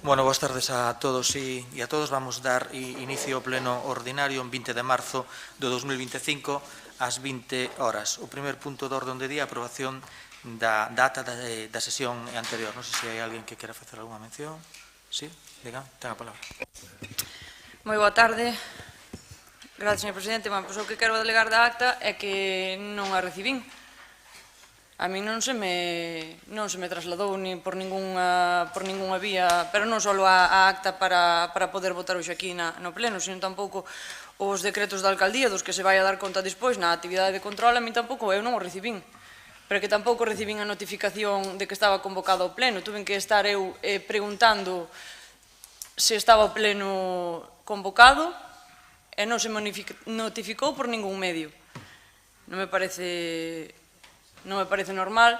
Bueno, boas tardes a todos e a todos. Vamos dar inicio ao pleno ordinario en 20 de marzo de 2025 ás 20 horas. O primer punto do orde do día, a aprobación da data da sesión anterior. Non sei se hai alguén que quera facer alguna mención. Sí, diga, ten a palabra. Moi boa tarde. Gracias, señor presidente. Bueno, pois o que quero delegar da acta é que non a recibín. A mí non se me trasladou ni por ningunha vía, pero non só a acta para poder votar hoxe aquí no pleno, sino tampouco os decretos da alcaldía dos que se vai a dar conta despois na actividade de control. A mí tampouco, eu non o recibín. Pero que tampouco recibín a notificación de que estaba convocado o pleno. Tuve que estar eu preguntando se estaba o pleno convocado e non se me notificou por ningún medio. Non me parece normal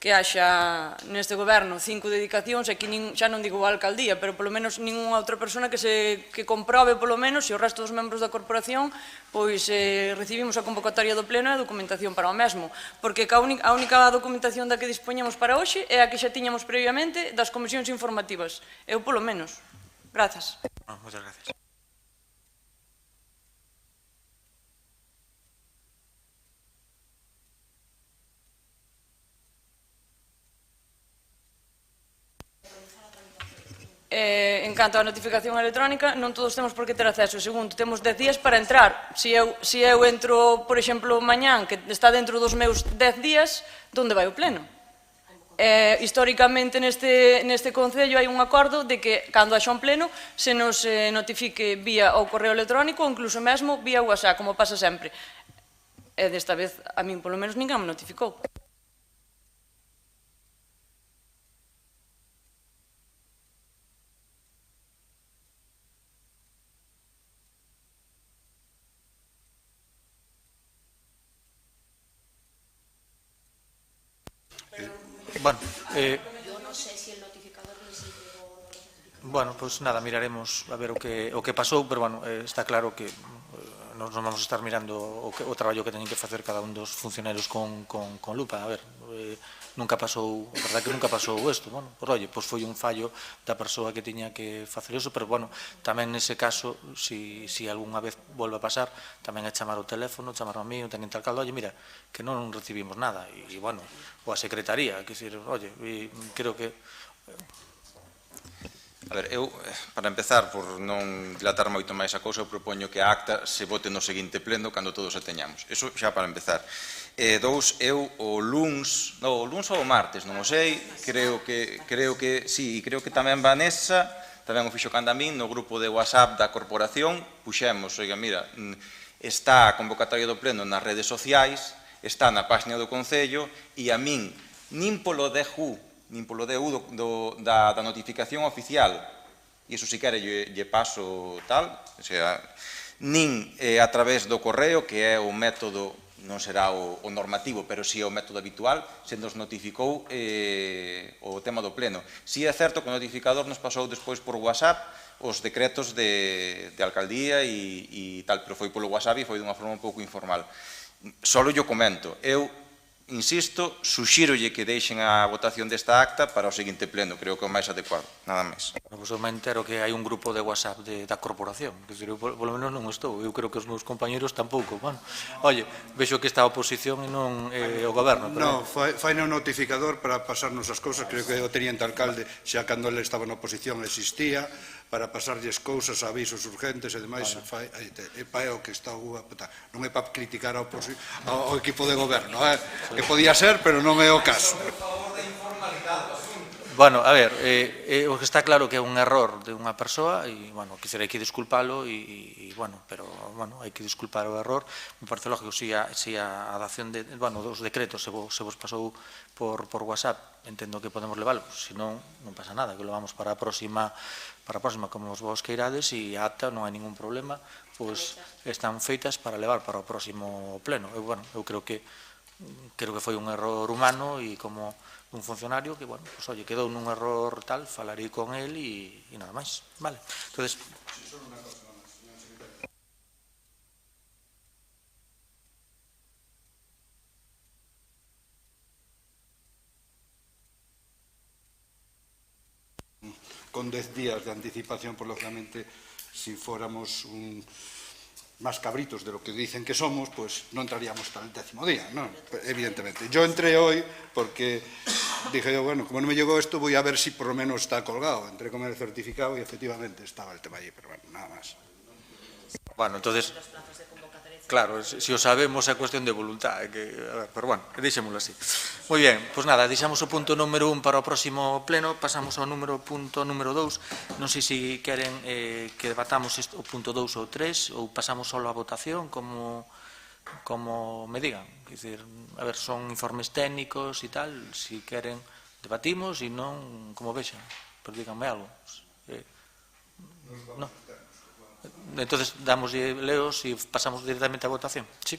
que haxa neste goberno 5 dedicacións e que xa non digo a alcaldía, pero polo menos ninguna outra persona que comprobe polo menos se o resto dos membros da corporación pois recibimos a convocatoria do pleno e a documentación para o mesmo, porque a única documentación da que dispoñemos para hoxe é a que xa tiñamos previamente das comisións informativas. Eu polo menos. Grazas. Moitas gracias. En canto á notificación electrónica, non todos temos por que ter acceso. Segundo, temos 10 días para entrar. Se eu entro, por exemplo, mañán, que está dentro dos meus 10 días, onde vai o pleno? Históricamente neste Concello hai un acordo de que cando haxa un pleno se nos notifique vía o correo electrónico ou incluso mesmo vía WhatsApp, como pasa sempre. E desta vez a min polo menos ninguén me notificou. Bueno, yo non sei se el notificador recibe ou non recibe. bueno, pois nada, miraremos a ver o que pasou, pero bueno, está claro que nos vamos a estar mirando o traballo que teñen que facer cada un dos funcionarios con lupa. A ver, nunca pasou, a verdade que nunca pasou isto, bueno, pois foi un fallo da persoa que tiña que facer iso, pero bueno, tamén nese caso, se algunha vez volve a pasar, tamén é chamar o teléfono, chamar a mí, o teniente alcalde, oye, mira, que non recibimos nada, e bueno, ou a secretaría, que dicir, oye, creo que... A ver, eu, para empezar, por non dilatar moito máis a cousa, eu propoño que a acta se vote no seguinte pleno cando todos a teñamos. Iso xa para empezar. Dous, eu o luns ou o martes, non o sei, creo que sí, creo que tamén Vanessa, tamén o fixo canda min, no grupo de WhatsApp da corporación, puxemos, oiga, mira, está a convocatoria do pleno nas redes sociais, está na página do Concello, e a min, nin polo DGU, nin polo DU da notificación oficial, e iso si quere lle paso tal, o sea, nin a través do correo, que é o método, non será o normativo, pero si é o método habitual, se nos notificou o tema do pleno. Si é certo que o notificador nos pasou despois por WhatsApp os decretos de alcaldía e tal, pero foi polo WhatsApp e foi dunha forma un pouco informal. Só yo comento, eu insisto, suxírolle que deixen a votación desta acta para o seguinte pleno, creo que é o máis adecuado, nada máis. Pois eu me entero que hai un grupo de WhatsApp da corporación, que eu polo menos non estou, eu creo que os meus compañeros tampouco. Bueno, oye, vexo que está a oposición e non o goberno. Non, fai no notificador para pasarnos as cousas, creo que o teniente alcalde, xa cando ele estaba na oposición existía, para pasarlles cousas, avisos urgentes e demais, é o que está non é para criticar ao equipo de goberno, que podía ser, pero non é o caso. Bueno, a ver, o que está claro que é un error de unha persoa e, bueno, hai que disculpalo e, bueno, pero, bueno, hai que disculpar o error. Me parece lógico, se a dación dos decretos se vos pasou por WhatsApp, entendo que podemos leválo, se non pasa nada, que lo vamos para a próxima, como vos queirades, e a acta non hai ningún problema, pois están feitas para levar para o próximo pleno. Eu creo que foi un error humano e como un funcionario que, bueno, pues oye, quedou nun error tal, falarei con él e nada máis, vale? Entonces... con 10 días de anticipación, pues lógicamente, si fuéramos más cabritos de lo que dicen que somos, pues no entraríamos hasta el 10º día, ¿no? Evidentemente. Yo entré hoy porque dije yo, bueno, como no me llegó esto, voy a ver si por lo menos está colgado. Entré con el certificado y efectivamente estaba el tema allí, pero bueno, nada más. Bueno, entonces, claro, si o sabemos é cuestión de voluntad, pero bueno, deixémoslo así. Moi ben, pois nada, deixamos o punto número 1 para o próximo pleno, pasamos ao punto número 2, non sei se queren que debatamos o punto 2 ou 3, ou pasamos só a votación, como me digan. Quer dizer, a ver, son informes técnicos e tal, se queren debatimos, e non, como vexan, pero díganme algo. Non? Entonces, damos leos e pasamos directamente á votación. Sí,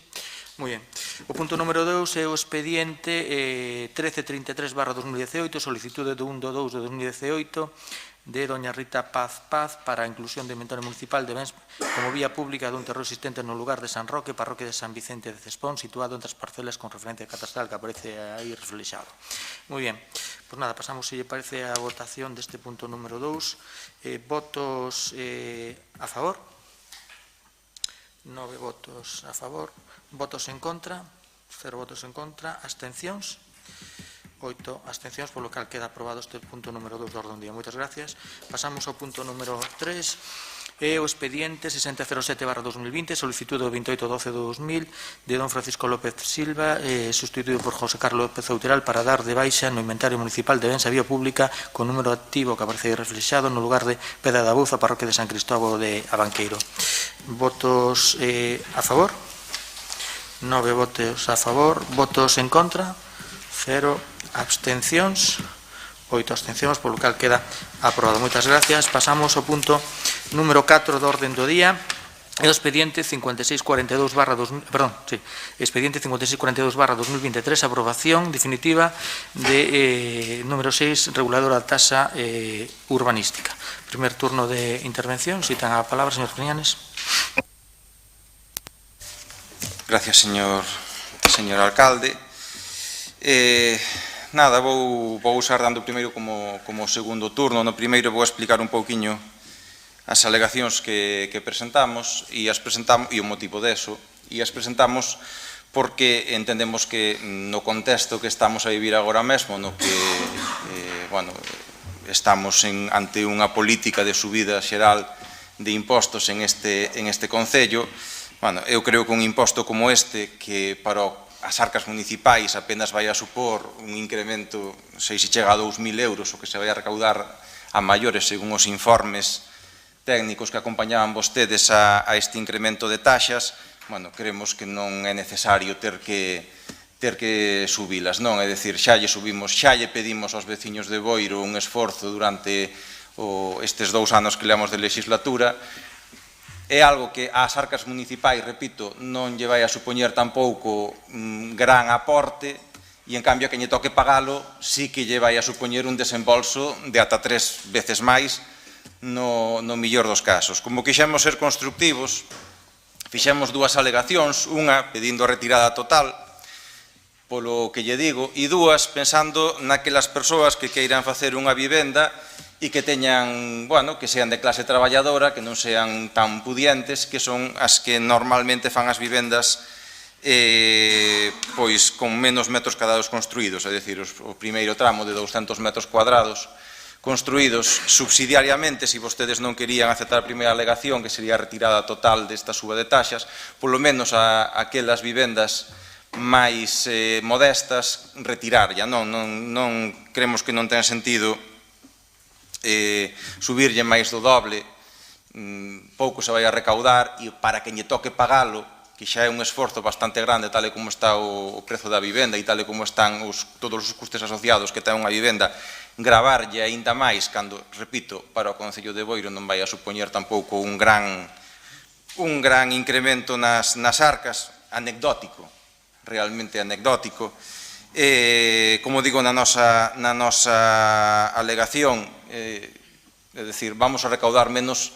moi ben. O punto número 2 é o expediente 1333/2018, solicitude do 1/2 de 2018 de doña Rita Paz para a inclusión de inventario municipal de bens como vía pública dun terreo existente no lugar de San Roque, parroquia de San Vicente de Cespón, situado entre as parcelas con referencia catastral que aparece aí reflexado. Moi ben, pois nada, pasamos, se lle parece, a votación deste punto número 2. Votos a favor? 9 votos a favor. Votos en contra? 0 votos en contra. Abstencións? 8 abstencións, polo cal queda aprobado este punto número 2 do orde do día. Moitas gracias. Pasamos ao punto número 3. É o expediente 6007/2020, solicitude do 28/12/2000 de don Francisco López Silva, sustituído por José Carlos López Outeral, para dar de baixa no inventario municipal de bens a vía pública con número activo que aparece aí reflexado no lugar de Pedra da Buza, parroquia de San Cristóbal de Abanqueiro. Votos a favor? 9 votos a favor. Votos en contra? 0 abstencións. 8 abstencións, polo cal queda aprobado. Moitas gracias. Pasamos ao punto número 4 do orden do día. É o expediente 5642/2023, aprobación definitiva de número 6, reguladora da tasa urbanística. Primer turno de intervención. Citan a palabra, señor Peñanes. Gracias, señor alcalde. Nada, vou usar dando primeiro como segundo turno. No primeiro vou explicar un pouquiño as alegacións que presentamos e o motivo deso, e as presentamos porque entendemos que no contexto que estamos a vivir agora mesmo, no que estamos ante unha política de subida xeral de impostos en este concello, eu creo que un imposto como este, que para as arcas municipais apenas vai a supor un incremento, sei se chega a 2.000 euros, o que se vai a recaudar a maiores según os informes técnicos que acompañaban vostedes a este incremento de taxas, creemos que non é necesario ter que subilas, non? É dicir, xa lle pedimos aos veciños de Boiro un esforzo durante estes 2 anos que levamos de legislatura. É algo que ás arcas municipais, repito, non lle vai a supoñer tampouco gran aporte, e en cambio a quen lle toque pagalo sí que lle vai a supoñer un desembolso de ata 3 veces máis no millor dos casos. Como quixemos ser constructivos, fixemos 2 alegacións, unha pedindo a retirada total, polo que lle digo, e 2 pensando naquelas persoas que queiran facer unha vivenda e que teñan, que sean de clase traballadora, que non sean tan pudientes, que son as que normalmente fan as vivendas pois con menos metros cadrados construídos, é dicir, o primeiro tramo de 200 metros cuadrados construídos subsidiariamente, se vostedes non querían aceptar a primeira alegación, que sería a retirada total desta suba de taxas, polo menos aquelas vivendas máis modestas, retirarlla. Non creemos que non ten sentido subirlle máis do doble, pouco se vai a recaudar, e para quen lle toque pagalo, que xa é un esforzo bastante grande tal e como está o prezo da vivenda e tal e como están todos os custes asociados que ten unha vivenda, gravarlle aínda máis cando, repito, para o Concello de Boiro non vai a supoñer tampouco un gran incremento nas arcas, anecdótico, realmente anecdótico. Como digo na nosa alegación, é dicir, vamos a recaudar menos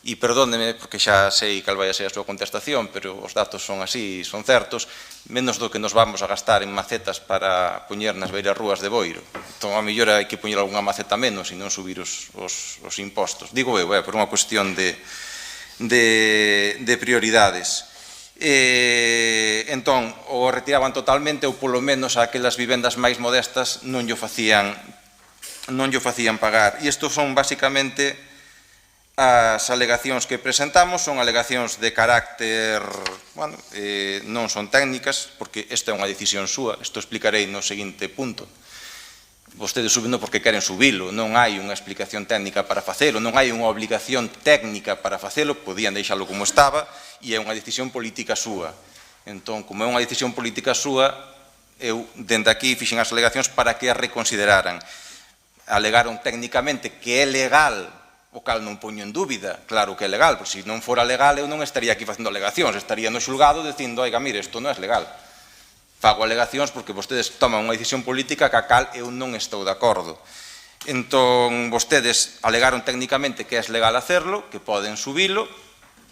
e perdóneme, porque xa sei cal vai a ser a súa contestación, pero os datos son así, son certos, menos do que nos vamos a gastar en macetas para poñer nas beiras rúas de Boiro. Entón, a mellor hai que poñer algunha maceta menos e non subir os impostos. Digo eu, por unha cuestión de prioridades. Entón, o retiraban totalmente ou polo menos aquelas vivendas máis modestas non llo facían pagar. E isto son basicamente as alegacións que presentamos, son alegacións de carácter, bueno, non son técnicas, porque esta é unha decisión súa, isto explicarei no seguinte punto. Vostedes subindo porque queren subilo, non hai unha explicación técnica para facelo, non hai unha obligación técnica para facelo, podían deixalo como estaba, e é unha decisión política súa. Entón, como é unha decisión política súa, eu, dende aquí, fixen as alegacións para que a reconsideraran. Alegaron técnicamente que é legal, o cal non poño en dúbida, claro que é legal, porque se non fora legal eu non estaría aquí facendo alegacións, estaría no xulgado dicindo, oiga, mire, isto non é legal. Fago alegacións porque vostedes toman unha decisión política que a cal eu non estou de acordo. Entón, vostedes alegaron técnicamente que é legal hacerlo, que poden subilo,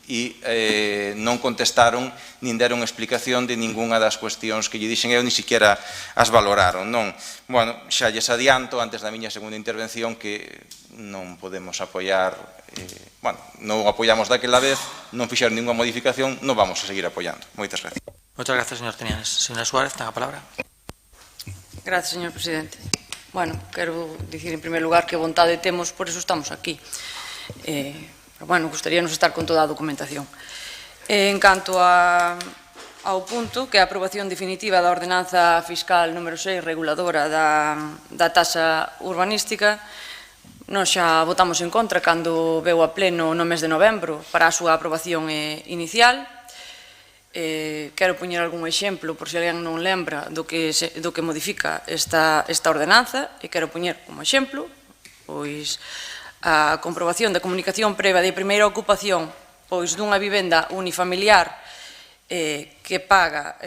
e non contestaron nin deron explicación de ningunha das cuestións que lle dixen eu, ni siquiera as valoraron, non? Bueno, xa lles adianto antes da miña segunda intervención que non podemos apoiar, bueno, non apoiamos daquela vez, non fixeron ninguna modificación, non vamos a seguir apoiando. Moitas gracias. Moitas gracias, señor Tenianes. Señora Suárez, ten a palabra. Gracias, señor presidente. Bueno, quero dicir en primeiro lugar que vontade temos, por eso estamos aquí. Pero, bueno, gustaríanos estar con toda a documentación. En canto ao punto, que é a aprobación definitiva da ordenanza fiscal número 6, reguladora da taxa urbanística, nós xa votamos en contra cando veu a pleno no mes de novembro para a súa aprobación inicial. Quero poñer algún exemplo, por se alguén non lembra do que modifica esta ordenanza, e quero poñer como exemplo pois a comprobación da comunicación previa de primeira ocupación pois dunha vivenda unifamiliar que paga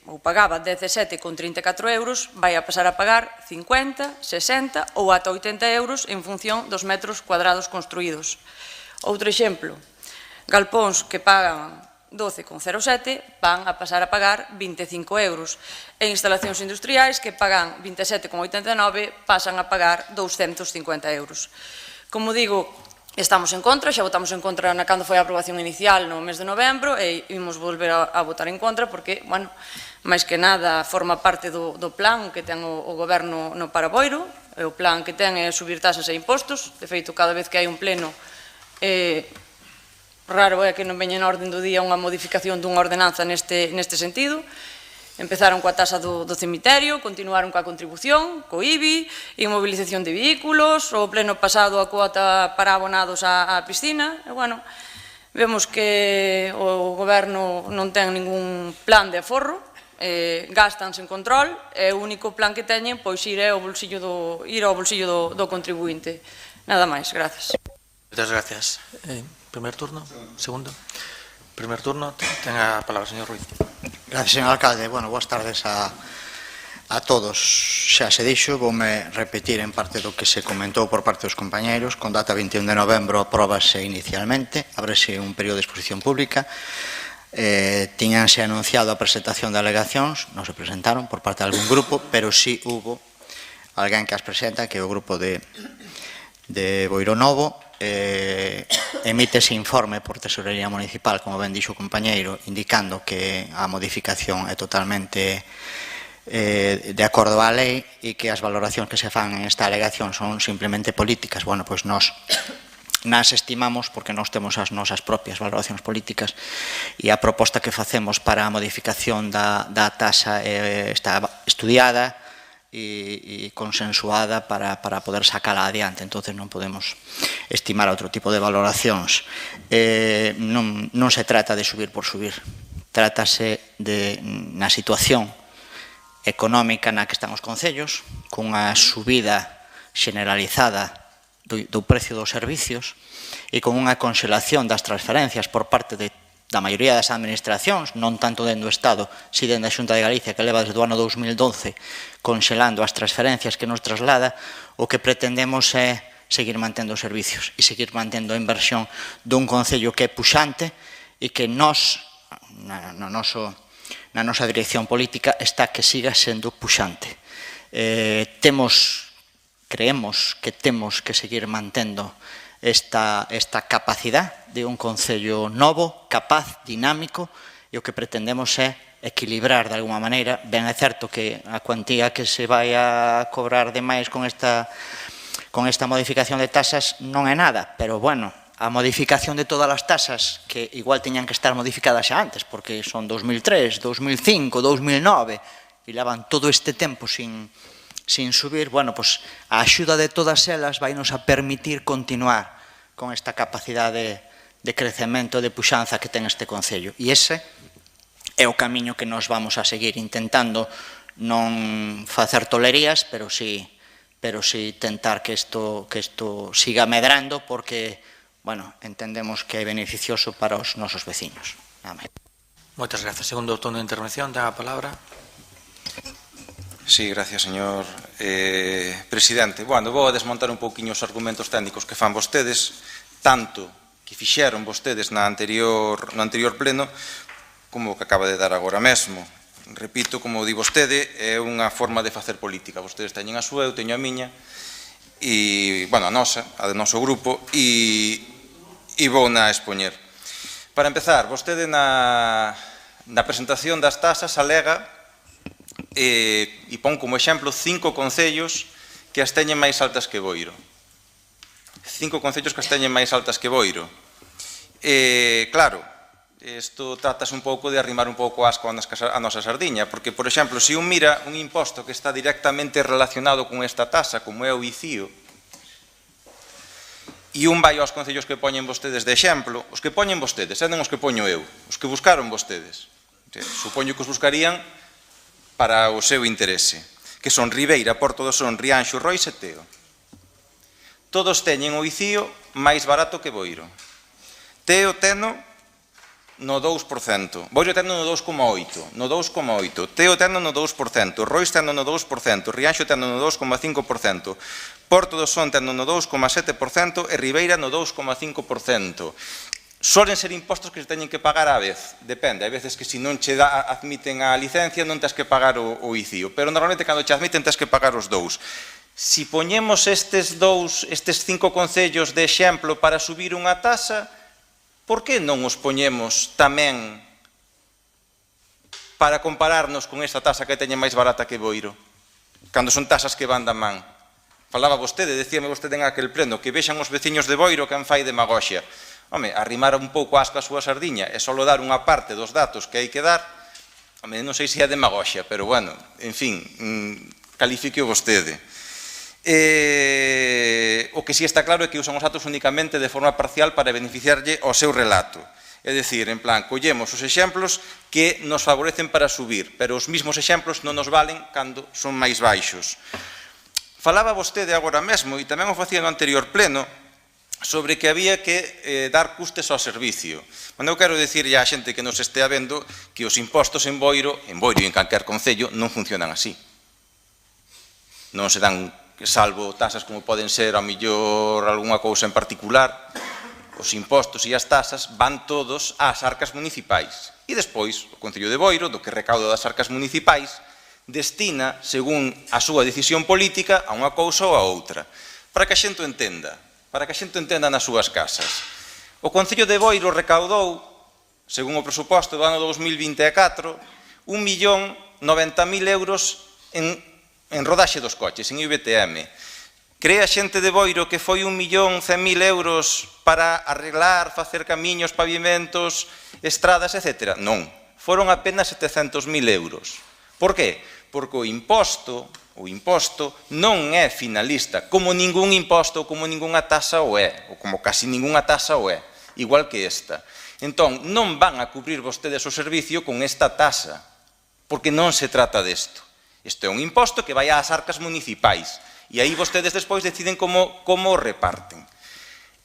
ou pagaba 17,34 euros, vai a pasar a pagar 50, 60 ou ata 80 euros en función dos metros cuadrados construídos. Outro exemplo, galpóns que pagan 12,07 van a pasar a pagar 25 euros e instalacións industriais que pagan 27,89 pasan a pagar 250 euros. Como digo, estamos en contra, xa votamos en contra cando foi a aprobación inicial no mes de novembro e imos volver a votar en contra porque, bueno, máis que nada forma parte do plan que ten o goberno no para Boiro, e o plan que ten é subir tasas e impostos. De feito, cada vez que hai un pleno raro é que non veña en orden do día unha modificación dunha ordenanza neste sentido. Empezaron coa tasa do cemiterio, continuaron coa contribución, co IBI, inmovilización de vehículos, o pleno pasado a cuota para abonados á piscina, e, bueno, vemos que o goberno non ten ningún plan de aforro, gastan sen control, e o único plan que teñen pois ir ao bolsillo do contribuinte. Nada máis, gracias. Moitas gracias. Primer turno, segundo. Primer turno, ten a palabra, señor Ruiz. Gracias, señor alcalde. Bueno, boas tardes a todos. Xa se dixo, voume repetir en parte do que se comentou por parte dos compañeiros. Con data 21 de novembro apróbase inicialmente, ábrese un período de exposición pública. Tiñanse anunciado a presentación de alegacións, non se presentaron por parte de algún grupo, pero sí hubo alguén que as presenta, que é o grupo de Boiro Novo. Emite ese informe por Tesorería Municipal, como ben dixo o compañeiro, indicando que a modificación é totalmente de acordo á lei e que as valoracións que se fan en esta alegación son simplemente políticas. Bueno, pois nós nas estimamos porque nós temos as nosas propias valoracións políticas e a proposta que facemos para a modificación da taxa está estudiada e consensuada para poder sacala adiante. Entonces non podemos estimar outro tipo de valoracións. Non se trata de subir por subir, trátase de, na situación económica na que están os concellos, cunha subida generalizada do precio dos servicios e con unha conxelación das transferencias por parte da maioría das administracións, non tanto dentro do Estado, si dentro da Xunta de Galicia, que leva desde o ano 2012 conxelando as transferencias que nos traslada, o que pretendemos é seguir mantendo os servicios e seguir mantendo a inversión dun concello que é puxante e que nós, na nosa dirección política, está que siga sendo puxante. Creemos que temos que seguir mantendo esta capacidade de un concello novo, capaz, dinámico, e o que pretendemos é equilibrar de alguma maneira. Ben é certo que a cuantía que se vai a cobrar de máis con esta modificación de tasas non é nada, pero, bueno, a modificación de todas as tasas, que igual teñan que estar modificadas xa antes, porque son 2003, 2005, 2009, e levan todo este tempo sin subir, bueno, pois a axuda de todas elas vai nos a permitir continuar con esta capacidade de crecemento, de puxanza que ten este concello. E ese é o camiño que nos vamos a seguir intentando non facer tolerías, pero sí tentar que isto siga medrando, porque, bueno, entendemos que é beneficioso para os nosos veciños. Moitas grazas. Segundo turno de intervención, ten a palabra. Sí, gracias, señor presidente. Bueno, vou a desmontar un pouquiño os argumentos técnicos que fan vostedes, tanto que fixeron vostedes no anterior pleno, como o que acaba de dar agora mesmo. Repito, como di vostede, é unha forma de facer política. Vostedes teñen a súa, eu teño a miña, e, bueno, a do noso grupo, e vou na expoñer. Para empezar, vostede na presentación das tasas alega e pon como exemplo 5 concellos que as teñen máis altas que Boiro. 5 concellos que as teñen máis altas que Boiro. Claro, isto tratas un pouco de arrimar un pouco asco a nosa sardiña, porque, por exemplo, se un mira un imposto que está directamente relacionado con esta tasa, como é o ICIO, e un vai aos concellos que poñen vostedes de exemplo, os que poñen vostedes, non os que poño eu, os que buscaron vostedes. Supoño que os buscarían para o seu interese, que son Ribeira, Porto do Son, Rianxo, Rois e Teo. Todos teñen o ICIO máis barato que Boiro. Teo teno no 2%, Boiro teno no 2,8%, Teo teno no 2%, Rois teno no 2%, Rianxo teno no 2,5%, Porto do Son teno no 2,7% e Ribeira no 2,5%. Solen ser impostos que se teñen que pagar á vez, depende, hai veces que se non che admiten a licencia non tens que pagar o ICIO, pero normalmente cando che admiten tens que pagar os dous. Si poñemos estes 5 concellos de exemplo para subir unha tasa, por que non os poñemos tamén para compararnos con esta tasa que teñen máis barata que Boiro, cando son tasas que van da man? Falaba vostede, decíame vostede en aquel pleno, que vexan os veciños de Boiro quen fai demagoxia. Home, arrimar un pouco asco a súa sardiña e só dar unha parte dos datos que hai que dar, home, non sei se é demagoxia, pero, bueno, en fin, califique vostede. O que si está claro é que usan os datos únicamente de forma parcial para beneficiarlle ao seu relato. É dicir, en plan, collemos os exemplos que nos favorecen para subir, pero os mismos exemplos non nos valen cando son máis baixos. Falaba vostede agora mesmo, e tamén o facía no anterior pleno, sobre que había que dar custes ao servicio. Mas eu quero dicirlle á xente que nos estea vendo que os impostos en Boiro e en calquer concello non funcionan así. Non se dan, salvo tasas como poden ser, ao millor, algunha cousa en particular, os impostos e as tasas van todos ás arcas municipais. E despois, o Concello de Boiro, do que recauda das arcas municipais, destina, según a súa decisión política, a unha cousa ou a outra. Para que a xente o entenda, nas súas casas. O Concello de Boiro recaudou, según o presuposto do ano 2024, 1.090.000 euros en rodaxe dos coches, en IVTM. Cree a xente de Boiro que foi 1.100.000 euros para arreglar, facer camiños, pavimentos, estradas, etc. Non, foron apenas 700.000 euros. Por qué? Porque o imposto non é finalista, como ningún imposto ou como ningunha tasa o é, ou como casi ningunha tasa o é, igual que esta. Entón, non van a cubrir vostedes o servicio con esta tasa, porque non se trata desto. Isto é un imposto que vai ás arcas municipais, e aí vostedes despois deciden como o reparten.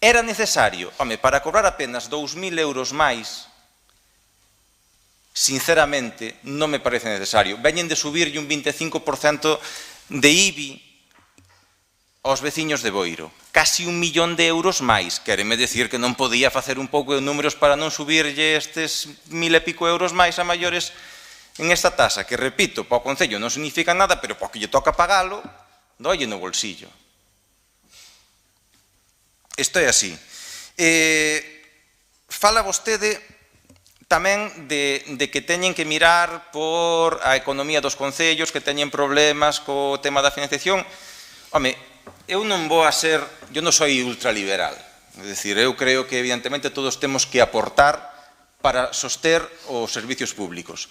Era necesario, home, para cobrar apenas 2.000 euros máis, sinceramente, non me parece necesario. Veñen de subirlle un 25% de IBI aos veciños de Boiro. Casi 1 millón de euros máis. Quéreme decir que non podía facer un pouco de números para non subirlle estes 1.000 e pico euros máis a maiores en esta tasa, que, repito, para o Concello non significa nada, pero para o que lle toca pagalo, dolle no bolsillo. Isto é así. Fala vostede tamén de que teñen que mirar por a economía dos concellos, que teñen problemas co tema da financiación. Home, eu non vou a ser, eu non soy ultraliberal, é dicir, eu creo que evidentemente todos temos que aportar para soster os servicios públicos,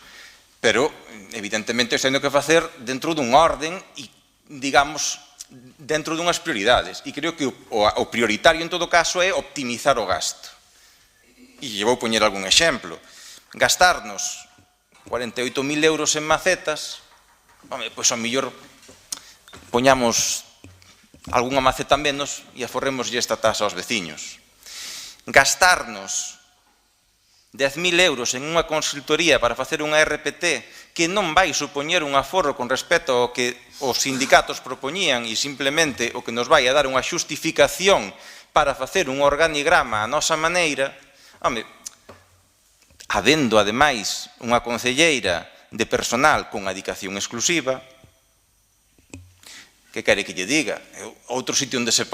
pero evidentemente isto teño que facer dentro dun orden e, digamos, dentro dunhas prioridades, e creo que o prioritario en todo caso é optimizar o gasto. E lle vou poñer algún exemplo. Gastarnos 48.000 euros en macetas, home, pois ao mellor poñamos algunha maceta menos e aforrémoslle esta tasa aos veciños. Gastarnos 10.000 euros en unha consultoría para facer unha RPT que non vai supoñer un aforro con respecto ao que os sindicatos propoñían e simplemente o que nos vai a dar unha xustificación para facer un organigrama a nosa maneira, home, habendo ademais unha concelleira de personal con adicación exclusiva, que quere que lle diga? Outro sitio onde se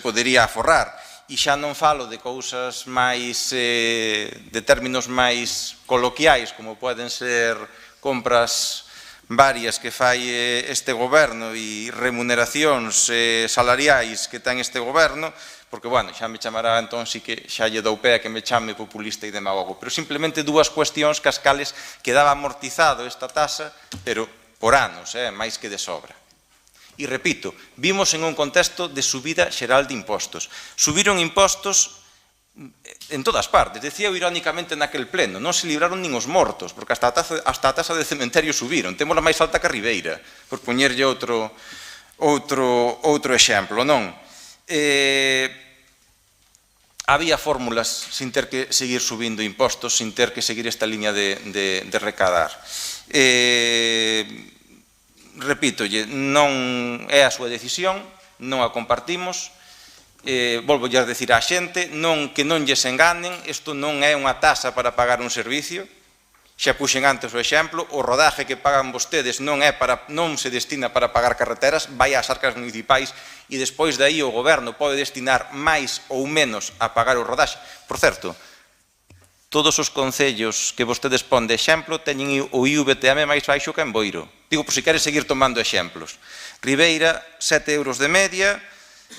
podería aforrar, e xa non falo de cousas máis, de términos máis coloquiais, como poden ser compras varias que fai este goberno e remuneracións salariais que ten este goberno, porque, bueno, xa me chamará, entón, si que xa lle dou pé a que me chame populista e demagogo, pero simplemente dúas cuestións que as cales quedaba amortizado esta tasa, pero por anos, máis que de sobra. E repito, vimos en un contexto de subida xeral de impostos. Subiron impostos en todas partes. Decía irónicamente naquel pleno, non se libraron nin os mortos, porque hasta a tasa de cementerio subiron. Temos a máis alta que a Ribeira, por poñerlle outro exemplo, non? Había fórmulas sin ter que seguir subindo impostos, sin ter que seguir esta liña de recadar. Repítolle, non é a súa decisión, non a compartimos, volvo a decir á xente, que non lles enganen, isto non é unha tasa para pagar un servicio, xa puxen antes o exemplo, o rodaje que pagan vostedes non se destina para pagar carreteras, vai ás arcas municipais e despois de aí o goberno pode destinar máis ou menos a pagar o rodaxe. Por certo, todos os concellos que vostedes pon de exemplo teñen o IVTM máis baixo que en Boiro. Digo, por si quere seguir tomando exemplos. Ribeira, 7 euros de media,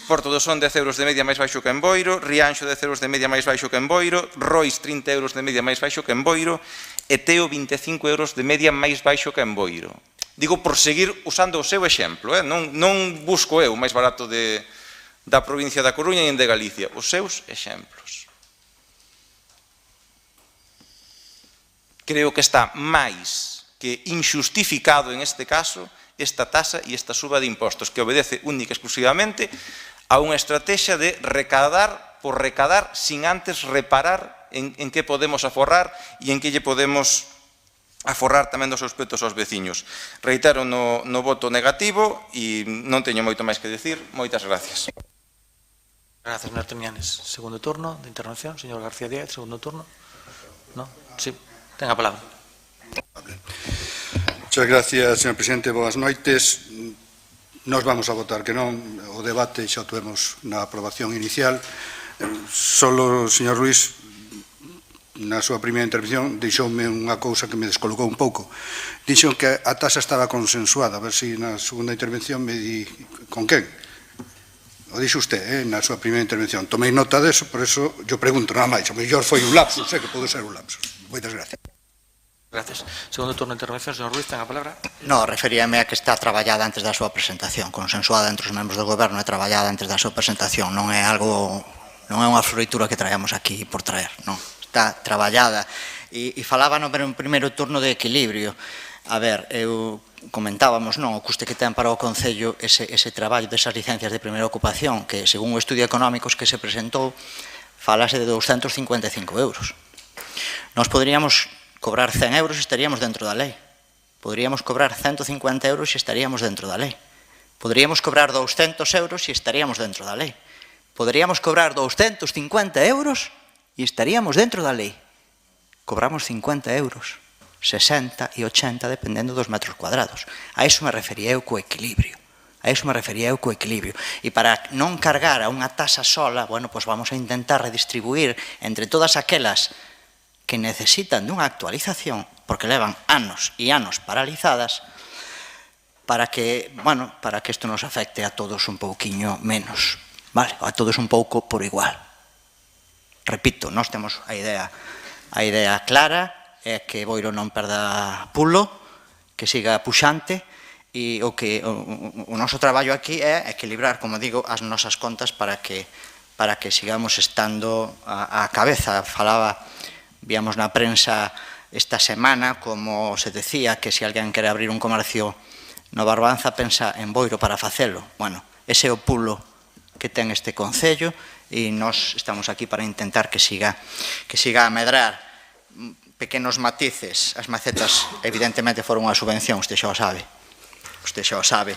Porto do Son, 10 euros de media máis baixo que en Boiro, Rianxo, 10 euros de media máis baixo que en Boiro, Rois, 30 euros de media máis baixo que en Boiro, e Teo, 25 euros de media máis baixo que en Boiro. Digo, por seguir usando o seu exemplo, non busco eu o máis barato da provincia da Coruña e de Galicia, os seus exemplos. Creo que está máis que injustificado en este caso esta tasa e esta suba de impostos que obedece única e exclusivamente a unha estrategia de recadar por recadar sin antes reparar en que podemos aforrar e en que lle podemos aforrar tamén dos seus petos aos veciños. Reitero no voto negativo e non teño moito máis que decir. Moitas gracias. Gracias, señor Temianes. Segundo turno de intervención, señor García Díaz, segundo turno. ¿No? Sí. Ten a palabra. Muchas gracias, señor presidente. Boas noites. Nos vamos a votar que non. O debate xa o tuvemos na aprobación inicial. Solo, señor Ruiz, na súa primeira intervención deixoume unha cousa que me descolocou un pouco. Dixo que a tasa estaba consensuada. A ver se na segunda intervención me di con quen. O dixo usted, na súa primeira intervención. Tomei nota deso, por eso yo pregunto nada máis. O mellor foi un lapsus, que pode ser un lapsus. Moitas gracias. Gracias. Segundo turno de intervención, señor Ruiz, ten a palabra. No, referíame a que está traballada antes da súa presentación, consensuada entre os membros do goberno e traballada antes da súa presentación. Non é algo, non é unha floritura que traemos aquí por traer, non. Está traballada. E falaba no primeiro turno de equilibrio. A ver, eu comentábamos, non, o custe que ten para o Concello ese traballo desas licencias de primeira ocupación, que según o estudio económicos que se presentou, falase de 255 euros. Nós poderíamos cobrar 100 euros e estaríamos dentro da lei. Poderíamos cobrar 150 euros e estaríamos dentro da lei. Poderíamos cobrar 200 euros e estaríamos dentro da lei. Poderíamos cobrar 250 euros e estaríamos dentro da lei. Cobramos 50 euros, 60 e 80, dependendo dos metros cuadrados. A iso me refería eu co equilibrio. A iso me refería eu co equilibrio. E para non cargar a unha tasa sola, bueno, pois vamos a intentar redistribuir entre todas aquelas que necesitan dunha actualización, porque levan anos e anos paralizadas, para que isto nos afecte a todos un pouquiño menos, vale? A todos un pouco por igual. Repito, nós temos a idea clara, é que Boiro non perda pulo, que siga puxante, e o noso traballo aquí é equilibrar, como digo, as nosas contas para que sigamos estando á cabeza. Víamos na prensa esta semana como se decía que se alguén quere abrir un comercio no Barbanza pensa en Boiro para facelo. Bueno, ese é o pulo que ten este concello e nós estamos aquí para intentar que siga a medrar. Pequenos matices, as macetas evidentemente foron unha subvención, usted xa o sabe.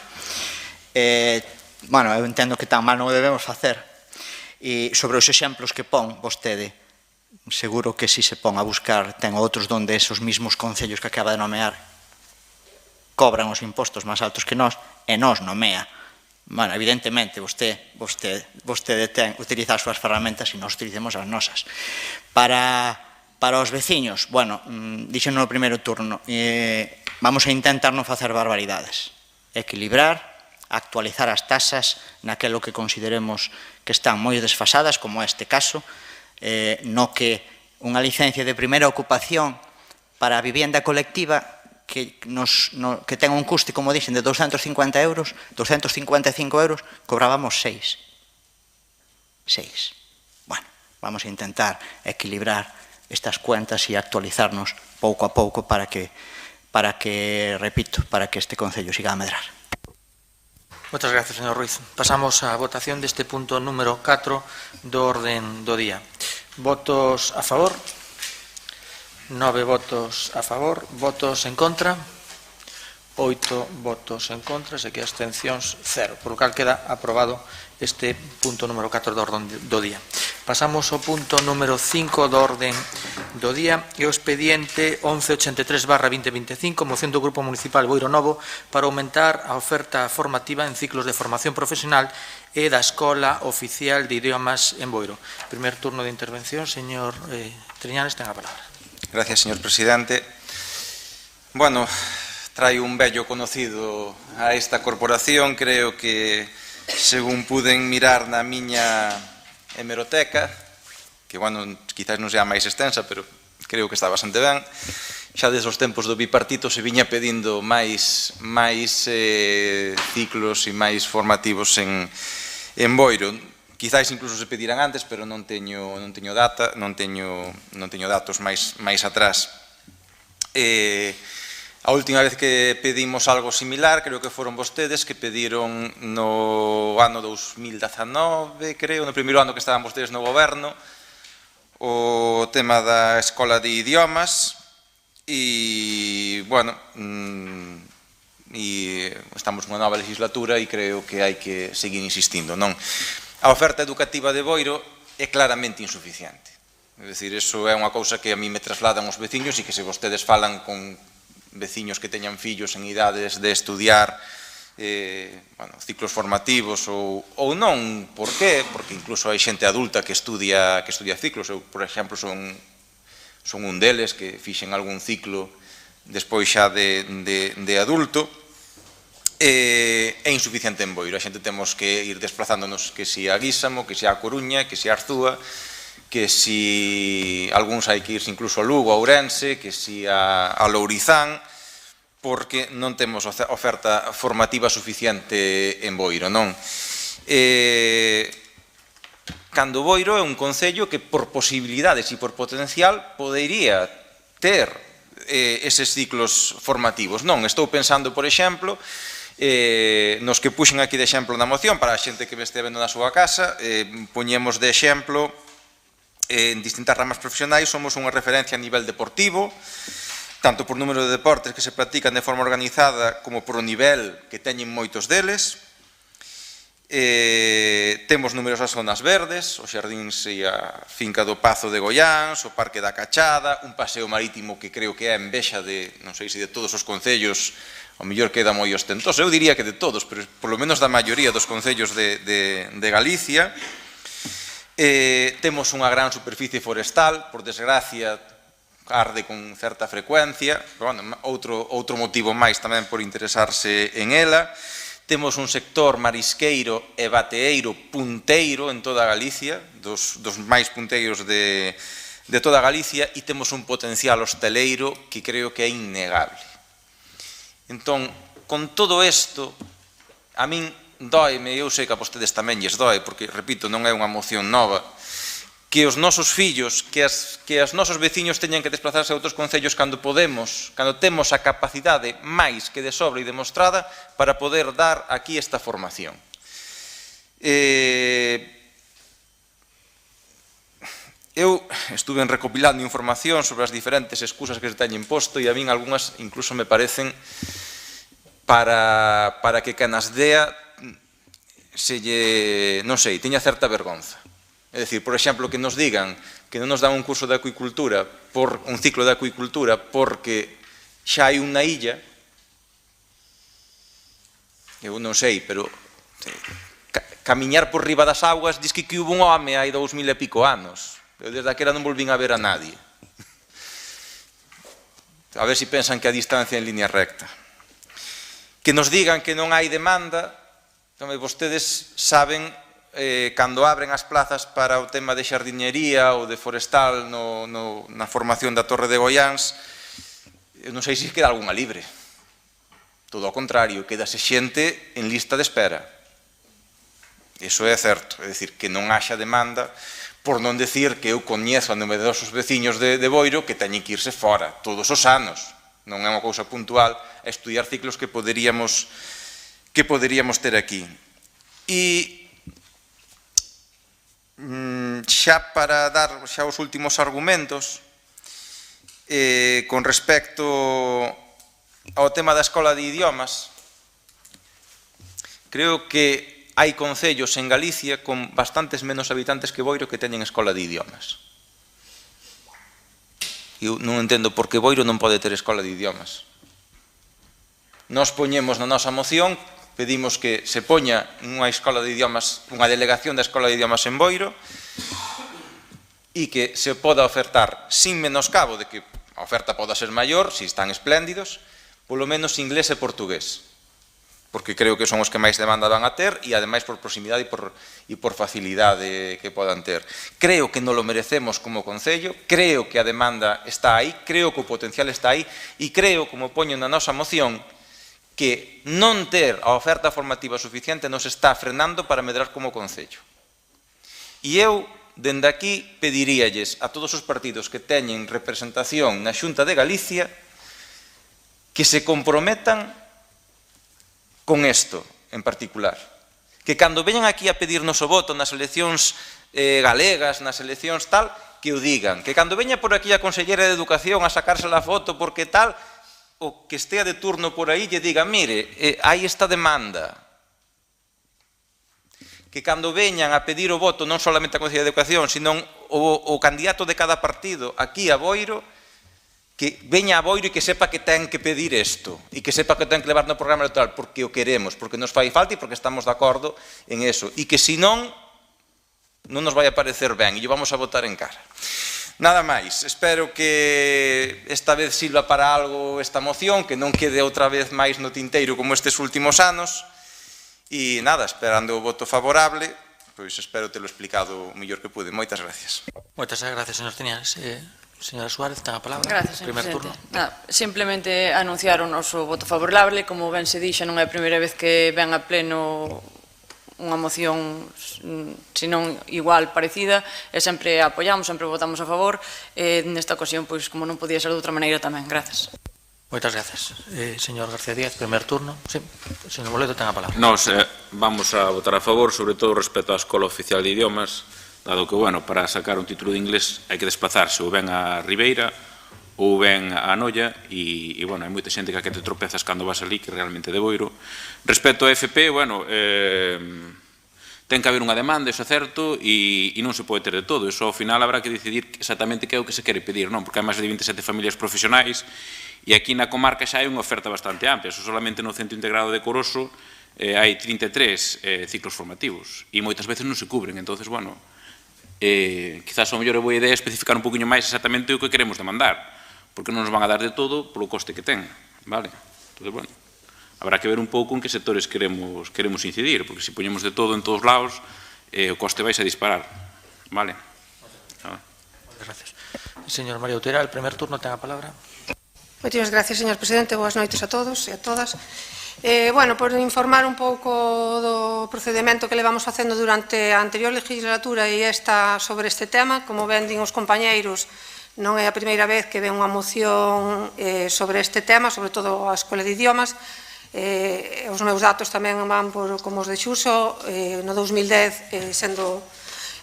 Bueno, eu entendo que tan mal non o debemos facer. E sobre os exemplos que pon vostede, seguro que si se pon a buscar ten outros donde esos mismos concellos que acaba de nomear cobran os impostos máis altos que nós e nós nomea. Bueno, evidentemente, vostede utiliza as súas ferramentas e nós utilicemos as nosas. Para os veciños, bueno, dixen no primeiro turno, vamos a intentar non facer barbaridades. Equilibrar, actualizar as tasas naquelo que consideremos que están moi desfasadas, como este caso, no que unha licencia de primeira ocupación para a vivienda colectiva que ten un custe, como dixen, de 250 euros, 255 euros, cobrábamos 6. Bueno, vamos a intentar equilibrar estas cuentas e actualizarnos pouco a pouco para que, repito, para que este concello siga a medrar. Moitas gracias, señor Ruiz. Pasamos á votación deste punto número 4 do orden do día. Votos a favor? 9 votos a favor, votos en contra, 8 votos en contra, e que abstencións 0, por lo cal queda aprobado este punto número 4 do orden do día. Pasamos ao punto número 5 do orden do día e o expediente 1183/2025, moción do Grupo Municipal Boiro Novo para aumentar a oferta formativa en ciclos de formación profesional e da Escola Oficial de Idiomas en Boiro. Primer turno de intervención, señor Triñanes, ten a palabra. Gracias, señor presidente. Bueno, trae un vello conocido a esta corporación. Creo que, según puden mirar na miña hemeroteca, que, bueno, quizás non sea máis extensa, pero creo que está bastante ben, xa desde os tempos do bipartito se viña pedindo máis ciclos e máis formativos en Boiro. Quizás incluso se pediran antes, pero non teño datos máis atrás. A última vez que pedimos algo similar, creo que foron vostedes que pediron no ano 2019, creo, no primeiro ano que estaban vostedes no goberno, o tema da Escola de Idiomas e, bueno, estamos nunha nova legislatura e creo que hai que seguir insistindo, non? A oferta educativa de Boiro é claramente insuficiente. É dicir, iso é unha cousa que a mí me trasladan os veciños e que se vostedes falan con veciños que teñan fillos en idades de estudiar ciclos formativos ou non, por qué? Porque incluso hai xente adulta que estudia ciclos. Eu, por exemplo, son un deles que fixen algún ciclo despois xa de adulto. É insuficiente en Boiro. A xente temos que ir desplazándonos que si a Guísamo, que si a Coruña, que si a Arzúa, que si algúns hai que irse incluso a Lugo, a Ourense, que si a Lourizán, porque non temos oferta formativa suficiente en Boiro, non? Cando Boiro é un concello que por posibilidades e por potencial podería ter eses ciclos formativos, non? Estou pensando, por exemplo, nos que puxen aquí de exemplo na moción, para a xente que me este vendo na súa casa, poñemos de exemplo en distintas ramas profesionais, somos unha referencia a nivel deportivo, tanto por número de deportes que se practican de forma organizada como por o nivel que teñen moitos deles. Temos numerosas zonas verdes, os xardíns e a finca do Pazo de Goiáns, o Parque da Cachada, un paseo marítimo que creo que é a envexa de, non sei se de todos os concellos, ao mellor queda moi ostentoso, eu diría que de todos, pero polo menos da maioría dos concellos de Galicia. Temos unha gran superficie forestal, por desgracia arde con certa frecuencia, pero, bueno, outro motivo máis tamén por interesarse en ela. Temos un sector marisqueiro e bateeiro punteiro en toda Galicia, dos máis punteiros de toda Galicia, e temos un potencial hosteleiro que creo que é innegable. Entón, con todo isto, a min doime, eu sei que a vostedes tamén lles doe, porque, repito, non é unha moción nova, que os nosos fillos, que os nosos veciños teñan que desplazarse a outros concellos cando temos a capacidade máis que de sobra e demostrada para poder dar aquí esta formación. Eu estuve recopilando información sobre as diferentes excusas que se teñen posto e a min algunhas incluso me parecen para que quen as dea non sei, teña certa vergonza. É dicir, por exemplo, que nos digan que non nos dan un curso de acuicultura, un ciclo de acuicultura, porque xa hai unha illa, eu non sei, pero camiñar por riba das augas diz que hubo un home hai 2000 e pico anos. Eu desde aquela non volvín a ver a nadie. A ver se pensan que a distancia é en línea recta. Que nos digan que non hai demanda, vostedes saben, cando abren as plazas para o tema de xardinería ou de forestal na formación da Torre de Goiáns, eu non sei se queda algunha libre. Todo ao contrario, quedase xente en lista de espera. Iso é certo, é dicir, que non haxa demanda, por non decir que eu coñezo a numerosos veciños de Boiro que teñen que irse fora todos os anos. Non é unha cousa puntual a estudiar ciclos que poderíamos ter aquí. E xa para dar xa os últimos argumentos con respecto ao tema da escola de idiomas, creo que hai concellos en Galicia con bastantes menos habitantes que Boiro que teñen escola de idiomas. Eu non entendo por que Boiro non pode ter escola de idiomas. Nos poñemos na nosa moción, pedimos que se poña unha escola de idiomas, unha delegación da escola de idiomas en Boiro e que se poda ofertar sin menoscabo de que a oferta poda ser maior, se están espléndidos, polo menos inglés e portugués, porque creo que son os que máis demanda van a ter e ademais por proximidade e por facilidade que podan ter. Creo que non lo merecemos como concello, creo que a demanda está aí, creo que o potencial está aí e creo, como poño na nosa moción, que non ter a oferta formativa suficiente nos está frenando para medrar como concello. E eu, dende aquí, pediríalles a todos os partidos que teñen representación na Xunta de Galicia que se comprometan con isto en particular. Que cando veñan aquí a pedirnos o voto nas eleccións galegas, nas eleccións tal, que o digan. Que cando veña por aquí a Consellera de Educación a sacarse la foto porque tal, o que estea de turno por aí lle diga, mire, hai esta demanda. Que cando veñan a pedir o voto non solamente a Consellería de Educación, sino o candidato de cada partido aquí a Boiro, que veña a Boiro e que sepa que ten que pedir isto, e que sepa que ten que levar no programa electoral, porque o queremos, porque nos fai falta e porque estamos de acordo en eso. E que se non nos vai a parecer ben, e lle vamos a votar en cara. Nada máis, espero que esta vez sirva para algo esta moción, que non quede outra vez máis no tinteiro como estes últimos anos, e nada, esperando o voto favorable, pois espero telo explicado o mellor que pude. Moitas gracias. Moitas gracias, señor Tiñares. Señora Suárez, ten a palabra. Gracias, señor Primer presidente. turno. Nada, simplemente anunciar o noso voto favorable, como ben se dixa, non é a primeira vez que ven a pleno unha moción, senón igual, parecida, e sempre apoiamos, sempre votamos a favor, e nesta ocasión, pois, como non podía ser de outra maneira tamén. Gracias. Moitas gracias. Señor García Díaz, primer turno. Sí, señor Boleto, ten a palabra. Nos vamos a votar a favor, sobre todo respecto á Escola Oficial de Idiomas, dado que, bueno, para sacar un título de inglés hai que desplazarse ou ben a Ribeira ou ben a Noia e, bueno, hai moita xente que te tropezas cando vas ali, que realmente de Boiro. Respecto a FP, bueno, ten que haber unha demanda, iso é certo, e non se pode ter de todo. Iso, ao final, habrá que decidir exactamente que é o que se quere pedir, non? Porque hai máis de 27 familias profesionais e aquí na comarca xa hai unha oferta bastante amplia. Eso solamente no Centro Integrado de Coroso hai 33 ciclos formativos e moitas veces non se cubren. Entonces, bueno, quizás a mellor é boa idea especificar un poquinho máis exactamente o que queremos demandar, porque non nos van a dar de todo polo coste que ten, vale? Entonces, bueno, habrá que ver un pouco en que sectores queremos incidir, porque se poñemos de todo en todos lados, o coste vais a disparar, vale? Moitas gracias. Señor María Outera, el primer turno ten a palabra. Moitísimas gracias, señor presidente. Boas noites a todos e a todas. Bueno, por informar un pouco do procedimento que levamos facendo durante a anterior legislatura e esta sobre este tema, como ben din os compañeiros, non é a primeira vez que ven unha moción sobre este tema, sobre todo a Escola de Idiomas. Os meus datos tamén van como os de Xuso. No 2010, sendo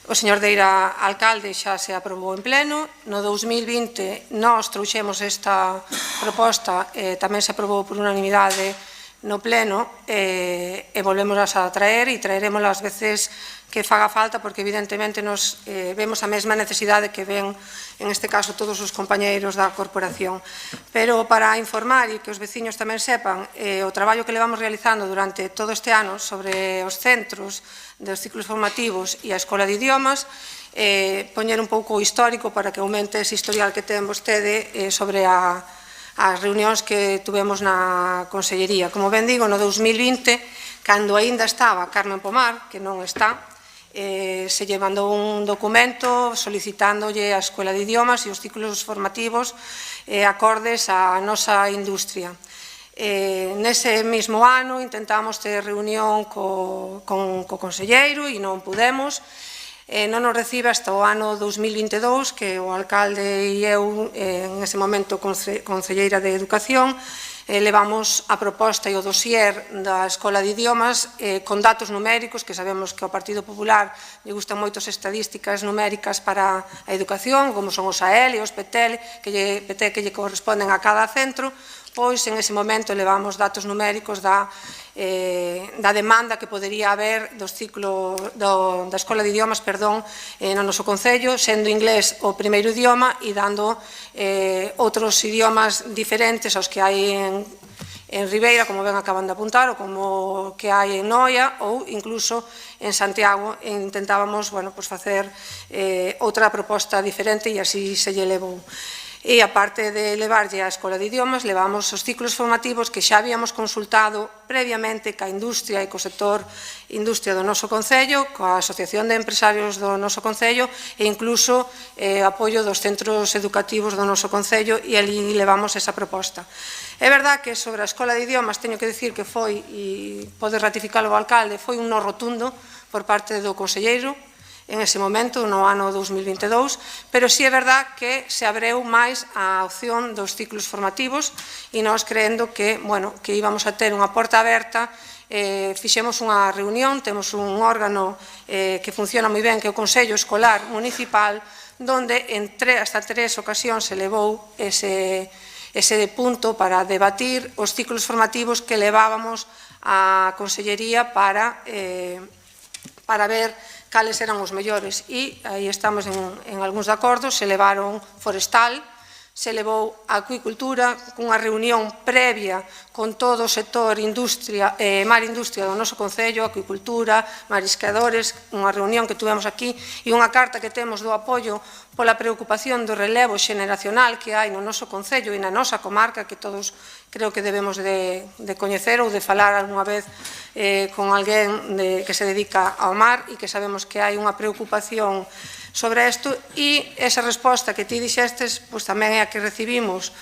o señor Deira alcalde, xa se aprobou en pleno. No 2020 nós trouxemos esta proposta, tamén se aprobou por unanimidade no pleno, e volvemos a traer e traeremos as veces que faga falta, porque evidentemente nos vemos a mesma necesidade que ven en este caso todos os compañeiros da corporación. Pero para informar e que os veciños tamén sepan o traballo que levamos realizando durante todo este ano sobre os centros dos ciclos formativos e a Escola de Idiomas, poñer un pouco o histórico para que aumente ese historial que ten vostede sobre as reunións que tuvemos na Consellería. Como ben digo, no 2020, cando aínda estaba Carmen Pomar, que non está, se lle mandou un documento solicitándolle a Escola de Idiomas e os ciclos formativos acordes á nosa industria. Nese mesmo ano intentamos ter reunión co conselleiro e non pudemos. Non nos recibe hasta o ano 2022, que o alcalde e eu, en ese momento concelleira de Educación, levamos a proposta e o dossier da Escola de Idiomas con datos numéricos, que sabemos que ao Partido Popular lle gustan moito as estadísticas numéricas para a educación, como son os AEL e os PTL, que lle corresponden a cada centro. Pois en ese momento levamos datos numéricos da demanda que podería haber da Escola de Idiomas no noso concello, sendo inglés o primeiro idioma e dando outros idiomas diferentes aos que hai en Ribeira, como ben acaban de apuntar, ou como que hai en Noia, ou incluso en Santiago. Intentábamos facer outra proposta diferente e así se lle levou. E, aparte de levarlle a Escola de Idiomas, levamos os ciclos formativos que xa habíamos consultado previamente ca industria e co sector industria do noso concello, coa Asociación de Empresarios do noso concello e incluso apoio dos centros educativos do noso concello, e ali levamos esa proposta. É verdad que sobre a Escola de Idiomas teño que dicir que foi, e pode ratificalo o alcalde, foi un no rotundo por parte do conselleiro en ese momento, no ano 2022, pero sí é verdad que se abreu máis a opción dos ciclos formativos e nós creendo que íbamos a ter unha porta aberta. Fixemos unha reunión, temos un órgano que funciona moi ben, que é o Consello Escolar Municipal, donde hasta 3 ocasións se levou ese punto para debatir os ciclos formativos que levábamos á Consellería para ver cales eran os mellores, e aí estamos en algúns de acordos. Se levaron forestal, se levou a acuicultura, cunha reunión previa con todo o sector mar industria do noso concello, acuicultura, mariscadores, unha reunión que tuvemos aquí, e unha carta que temos do apoio pola preocupación do relevo xeneracional que hai no noso concello e na nosa comarca, que todos creo que debemos de coñecer ou de falar algunha vez con alguén que se dedica ao mar, e que sabemos que hai unha preocupación sobre isto. E esa resposta que ti dixestes tamén é a que recibimos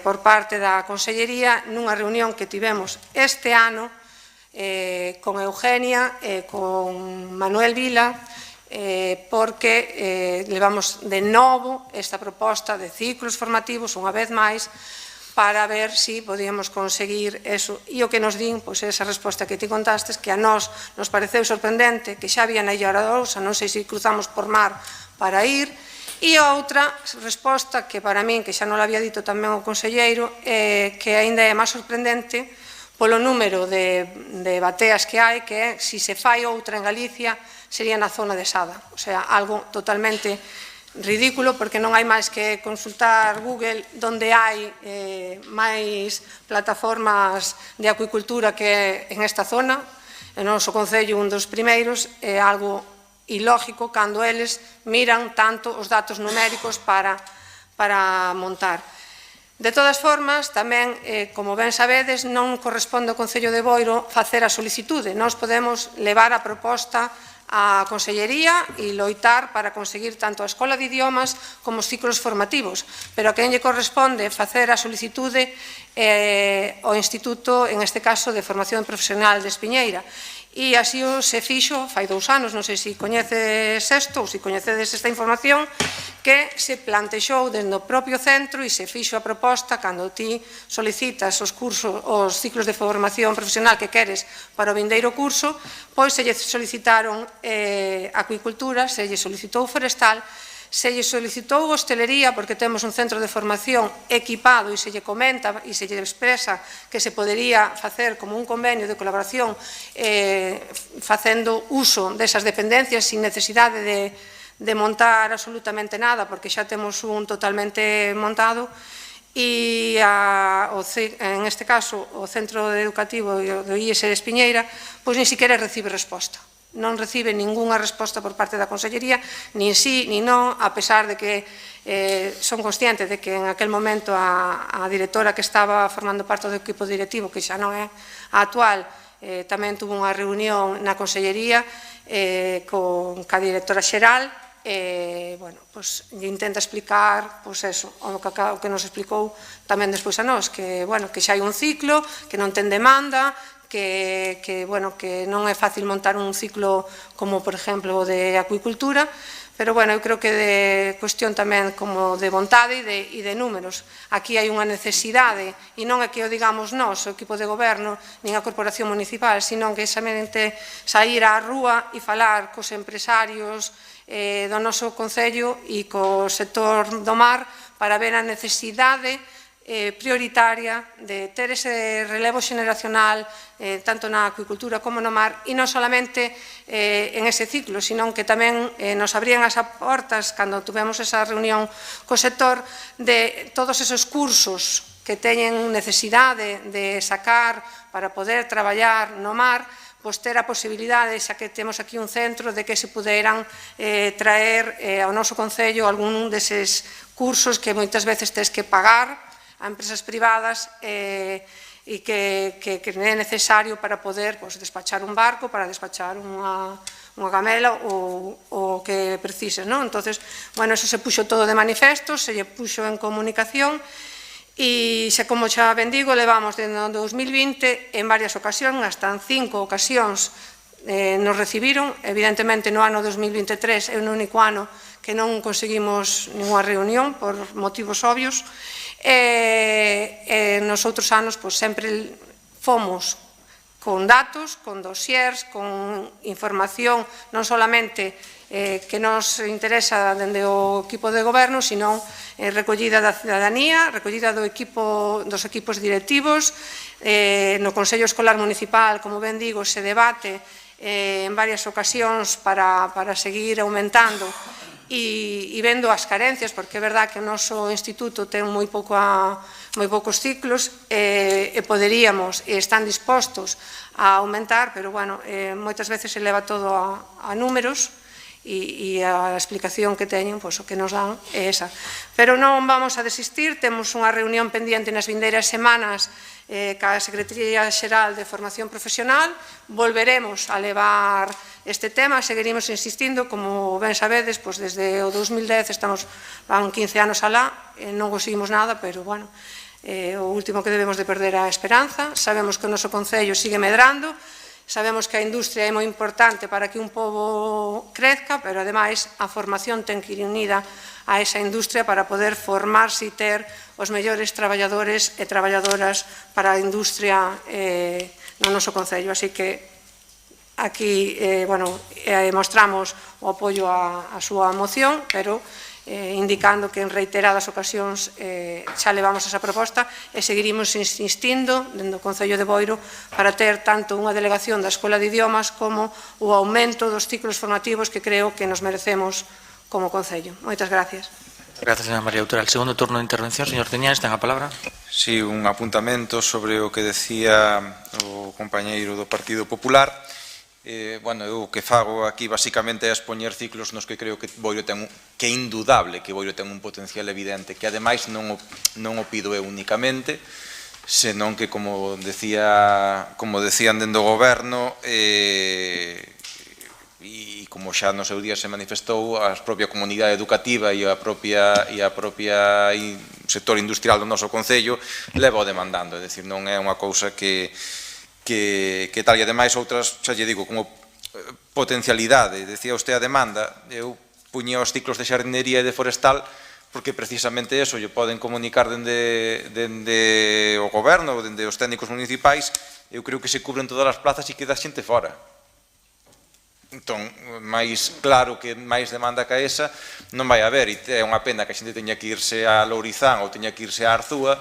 por parte da Consellería nunha reunión que tivemos este ano con Eugenia e con Manuel Vila, porque levamos de novo esta proposta de ciclos formativos unha vez máis, para ver se podíamos conseguir eso. E o que nos din, esa resposta que ti contastes, que a nós nos pareceu sorprendente, que xa había na Illa Araousa, non sei se cruzamos por mar para ir. E outra resposta que para min, que xa non la había dito tamén o conselleiro, que aínda é máis sorprendente, polo número de bateas que hai, que se se fai outra en Galicia sería na zona de Sada. O sea, algo totalmente ridículo, porque non hai máis que consultar Google onde hai máis plataformas de acuicultura que en esta zona. O noso concello, un dos primeiros, é algo ilógico cando eles miran tanto os datos numéricos para montar. De todas formas, tamén, como ben sabedes, non corresponde ao Concello de Boiro facer a solicitude. Nós podemos levar a proposta á Consellería e loitar para conseguir tanto a Escola de Idiomas como os ciclos formativos, pero a quen lle corresponde facer a solicitude ao Instituto, en este caso, de Formación Profesional de Espiñeira. E así se fixo fai 2 anos, non sei se coñeces isto ou se coñecedes esta información, que se plantexou dentro do propio centro e se fixo a proposta cando ti solicitas os cursos, os ciclos de formación profesional que queres para o vindeiro curso, pois se lle solicitaron acuicultura, se lle solicitou forestal, se lle solicitou hostelería, porque temos un centro de formación equipado e se lle comenta e se lle expresa que se podería facer como un convenio de colaboración facendo uso desas dependencias sin necesidade de montar absolutamente nada, porque xa temos un totalmente montado, e en este caso o centro educativo do IES de Espiñeira pois ni siquiera recibe resposta. Non recibe ningunha resposta por parte da Consellería, nin sí, nin non, a pesar de que son conscientes de que en aquel momento a directora que estaba formando parte do equipo directivo, que xa non é a actual, tamén tuvo unha reunión na Consellería ca directora xeral, intenta explicar o que nos explicou tamén despois a nós, que xa hai un ciclo, que non ten demanda, que non é fácil montar un ciclo como, por exemplo, de acuicultura, pero, eu creo que de cuestión tamén como de vontade e de números. Aquí hai unha necesidade, e non é que o digamos nós, o equipo de goberno, nin a corporación municipal, sino que xamente sair á rúa e falar cos empresarios do noso concello e co sector do mar para ver a necesidade prioritaria de ter ese relevo xeneracional tanto na acuicultura como no mar, e non solamente en ese ciclo, sino que tamén nos abrían as portas cando tuvemos esa reunión co sector de todos esos cursos que teñen necesidade de sacar para poder traballar no mar, pois ter a posibilidade, xa que temos aquí un centro, de que se puderan traer ao noso concello algún deses cursos que moitas veces tes que pagar a empresas privadas e que é necesario para poder despachar un barco, para despachar unha gamela ou o que precises, non? Entonces, eso se puxo todo de manifesto, se lle puxo en comunicación e, como xa ben digo, levamos desde o 2020 en varias ocasións, hasta en 5 ocasións nos recibiron. Evidentemente, no ano 2023 é o único ano que non conseguimos ninguna reunión por motivos obvios. Nos outros anos sempre fomos con datos, con dossiers, con información non solamente que nos interesa dende o equipo de goberno, sino recollida da cidadanía, recollida dos equipos directivos. No Consello Escolar Municipal, como ben digo, se debate en varias ocasións para seguir aumentando e vendo as carencias, porque é verdad que o noso instituto ten moi poucos ciclos e poderíamos e están dispostos a aumentar, pero moitas veces se leva todo a números e a explicación que teñen, o que nos dan é esa. Pero non vamos a desistir, temos unha reunión pendiente nas vindeiras semanas ca Secretaría Xeral de Formación Profesional. Volveremos a levar este tema, seguiremos insistindo, como ben sabedes, desde o 2010 van 15 anos alá, non conseguimos nada, pero, o último que debemos de perder a esperanza. Sabemos que o noso concello sigue medrando, sabemos que a industria é moi importante para que un pobo crezca, pero, ademais, a formación ten que ir unida a esa industria para poder formarse e ter os mellores traballadores e traballadoras para a industria no noso concello. Así que aquí mostramos o apoio á súa moción, pero indicando que en reiteradas ocasións xa levamos esa proposta e seguirimos insistindo dentro do Concello de Boiro para ter tanto unha delegación da Escola de Idiomas como o aumento dos ciclos formativos que creo que nos merecemos como Concello. Moitas gracias. Gracias, señora María Autoral. Segundo turno de intervención, señor Teñanes, ten a palabra. Sí, un apuntamento sobre o que decía o compañeiro do Partido Popular. Bueno, eu o que fago aquí basicamente é expoñer ciclos nos que creo que Boiro ten que é indudable que Boiro ten un potencial evidente, que ademais non o pido eu únicamente, senón que como decían dentro do goberno e como xa no seu día se manifestou, a propia comunidade educativa e a propia sector industrial do noso Concello leva o demandando, é dicir, non é unha cousa que tal, e ademais outras, xa lle digo, como potencialidade, decía usted a demanda, eu puñía os ciclos de xardinería e de forestal porque precisamente eso lle poden comunicar dende o goberno ou dende os técnicos municipais, eu creo que se cubren todas as plazas e queda xente fora. Entón, máis claro que máis demanda que esa non vai haber, e é unha pena que a xente teña que irse a Lourizán ou teña que irse a Arzúa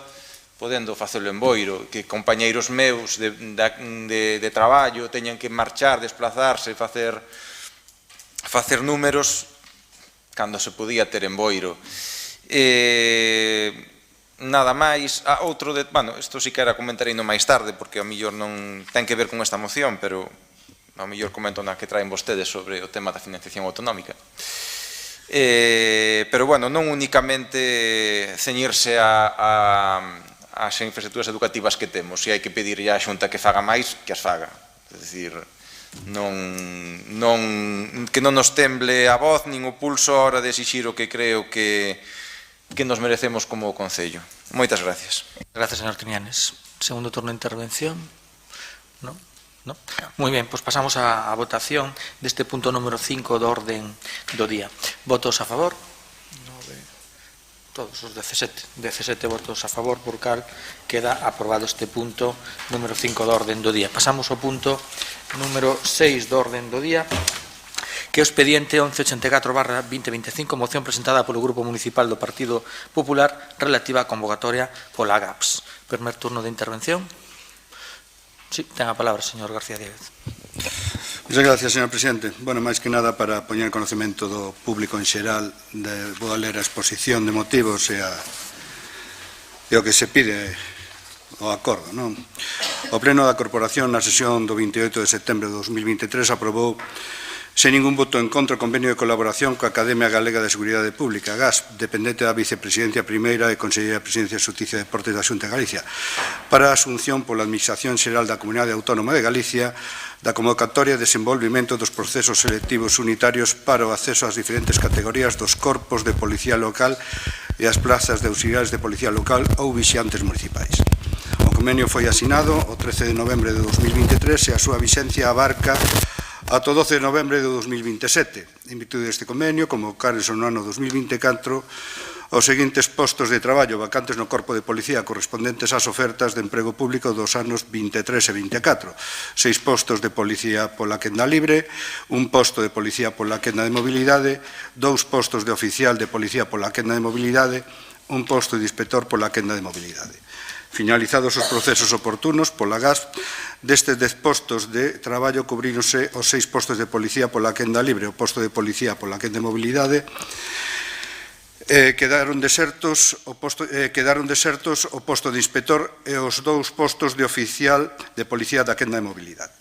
podendo facelo en Boiro, que compañeiros meus de traballo teñan que marchar, desplazarse, facer números cando se podía ter en Boiro. Nada máis. Outro, bueno, isto si que era comentarino máis tarde, porque ao mellor non ten que ver con esta moción, pero ao mellor comento na que traen vostedes sobre o tema da financiación autonómica. Pero, bueno, non únicamente ceñirse as infraestructuras educativas que temos, e hai que pedirlle á Xunta que faga máis, que as faga. É dicir, que non nos temble a voz nin o pulso a hora de exixir o que creo que nos merecemos como Concello. Moitas gracias. Gracias, señor Teñanes. Segundo turno de intervención. ¿No? ¿No? Muy bien, pues pasamos a votación deste punto número 5 do orden do día. Votos a favor? Todos os 17 votos a favor, por cal queda aprobado este punto número 5 do orden do día. Pasamos ao punto número 6 do orden do día, que é o expediente 1184/2025, moción presentada polo Grupo Municipal do Partido Popular relativa á convocatoria pola GAPS. Primer turno de intervención. Sí, ten a palabra, señor García Díaz. Muchas gracias, señor presidente. Bueno, máis que nada para poñer conocemento do público en xeral, vou a ler a exposición de motivos e o que se pide o acordo, non? O Pleno da Corporación na sesión do 28 de setembro de 2023 aprobou sen ningún voto en contra o convenio de colaboración coa Academia Galega de Seguridade Pública, GASP, dependente da Vicepresidencia Primeira e Conselleira de Presidencia, Xusticia e Deportes da Xunta de Galicia, para a asunción pola Administración Xeral da Comunidade Autónoma de Galicia da convocatoria e desenvolvimento dos procesos selectivos unitarios para o acceso ás diferentes categorías dos corpos de policía local e as plazas de auxiliares de policía local ou vixiantes municipais. O convenio foi asinado o 13 de novembro de 2023 e a súa vixencia abarca ata o 12 de novembro de 2027. En virtude deste convenio, convocarse no ano 2024 os seguintes postos de traballo vacantes no Corpo de Policía correspondentes ás ofertas de emprego público dos anos 23 e 24. 6 postos de policía pola quenda libre, un posto de policía pola quenda de mobilidade, 2 postos de oficial de policía pola quenda de mobilidade, un posto de inspector pola quenda de mobilidade. Finalizados os procesos oportunos pola GASP, destes 10 postos de traballo cubríronse os 6 postos de policía pola quenda libre, o posto de policía pola quenda de mobilidade, quedaron desertos o posto de inspector e os 2 postos de oficial de policía da quenda de mobilidade.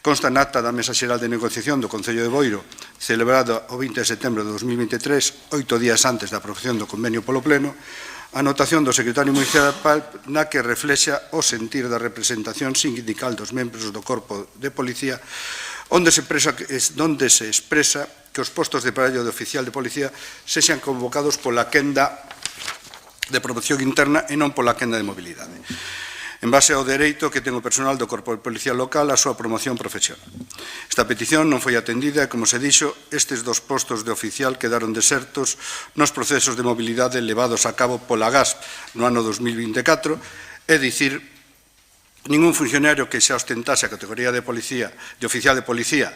Consta na acta da Mesa Xeral de Negociación do Concello de Boiro, celebrada o 20 de setembro de 2023, 8 días antes da aprobación do convenio polo Pleno, a anotación do secretario municipal na que reflexa o sentir da representación sindical dos membros do Corpo de Policía, onde se expresa que os postos de traballo de oficial de policía sexan convocados pola quenda de promoción interna e non pola quenda de mobilidade, en base ao dereito que ten o personal do Corpo de Policía local á súa promoción profesional. Esta petición non foi atendida e, como se dixo, estes 2 postos de oficial quedaron desertos nos procesos de mobilidade levados a cabo pola GASP no ano 2024, é dicir, ningún funcionario que xa ostentase a categoría de oficial de policía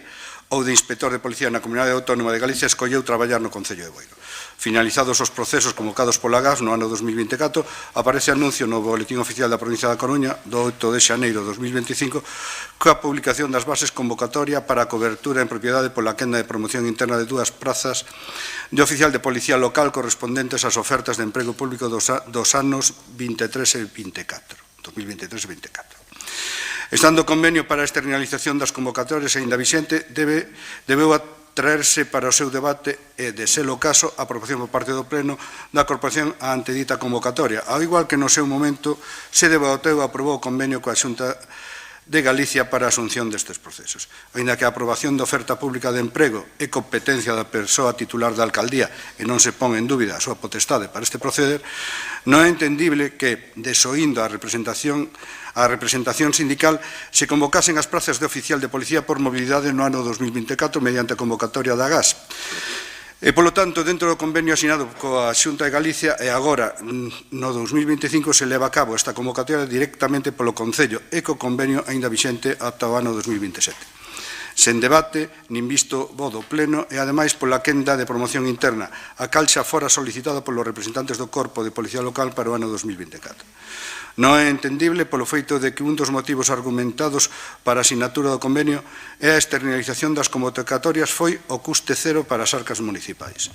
ou de inspector de policía na Comunidade Autónoma de Galicia escolleu traballar no Concello de Boiro. Finalizados os procesos convocados pola GAS no ano 2024, aparece anuncio no Boletín Oficial da Provincia da Coruña do 8 de xaneiro de 2025 coa publicación das bases convocatoria para a cobertura en propiedade pola quenda de promoción interna de 2 prazas de oficial de policía local correspondentes ás ofertas de emprego público dos anos 23 e 24, 2023 e 24. Estando o convenio para a externalización das convocatorias aínda vixente, debeu traerse para o seu debate e, de ser o caso, a aprobación por parte do Pleno da Corporación a antedita convocatoria, ao igual que no seu momento se debateu e aprobou o convenio coa Xunta de Galicia para a asunción destes procesos. Aínda que a aprobación da oferta pública de emprego é competencia da persoa titular da alcaldía e non se pon en dúbida a súa potestade para este proceder, non é entendible que, desoindo a representación sindical, se convocasen as prazas de oficial de policía por mobilidade no ano 2024 mediante a convocatoria da GAS. E, polo tanto, dentro do convenio asinado coa Xunta de Galicia e agora no 2025 se leva a cabo esta convocatoria directamente polo Concello e co convenio aínda vixente ata o ano 2027. Sen debate, nin visto bo do Pleno e, ademais, pola quenda de promoción interna, a cal xa fora solicitada polos representantes do Corpo de Policía Local para o ano 2024. Non é entendible polo feito de que un dos motivos argumentados para a asignatura do convenio e a externalización das convocatorias foi o custe cero para as arcas municipais.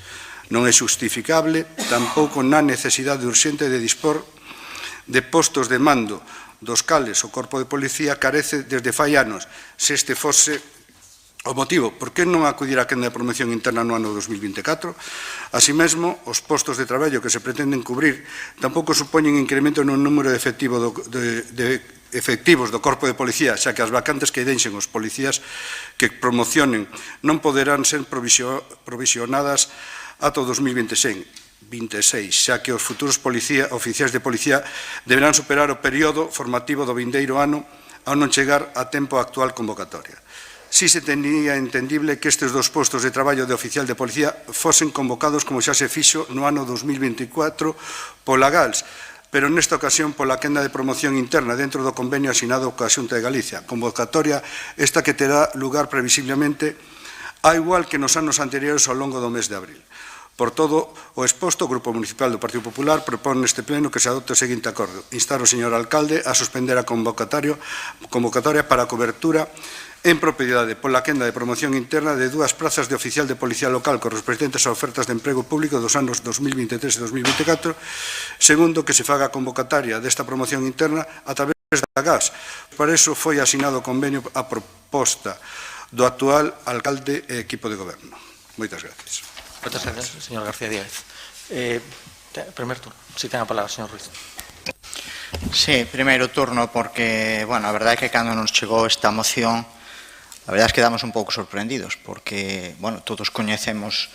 Non é justificable tampouco na necesidade urxente de dispor de postos de mando dos cales o Corpo de Policía carece desde fai anos. Se este fose o motivo, por que non acudir á quenda de promoción interna no ano 2024? Así mesmo, os postos de traballo que se pretenden cubrir tampouco supoñen incremento no número de efectivos do Corpo de Policía, xa que as vacantes que deixen os policías que promocionen non poderán ser provisionadas ata o 2026, xa que os futuros oficiais de policía deberán superar o período formativo do vindeiro ano ao non chegar a tempo a actual convocatoria. Si se tenía entendible que estes 2 postos de traballo de oficial de policía fosen convocados como xa se fixo no ano 2024 pola GALS, pero nesta ocasión pola quenda de promoción interna dentro do convenio asinado coa Xunta de Galicia, convocatoria esta que terá lugar previsiblemente a igual que nos anos anteriores ao longo do mes de abril. Por todo o exposto, o Grupo Municipal do Partido Popular propón neste pleno que se adopte o seguinte acordo: instar o señor alcalde a suspender a convocatoria para a cobertura en propiedade pola quenda de promoción interna de 2 prazas de oficial de policía local correspondentes a ofertas de emprego público dos anos 2023 e 2024, segundo, que se faga a convocatoria desta promoción interna a través da GAS. Para iso foi asinado o convenio a proposta do actual alcalde e equipo de goberno. Moitas gracias. Moitas gracias, señor García Díaz. Primeiro turno, si ten a palabra, señor Ruiz. Sí, primeiro turno porque, bueno, a verdade é que cando nos chegou esta moción, a verdade é que quedamos un pouco sorprendidos porque, bueno, todos coñecemos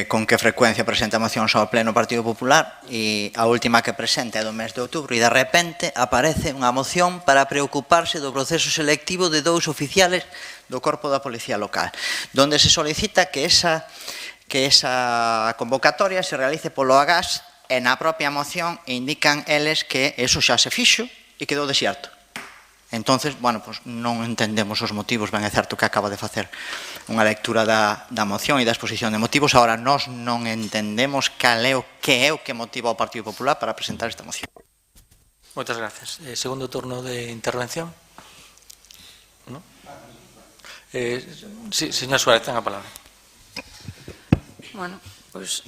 con que frecuencia presenta mocións ao Pleno Partido Popular e a última que presenta é do mes de outubro e de repente aparece unha moción para preocuparse do proceso selectivo de 2 oficiales do Corpo da Policía Local, donde se solicita que esa convocatoria se realice polo AGAS e na propia moción indican eles que eso xa se fixo e quedou desierto. Entonces, bueno, pues non entendemos os motivos, ben é certo que acaba de facer unha lectura da moción e da exposición de motivos, agora nós non entendemos cal é o que motiva o Partido Popular para presentar esta moción. Moitas gracias. Segundo turno de intervención. ¿No? Sí, señor Suárez, ten a palabra. Bueno, pois...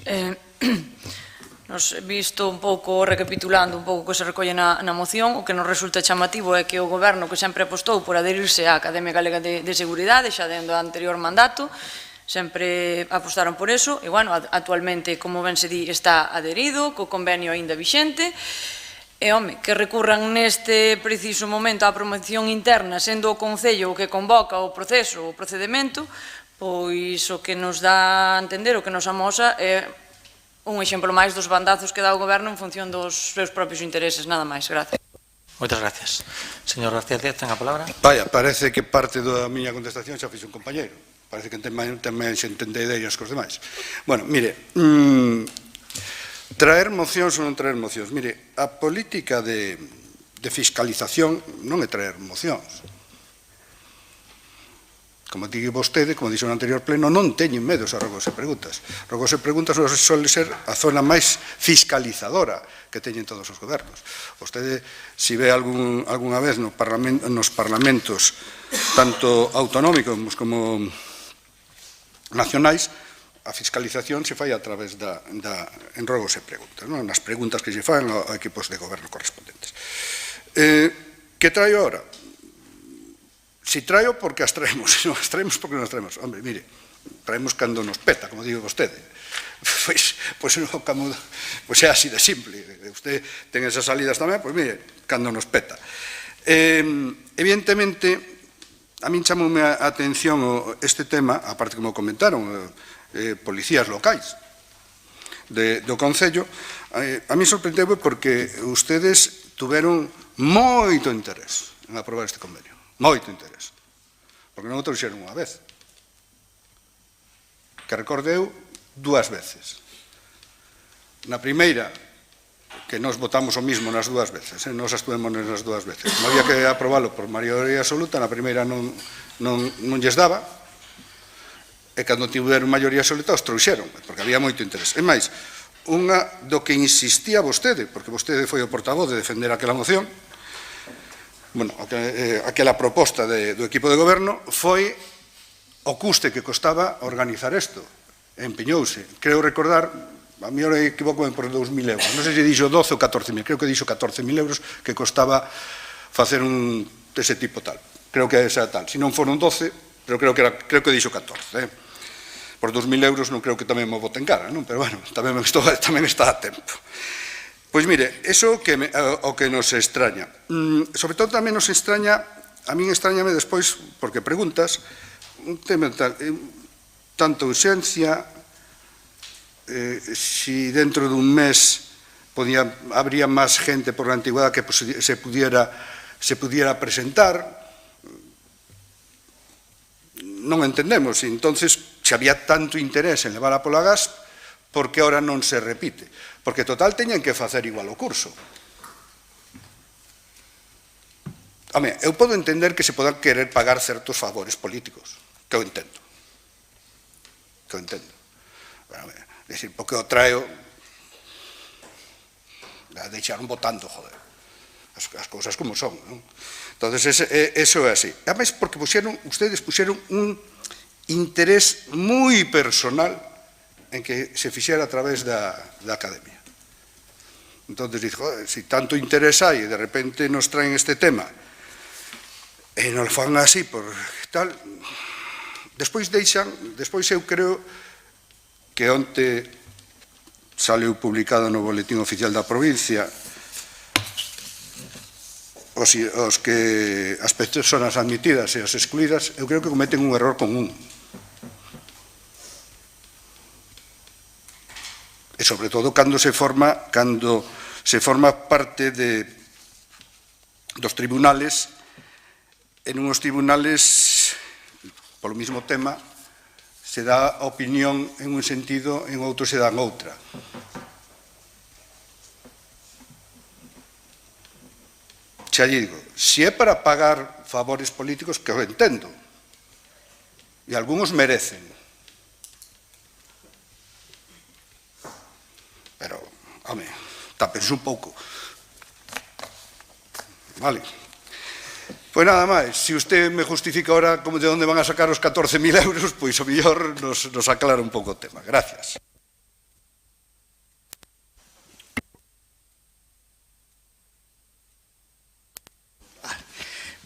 Nos visto un pouco, recapitulando un pouco o que se recolle na moción, o que nos resulta chamativo é que o Goberno, que sempre apostou por adherirse á Academia Galega de Seguridade, xa dentro do anterior mandato, sempre apostaron por eso, e, bueno, actualmente, como ben se di, está adherido, co convenio aínda vixente, e, home, que recurran neste preciso momento á promoción interna, sendo o Concello o que convoca o proceso, o procedimento, pois o que nos dá a entender, o que nos amosa é un exemplo máis dos bandazos que dá o Goberno en función dos seus propios intereses, nada máis. Gracias. Moitas gracias. Señor García Díaz, ten a palabra. Vaya, parece que parte da miña contestación xa fixo un compañeiro. Parece que tamén se entende ideas cos demais. Bueno, mire, traer mocións ou non traer mocións. Mire, a política de fiscalización non é traer mocións. Como digo vostede, como dixo no anterior pleno, non teñen medos a Rogos e Preguntas. Rogos e Preguntas suele ser a zona máis fiscalizadora que teñen todos os gobernos. Vostede, se ve algunha vez nos parlamentos, tanto autonómicos como nacionais, a fiscalización se fai a través en Rogos e Preguntas, nas preguntas que se fan aos equipos de goberno correspondentes. Que traio ahora? Si traio, porque as traemos, se non as traemos, porque non as traemos. Hombre, mire, traemos cando nos peta, como digo vostede. Pois é así de simple. Usted ten esas salidas tamén, pois mire, cando nos peta. Evidentemente, a min chamoume a atención este tema, aparte como comentaron, policías locais do Concello, a mí sorprendeu porque ustedes tuveron moito interés en aprobar este convenio. Moito interés, porque non o trouxeron unha vez, que recordeu 2 veces. Na primeira, que nos votamos o mismo nas 2 veces, nos estuvemos nas 2 veces. Como había que aprobalo por maioría absoluta, na primeira non lles daba, e cando tiveron maioría absoluta os trouxeron, porque había moito interés. É máis, unha do que insistía vostede, porque vostede foi o portavoz de defender aquela moción, aquela proposta do equipo de goberno, foi o custe que costaba organizar isto. Empeñouse. Creo recordar, a mí ahora equivoco por 2.000 euros, non sei se dixo 12 ou 14.000, creo que dixo 14.000 euros que costaba facer ese tipo tal. Creo que esa tal. Se non foron 12, pero creo que dixo 14. Por 2.000 euros non creo que tamén me boten cara, non? Pero bueno, tamén está a tempo. Pois mire, iso o que nos extraña. Sobre todo tamén nos extraña, a min extrañame despois, porque preguntas, un tema tanto ausencia, si dentro dun mes habría máis gente por la antigüedad que se pudiera presentar, non entendemos. Entonces, se había tanto interés en levar a pola GASP, por que ahora non se repite? Porque total teñen que facer igual o curso. Home, eu podo entender que se podan querer pagar certos favores políticos, que eu entendo. Decir, porque o traio a deixaron votando, joder. As cousas como son, non? Entonces, eso é así. Ademais, porque ustedes puxeron un interés moi personal en que se fixera a través da academia. Entón, si tanto interés hai e de repente nos traen este tema e nos fan así por tal, despois eu creo que onte saleu publicado no Boletín Oficial da Provincia as persoas admitidas e as excluídas, eu creo que cometen un error común. E sobre todo cando se forma parte dos tribunales, en uns tribunales, polo mismo tema, se dá opinión en un sentido, en outro se dá en outra. Xa digo, se é para pagar favores políticos, que eu entendo, e algúns merecen, pero, home, tápense un pouco. Vale. Pois nada máis, se usted me justifica ahora de onde van a sacar os 14.000 euros, pois o mellor nos aclara un pouco o tema. Gracias.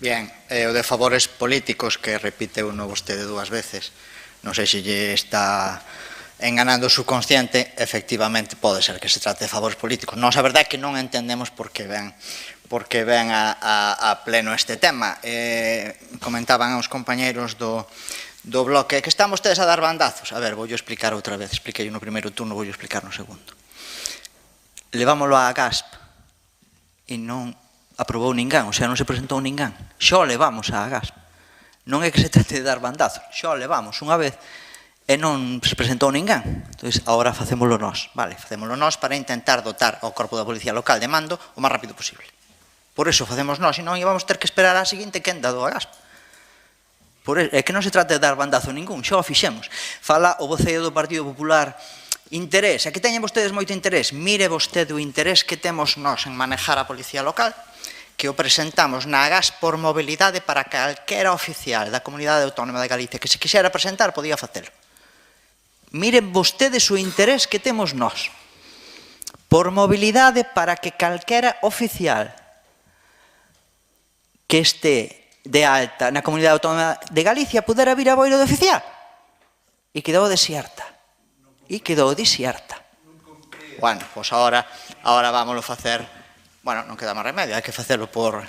Bien, o de favores políticos que repite uno vostede 2 veces, non sei se lle está enganando o subconsciente, efectivamente pode ser que se trate de favores políticos. Nós a verdade é que non entendemos por que ven a pleno este tema. Comentaban os compañeiros do bloque que están vostedes a dar bandazos. A ver, voulle explicar outra vez, expliquei no primeiro turno, voulle explicar no segundo. Levámoslo á GASP e non aprobou ninguén, o sea, non se presentou ninguén. Xo levamos á GASP. Non é que se trate de dar bandazos, xo levamos unha vez e non se presentou ninguén. Entón, agora facémolo nós, vale, facémolo nós para intentar dotar ao Corpo da Policía Local de mando o máis rápido posible. Por iso facemos nós, e non íbamos ter que esperar a seguinte quenda do GASP. É que non se trata de dar bandazo ningún, xa o fixemos. Fala o voceiro do Partido Popular, interés, é que teñen vostedes moito interés. Mire vostede o interés que temos nós en manejar a policía local, que o presentamos na AGAS por mobilidade para calquera oficial da Comunidade Autónoma de Galicia que se quixera presentar podía facelo. Miren vostedes o interés que temos nós por mobilidade para que calquera oficial que este de alta na Comunidade Autónoma de Galicia pudera vir a Boiro de oficial. E quedou desierta. Bueno, pois agora vámoslo facer, bueno, non queda máis remedio, hai que facelo por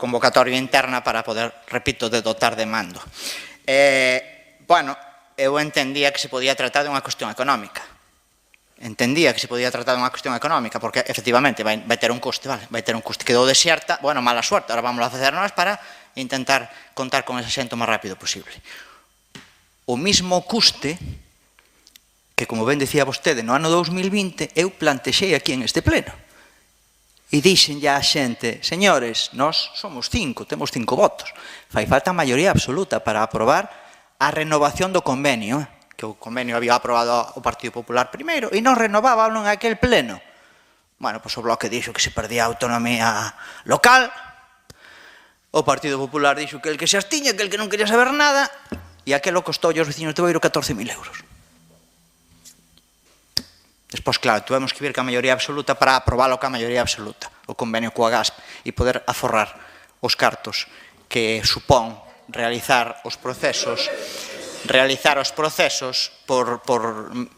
convocatoria interna para poder, repito, de dotar de mando. Bueno, eu entendía que se podía tratar de unha cuestión económica. Porque efectivamente vai ter un coste, vale? Vai ter un coste, quedou desierta, bueno, mala suerte, ahora vamos a facer nós para intentar contar con ese xente o máis rápido posible. O mismo custe que, como ben decía vostede, no ano 2020 eu plantexei aquí en este pleno e dixen ya a xente, señores, nós somos 5, temos 5 votos, fai falta a maioría absoluta para aprobar a renovación do convenio, que o convenio había aprobado o Partido Popular primeiro e non renovábalo en aquel pleno. Bueno, pois o Bloque dixo que se perdía a autonomía local, o Partido Popular dixo que el que se abstiña, que el que non quería saber nada, e aquelo costou aos vecinos de Boiro 14.000 euros. Despois, claro, tuvemos que vir ca maioría absoluta para aprobalo ca maioría absoluta, o convenio coa GASP, e poder aforrar os cartos que supón realizar os procesos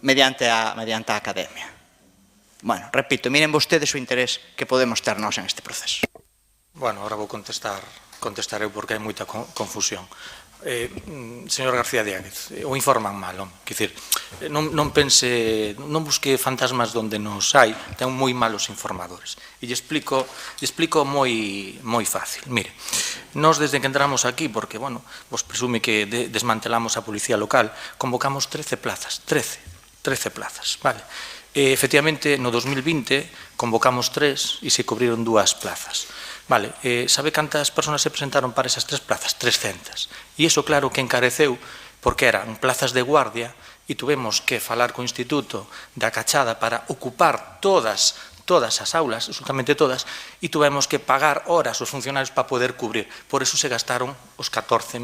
mediante a academia. Bueno, repito, miren vostedes o interés que podemos ter nós en este proceso. Bueno, ahora vou contestar eu porque hai moita confusión. Señor García Diáguez, o informan mal, quer dizer, non pense, non busque fantasmas donde nos hai, ten moi malos informadores. E lle explico moi fácil. Mire, nós desde que entramos aquí, porque, bueno, vos presume que desmantelamos a policía local, convocamos 13 plazas, 13 plazas, vale? Efectivamente, no 2020 convocamos 3 e se cubriron 2 plazas. Vale, sabe cantas persoas se presentaron para esas 3 plazas? 300. E iso claro que encareceu porque eran plazas de guardia e tuvemos que falar co Instituto da Cachada para ocupar todas as aulas, absolutamente todas, e tuvemos que pagar horas aos funcionarios para poder cubrir. Por eso se gastaron os 14.000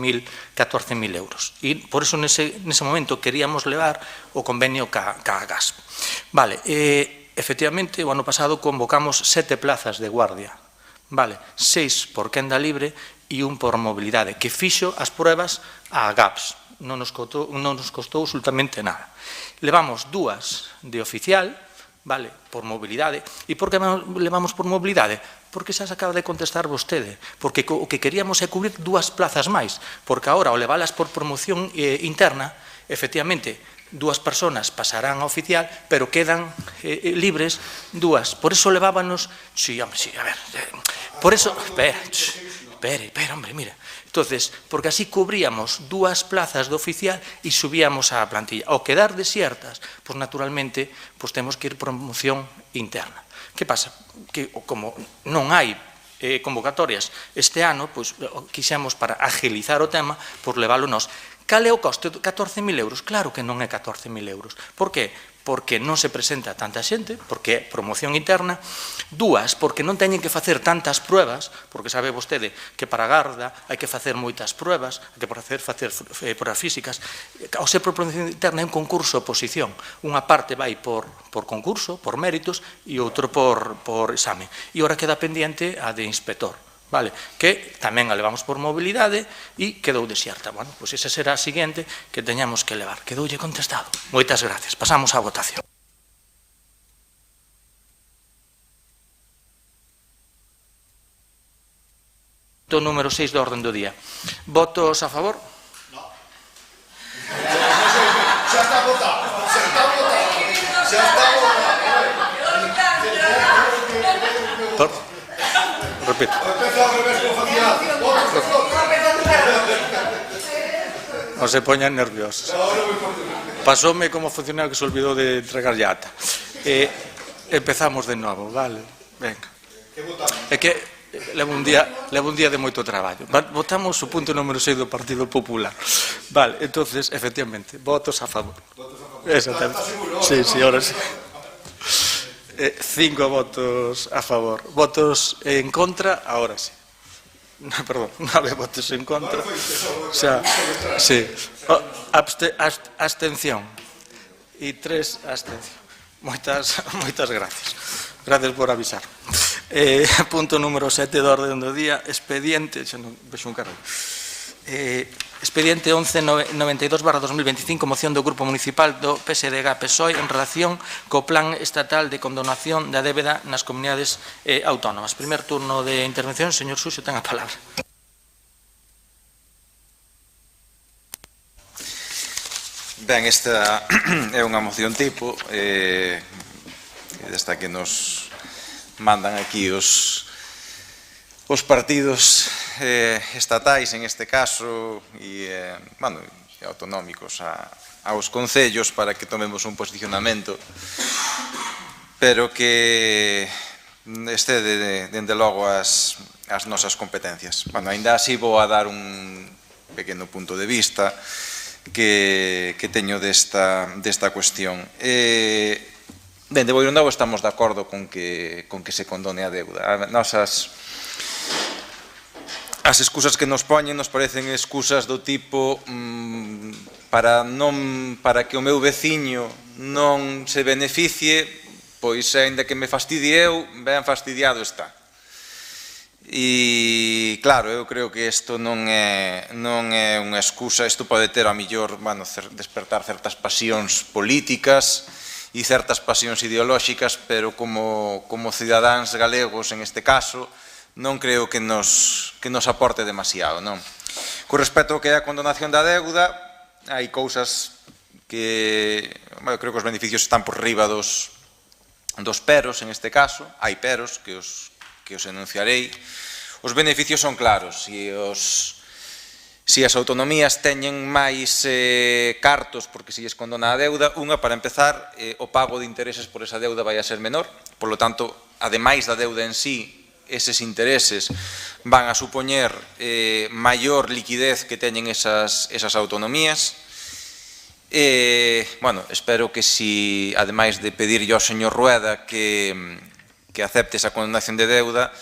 euros. E por eso nese momento queríamos levar o convenio ca GASP. Vale, efectivamente, o ano pasado convocamos 7 plazas de guardia. Vale, 6 por quenda libre e 1 por mobilidade, que fixo as pruebas a GAPS. Non nos costou absolutamente nada. Levamos 2 de oficial, vale, por mobilidade. E por que levamos por mobilidade? Porque xa se acaba de contestar vostede. Porque o que queríamos é cubrir 2 plazas máis. Porque agora, ao leválas por promoción interna, efectivamente, 2 persoas pasarán a oficial, pero quedan libres 2. Por eso levábanos... Sí, hombre, sí, a ver... Por eso... Espera, hombre, mira. Entonces, porque así cubríamos 2 plazas de oficial e subíamos a plantilla. Ao quedar desiertas, pues naturalmente, pues temos que ir promoción interna. Que pasa? Que como non hai convocatorias este ano, pues quixemos para agilizar o tema, pues leválo nós. Cal é o coste? 14.000 euros? Claro que non é 14.000 euros. Por que? Porque non se presenta tanta xente, porque é promoción interna. 2, porque non teñen que facer tantas pruebas, porque sabe vostede que para a Garda hai que facer moitas pruebas, hai que facer pruebas físicas. Ao ser por promoción interna é un concurso oposición. Unha parte vai por concurso, por méritos, e outro por exame. E ora queda pendiente a de inspector. Vale, que tamén a levamos por mobilidade e quedou desierta. Bueno, pois esa será a seguinte que teñamos que levar. Quedoulle contestado. Moitas gracias. Pasamos á votación. Voto número 6 do orden do día. Votos a favor? No. Xa está votado. Xa está votado. Repito. Non se poñan nerviosos. Pasoume como funcionario que se olvidou de entregar llata. Empezamos de novo, vale? Venga. É que leva un día de moito traballo. Votamos o punto número 6 do Partido Popular. Vale, entonces, efectivamente, votos a favor. Exactamente. Sí, ahora sí. 5 votos a favor. Votos en contra, ahora sí. Perdón, 9 votos en contra. O sea, sí. Abstención. E 3 abstención. Moitas gracias. Gracias por avisar. Punto número 7 do orden do día, expediente, xa non vexo un carril. Expediente 1192/2025, moción do Grupo Municipal do PSDG-PSOE en relación co Plan Estatal de Condonación da Débeda nas comunidades autónomas. Primer turno de intervención, señor Suxo, ten a palabra. Ben, esta é unha moción tipo desta que nos mandan aquí os partidos estatais, en este caso, e autonómicos aos concellos para que tomemos un posicionamento, pero que excede, dende logo, as nosas competencias. Ainda así vou a dar un pequeno punto de vista que teño desta cuestión. Ben, de Boirondogo estamos de acordo con que se condone a deuda. As excusas que nos poñen nos parecen excusas do tipo para que o meu veciño non se beneficie, pois aínda que me fastidie eu, ben fastidiado está. E, claro, eu creo que isto non é unha excusa. Isto pode ter, a mellor, despertar certas pasións políticas e certas pasións ideolóxicas, pero como cidadáns galegos, en este caso, non creo que nos aporte demasiado, non? Con respecto ao que é a condonación da deuda, hai cousas que, creo que os beneficios están por riba dos peros, en este caso. Hai peros que os enunciarei. Os beneficios son claros. Se as autonomías teñen máis cartos porque se lles condona a deuda, unha, para empezar, o pago de intereses por esa deuda vai a ser menor. Por lo tanto, ademais da deuda en sí, eses intereses van a supoñer maior liquidez que teñen esas autonomías. Espero que, si, ademais de pedirlle ao señor Rueda que acepte esa condenación de deuda,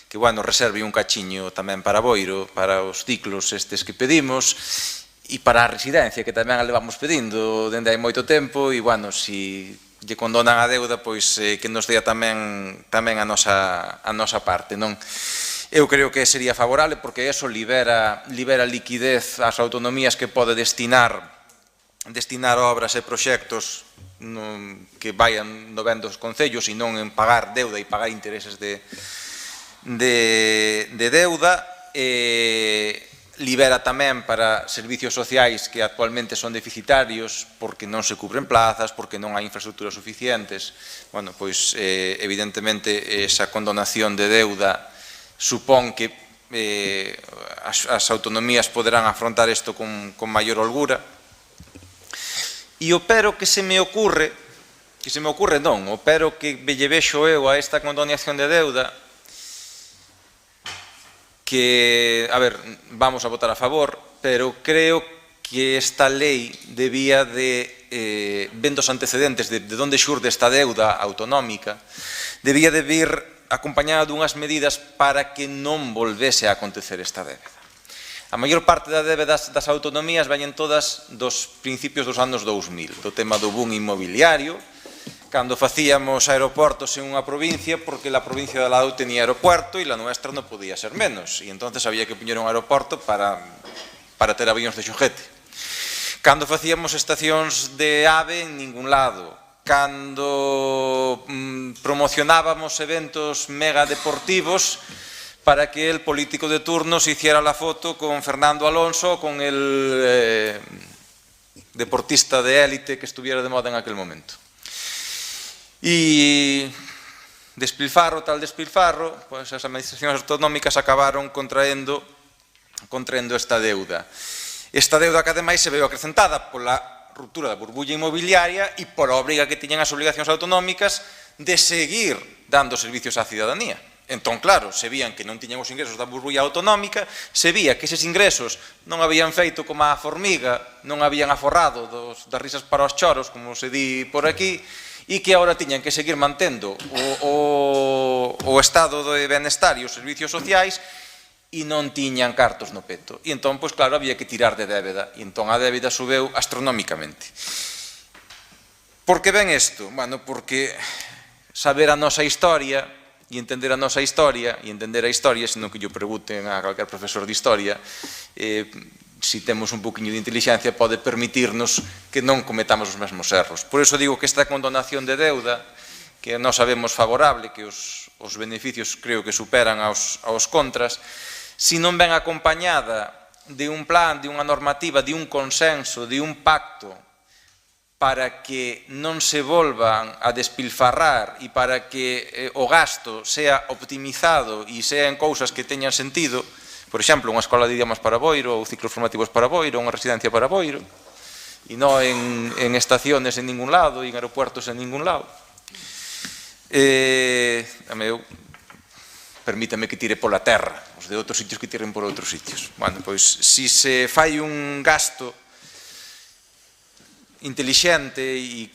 que, reserve un cachiño tamén para Boiro, para os ciclos estes que pedimos, e para a residencia, que tamén a levamos pedindo dende hai moito tempo, e, se lle condonan a deuda, pois que nos dea tamén a nosa parte, non? Eu creo que sería favorable, porque eso libera liquidez ás autonomías que pode destinar obras e proxectos que vayan no ben dos concellos e non en pagar deuda e pagar intereses de deuda. Libera tamén para servicios sociais que actualmente son deficitarios porque non se cubren plazas, porque non hai infraestructuras suficientes. Pois, evidentemente, esa condonación de deuda supón que as autonomías poderán afrontar isto con maior holgura. E o pero que se me ocurre non, o pero que lle vexo eu a esta condonación de deuda, que, vamos a votar a favor, pero creo que esta lei debía de, vendo os antecedentes de onde xurde esta deuda autonómica, debía de vir acompañada dunhas medidas para que non volvese a acontecer esta débeda. A maior parte da débeda das autonomías veñen todas dos principios dos anos 2000, do tema do boom inmobiliario, cando facíamos aeroportos en unha provincia, porque la provincia de lado tenía aeropuerto e la nuestra non podía ser menos, e entonces había que poñer un aeroporto para ter avións de xoguete. Cando facíamos estacións de AVE en ningún lado, cando promocionábamos eventos mega deportivos para que el político de turno se hiciera la foto con Fernando Alonso, con el deportista de élite que estuviera de moda en aquel momento. E despilfarro tal despilfarro, pois as administracións autonómicas acabaron contraendo esta deuda. Esta deuda que ademais se veu acrecentada pola ruptura da burbulla inmobiliaria e pola obriga que tiñan as obligacións autonómicas de seguir dando servicios á cidadanía. Entón, claro, se vían que non tiñan os ingresos da burbulla autonómica, se vía que eses ingresos non habían feito como a formiga, non habían aforrado das risas para os choros, como se di por aquí, e que agora tiñan que seguir mantendo o estado de benestar e os servicios sociais e non tiñan cartos no peto. E entón, pois claro, había que tirar de débeda, e entón a débeda subeu astronómicamente. Por que ven isto? Bueno, porque saber a nosa historia e entender a nosa historia, e entender a historia, senón que lle pregunten a calquer profesor de historia, se temos un poquinho de inteligencia, pode permitirnos que non cometamos os mesmos erros. Por iso digo que esta condonación de deuda, que nós sabemos favorable, que os beneficios creo que superan aos contras, se non ven acompañada de un plan, de unha normativa, de un consenso, de un pacto, para que non se volvan a despilfarrar e para que o gasto sea optimizado e sea en cousas que teñan sentido, por exemplo, unha escola de idiomas para Boiro, ou ciclos formativos para Boiro, unha residencia para Boiro, e non en estaciones en ningún lado, e en aeropuertos en ningún lado. Permítame que tire pola terra, os de outros sitios que tiren por outros sitios. Bueno, pois, se se fai un gasto intelixente e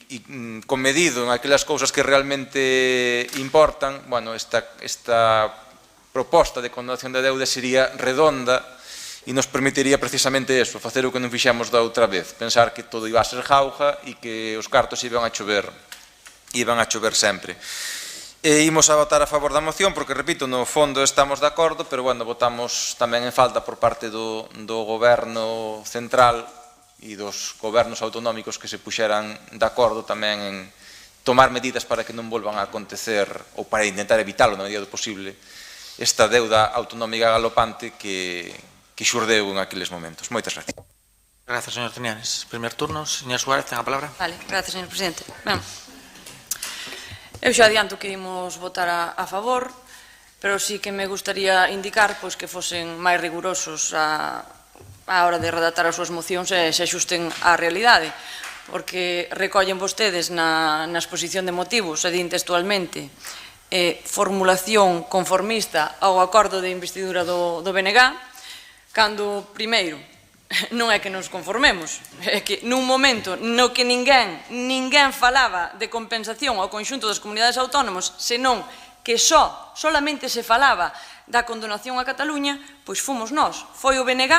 comedido en aquelas cousas que realmente importan, bueno, esta proposta de condonación de deuda sería redonda e nos permitiría precisamente eso, facer o que non fixemos da outra vez, pensar que todo iba a ser jauja e que os cartos iban a chover sempre. E imos a votar a favor da moción porque, repito, no fondo estamos de acordo, pero, bueno, votamos tamén en falta por parte do goberno central e dos gobernos autonómicos que se puxeran de acordo tamén en tomar medidas para que non volvan a acontecer ou para intentar evitalo na medida do posible esta deuda autonómica galopante que xurdeu en aqueles momentos. Moitas gracias. Gracias, señor Triñanes. Primer turno, señor Suárez, ten a palabra. Vale, gracias, señor presidente. Ben, eu xa adianto que imos votar a favor, pero sí que me gustaría indicar pois que fosen máis rigurosos a hora de redactar as súas mocións e se axusten á realidade, porque recollen vostedes na exposición de motivos, e din textualmente, formulación conformista ao acordo de investidura do BNG, cando, primeiro, non é que nos conformemos, é que nun momento no que ninguén falaba de compensación ao conxunto das comunidades autónomas, senón que solamente se falaba da condonación a Cataluña, pois fomos nós, foi o BNG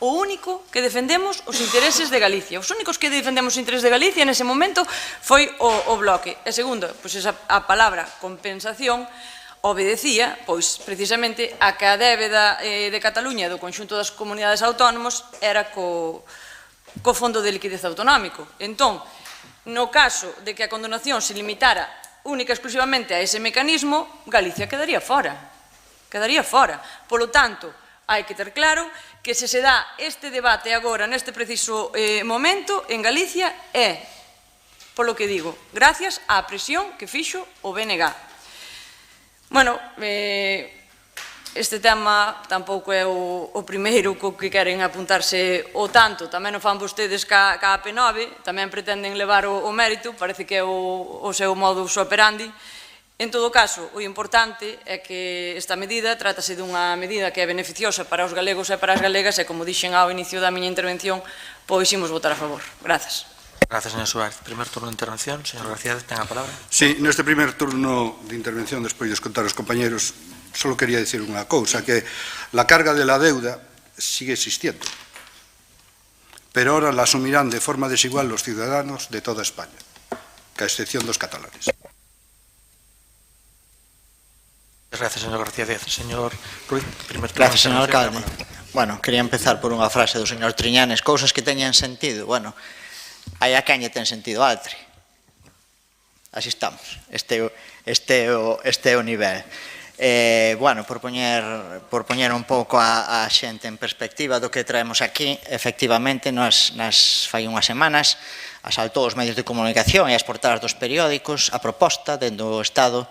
o único que defendemos os intereses de Galicia. Os únicos que defendemos os intereses de Galicia nese momento foi o Bloque. E segundo, pois a palabra compensación obedecía, pois, precisamente, a que a débeda de Cataluña do conxunto das comunidades autónomas era co Fondo de Liquidez Autonómico. Entón, no caso de que a condonación se limitara única e exclusivamente a ese mecanismo, Galicia quedaría fora. Quedaría fora. Polo tanto, hai que ter claro que se dá este debate agora, neste preciso momento, en Galicia, é, polo que digo, gracias á presión que fixo o BNG. Bueno, este tema tampouco é o primeiro co que queren apuntarse o tanto, tamén o fan vostedes ca AP9, tamén pretenden levar o mérito, parece que é o seu modus operandi. En todo caso, o importante é que esta medida trátase dunha medida que é beneficiosa para os galegos e para as galegas e, como dixen ao inicio da miña intervención, pois imos votar a favor. Gracias. Gracias, señor Suárez. Primer turno de intervención, señor García, ten a palabra. Sí, neste primer turno de intervención, despois de escoitar os compañeros, só quería dicir unha cousa, que la carga de la deuda sigue existiendo, pero ahora la asumirán de forma desigual los ciudadanos de toda España, ca excepción dos catalanes. Gracias, señor García Díaz. Señor Ruiz, primer turno. Gracias, señor alcalde. Bueno, quería empezar por unha frase do señor Triñanes, cousas que teñan sentido. Bueno, hai a caña ten sentido altre. Así estamos. Este é o nivel. Bueno, por poñer un pouco a xente en perspectiva do que traemos aquí, efectivamente, nas fai unhas semanas asaltou os medios de comunicación e as portadas dos periódicos a proposta dentro do Estado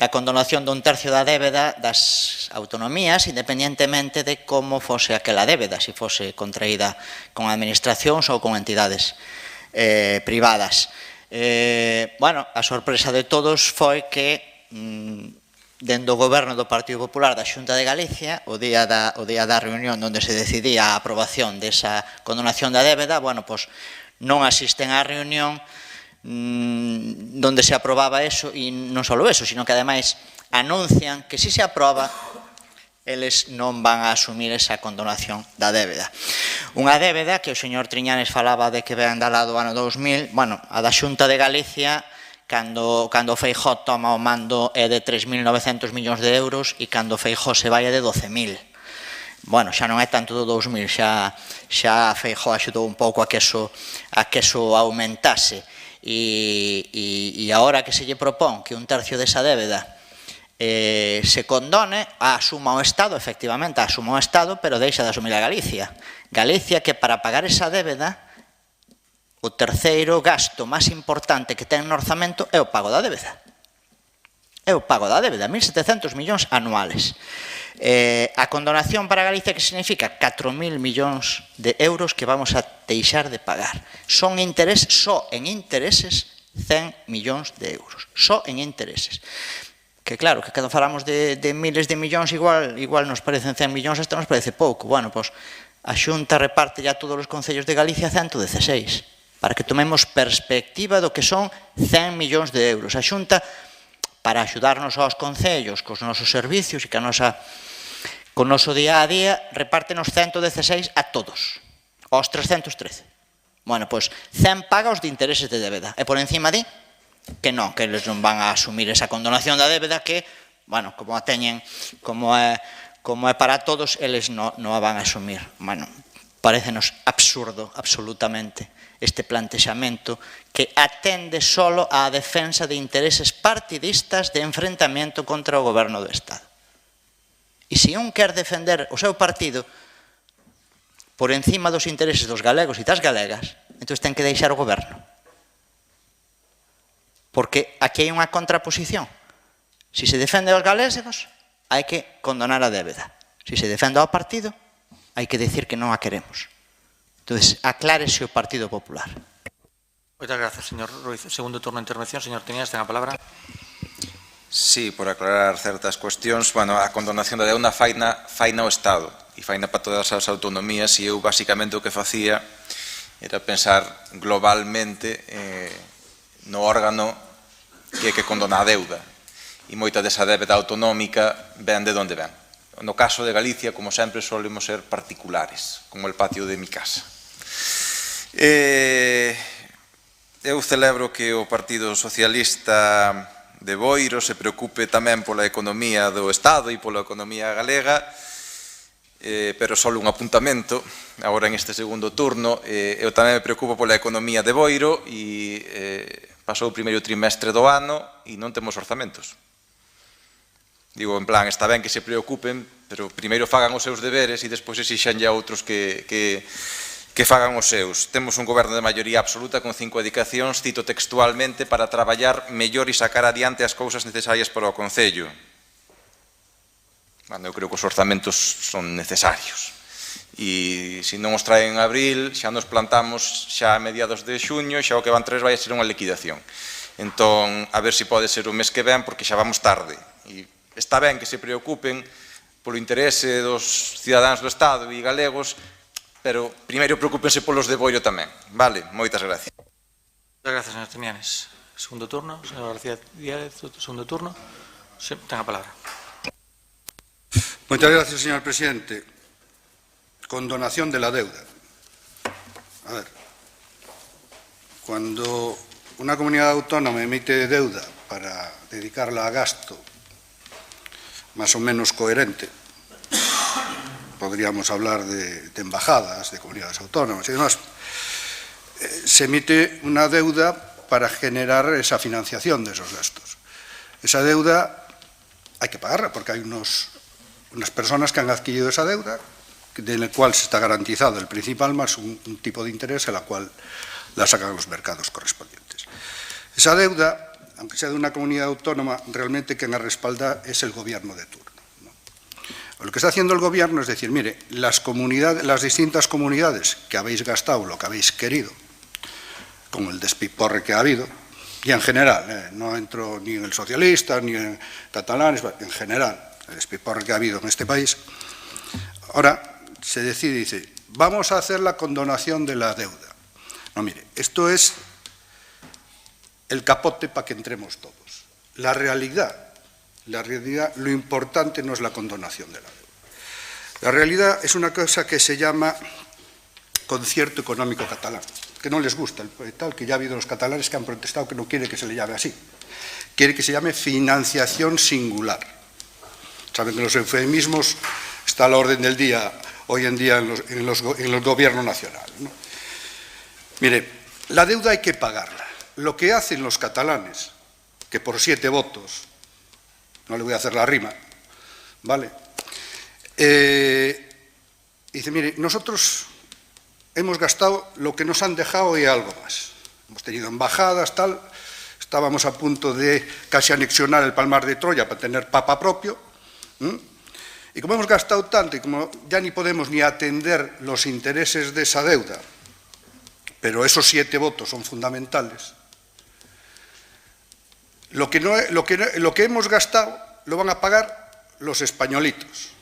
da condonación dun tercio da débeda das autonomías, independentemente de como fose aquela débeda, se fose contraída con administracións ou con entidades privadas. Bueno, a sorpresa de todos foi que dentro do goberno do Partido Popular da Xunta de Galicia, o día da reunión onde se decidía a aprobación desa condonación da débeda, bueno, pois non asisten á reunión donde se aprobaba eso, e non só eso, sino que ademais anuncian que se aproba, eles non van a asumir esa condonación da débeda. Unha débeda que o señor Triñanes falaba de que ven da lado do ano 2000, bueno, a da Xunta de Galicia, cando Feijóo toma o mando é de 3.900 millóns de euros e cando Feijóo se vai é de 12.000. Bueno, xa non é tanto do 2000, xa Feijóo axudou un pouco a que eso aumentase. E agora que se lle propón que un tercio desa débeda se condone, asuma o Estado, efectivamente, asuma o Estado, pero deixa de asumir a Galicia. Galicia que para pagar esa débeda, o terceiro gasto máis importante que ten no orzamento é o pago da débeda. É o pago da débeda, 1.700 millóns anuales. A condonación para Galicia que significa 4.000 millóns de euros que vamos a deixar de pagar. Son intereses, só en intereses, 100 millóns de euros. Só en intereses. Que claro, que cando falamos de miles de millóns, igual nos parecen 100 millóns, hasta nos parece pouco. Bueno, pois a Xunta reparte ya todos os concellos de Galicia 116, para que tomemos perspectiva do que son 100 millóns de euros. A Xunta, para axudarnos aos concellos, cos nosos servicios e co noso día a día, repártenos 116 a todos, aos 313. Bueno, pois 100 paga os de intereses de débeda, e por encima di que non, que eles non van a asumir esa condonación da débeda que, bueno, como a teñen, como é para todos, eles non a van a asumir. Bueno, parécenos absurdo, absolutamente, este plantexamento que atende solo á defensa de intereses partidistas de enfrentamento contra o goberno do Estado. E se un quer defender o seu partido por encima dos intereses dos galegos e das galegas, entón ten que deixar o goberno. Porque aquí hai unha contraposición. Se se defende aos galegos, hai que condonar a débeda. Se se defende ao partido, hai que decir que non a queremos. Entón, aclárese o Partido Popular. Moitas grazas, señor Ruiz. Segundo turno de intervención, señor Triñanes, ten a palabra. Sí, por aclarar certas cuestións. Bueno, a condonación da débeda faina o Estado e faina para todas as autonomías, e eu basicamente o que facía era pensar globalmente no órgano que condona a deuda, e moita desa débeda autonómica ven de onde ven. No caso de Galicia, como sempre, solemos ser particulares, como el patio de mi casa. Eu celebro que o Partido Socialista de Boiro se preocupe tamén pola economía do Estado e pola economía galega, pero só un apuntamento, agora en este segundo turno. Eu tamén me preocupo pola economía de Boiro e pasou o primeiro trimestre do ano e non temos orzamentos. Digo, en plan, está ben que se preocupen, pero primeiro fagan os seus deberes e despois exixan a outros que fagan os seus. Temos un goberno de maioría absoluta con 5 dedicacións, cito textualmente, para traballar mellor e sacar adiante as cousas necesarias para o Concello. Eu creo que os orzamentos son necesarios. E se non os traen en abril, xa nos plantamos xa a mediados de xuño, xa o que van 3 vai a ser unha liquidación. Entón, a ver se pode ser o mes que ven, porque xa vamos tarde. E está ben que se preocupen polo interese dos cidadáns do Estado e galegos, pero primeiro preocúpense polos de Boiro tamén. Vale, moitas gracias. Moitas gracias, señor Triñanes. Segundo turno, señor García Díaz, segundo turno. Sí, ten a palabra. Moitas gracias, señor presidente. Condonación de la deuda. A ver, cuando una comunidad autónoma emite deuda para dedicarla a gasto más o menos coherente, podríamos hablar de embajadas, de comunidades autónomas y demás, se emite una deuda para generar esa financiación de esos gastos. Esa deuda hay que pagarla porque hay unas personas que han adquirido esa deuda, de la cual se está garantizado el principal más un tipo de interés a la cual la sacan los mercados correspondientes. Esa deuda, aunque sea de una comunidad autónoma, realmente quien la respalda es el gobierno de turno, ¿no? Lo que está haciendo el gobierno es decir, mire, las distintas comunidades que habéis gastado lo que habéis querido, con el despiporre que ha habido, y en general, no entro ni en el socialista, ni en catalanes, en general, el despiporre que ha habido en este país. Ahora se decide y dice, vamos a hacer la condonación de la deuda. No, mire, esto es el capote para que entremos todos. La realidad, lo importante no es la condonación de la deuda. La realidad es una cosa que se llama concierto económico catalán, que no les gusta, tal, que ya ha habido los catalanes que han protestado que no quiere que se le llame así. Quiere que se llame financiación singular. Saben que los eufemismos está a la orden del día hoy en día en los gobiernos nacionales, ¿no? Mire, la deuda hay que pagarla. Lo que hacen los catalanes, que por 7 votos, no le voy a hacer la rima, ¿vale? Dice, mire, nosotros hemos gastado lo que nos han dejado y algo más. Hemos tenido embajadas, tal, estábamos a punto de casi anexionar el Palmar de Troya para tener papa propio, y como hemos gastado tanto y como ya ni podemos ni atender los intereses de esa deuda, pero esos 7 votos son fundamentales, lo que hemos gastado lo van a pagar los españolitos.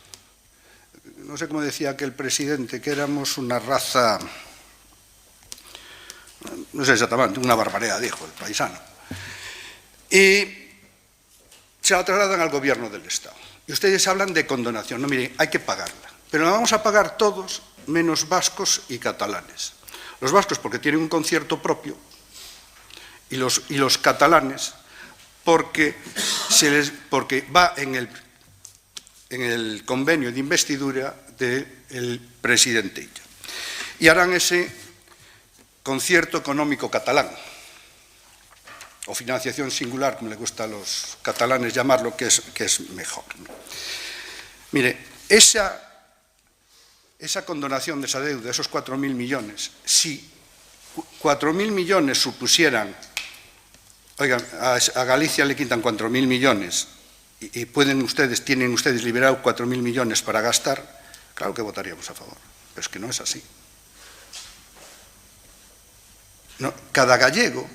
No sé cómo decía aquel presidente, que éramos una raza, no sé exactamente, una barbaridad, dijo el paisano. Y se la trasladan al gobierno del Estado. Y ustedes hablan de condonación. No, miren, hay que pagarla. Pero la vamos a pagar todos, menos vascos y catalanes. Los vascos porque tienen un concierto propio y los catalanes porque va en el convenio de investidura del presidente Illa. Y harán ese concierto económico catalán, o financiación singular, como le gusta a los catalanes llamarlo, que es mejor. Mire, esa condonación de esa deuda, esos 4.000 millones, si 4.000 millones supusieran, oigan, a Galicia le quitan 4.000 millones y tienen ustedes liberados 4.000 millones para gastar, claro que votaríamos a favor, pero es que no es así. No, cada gallego,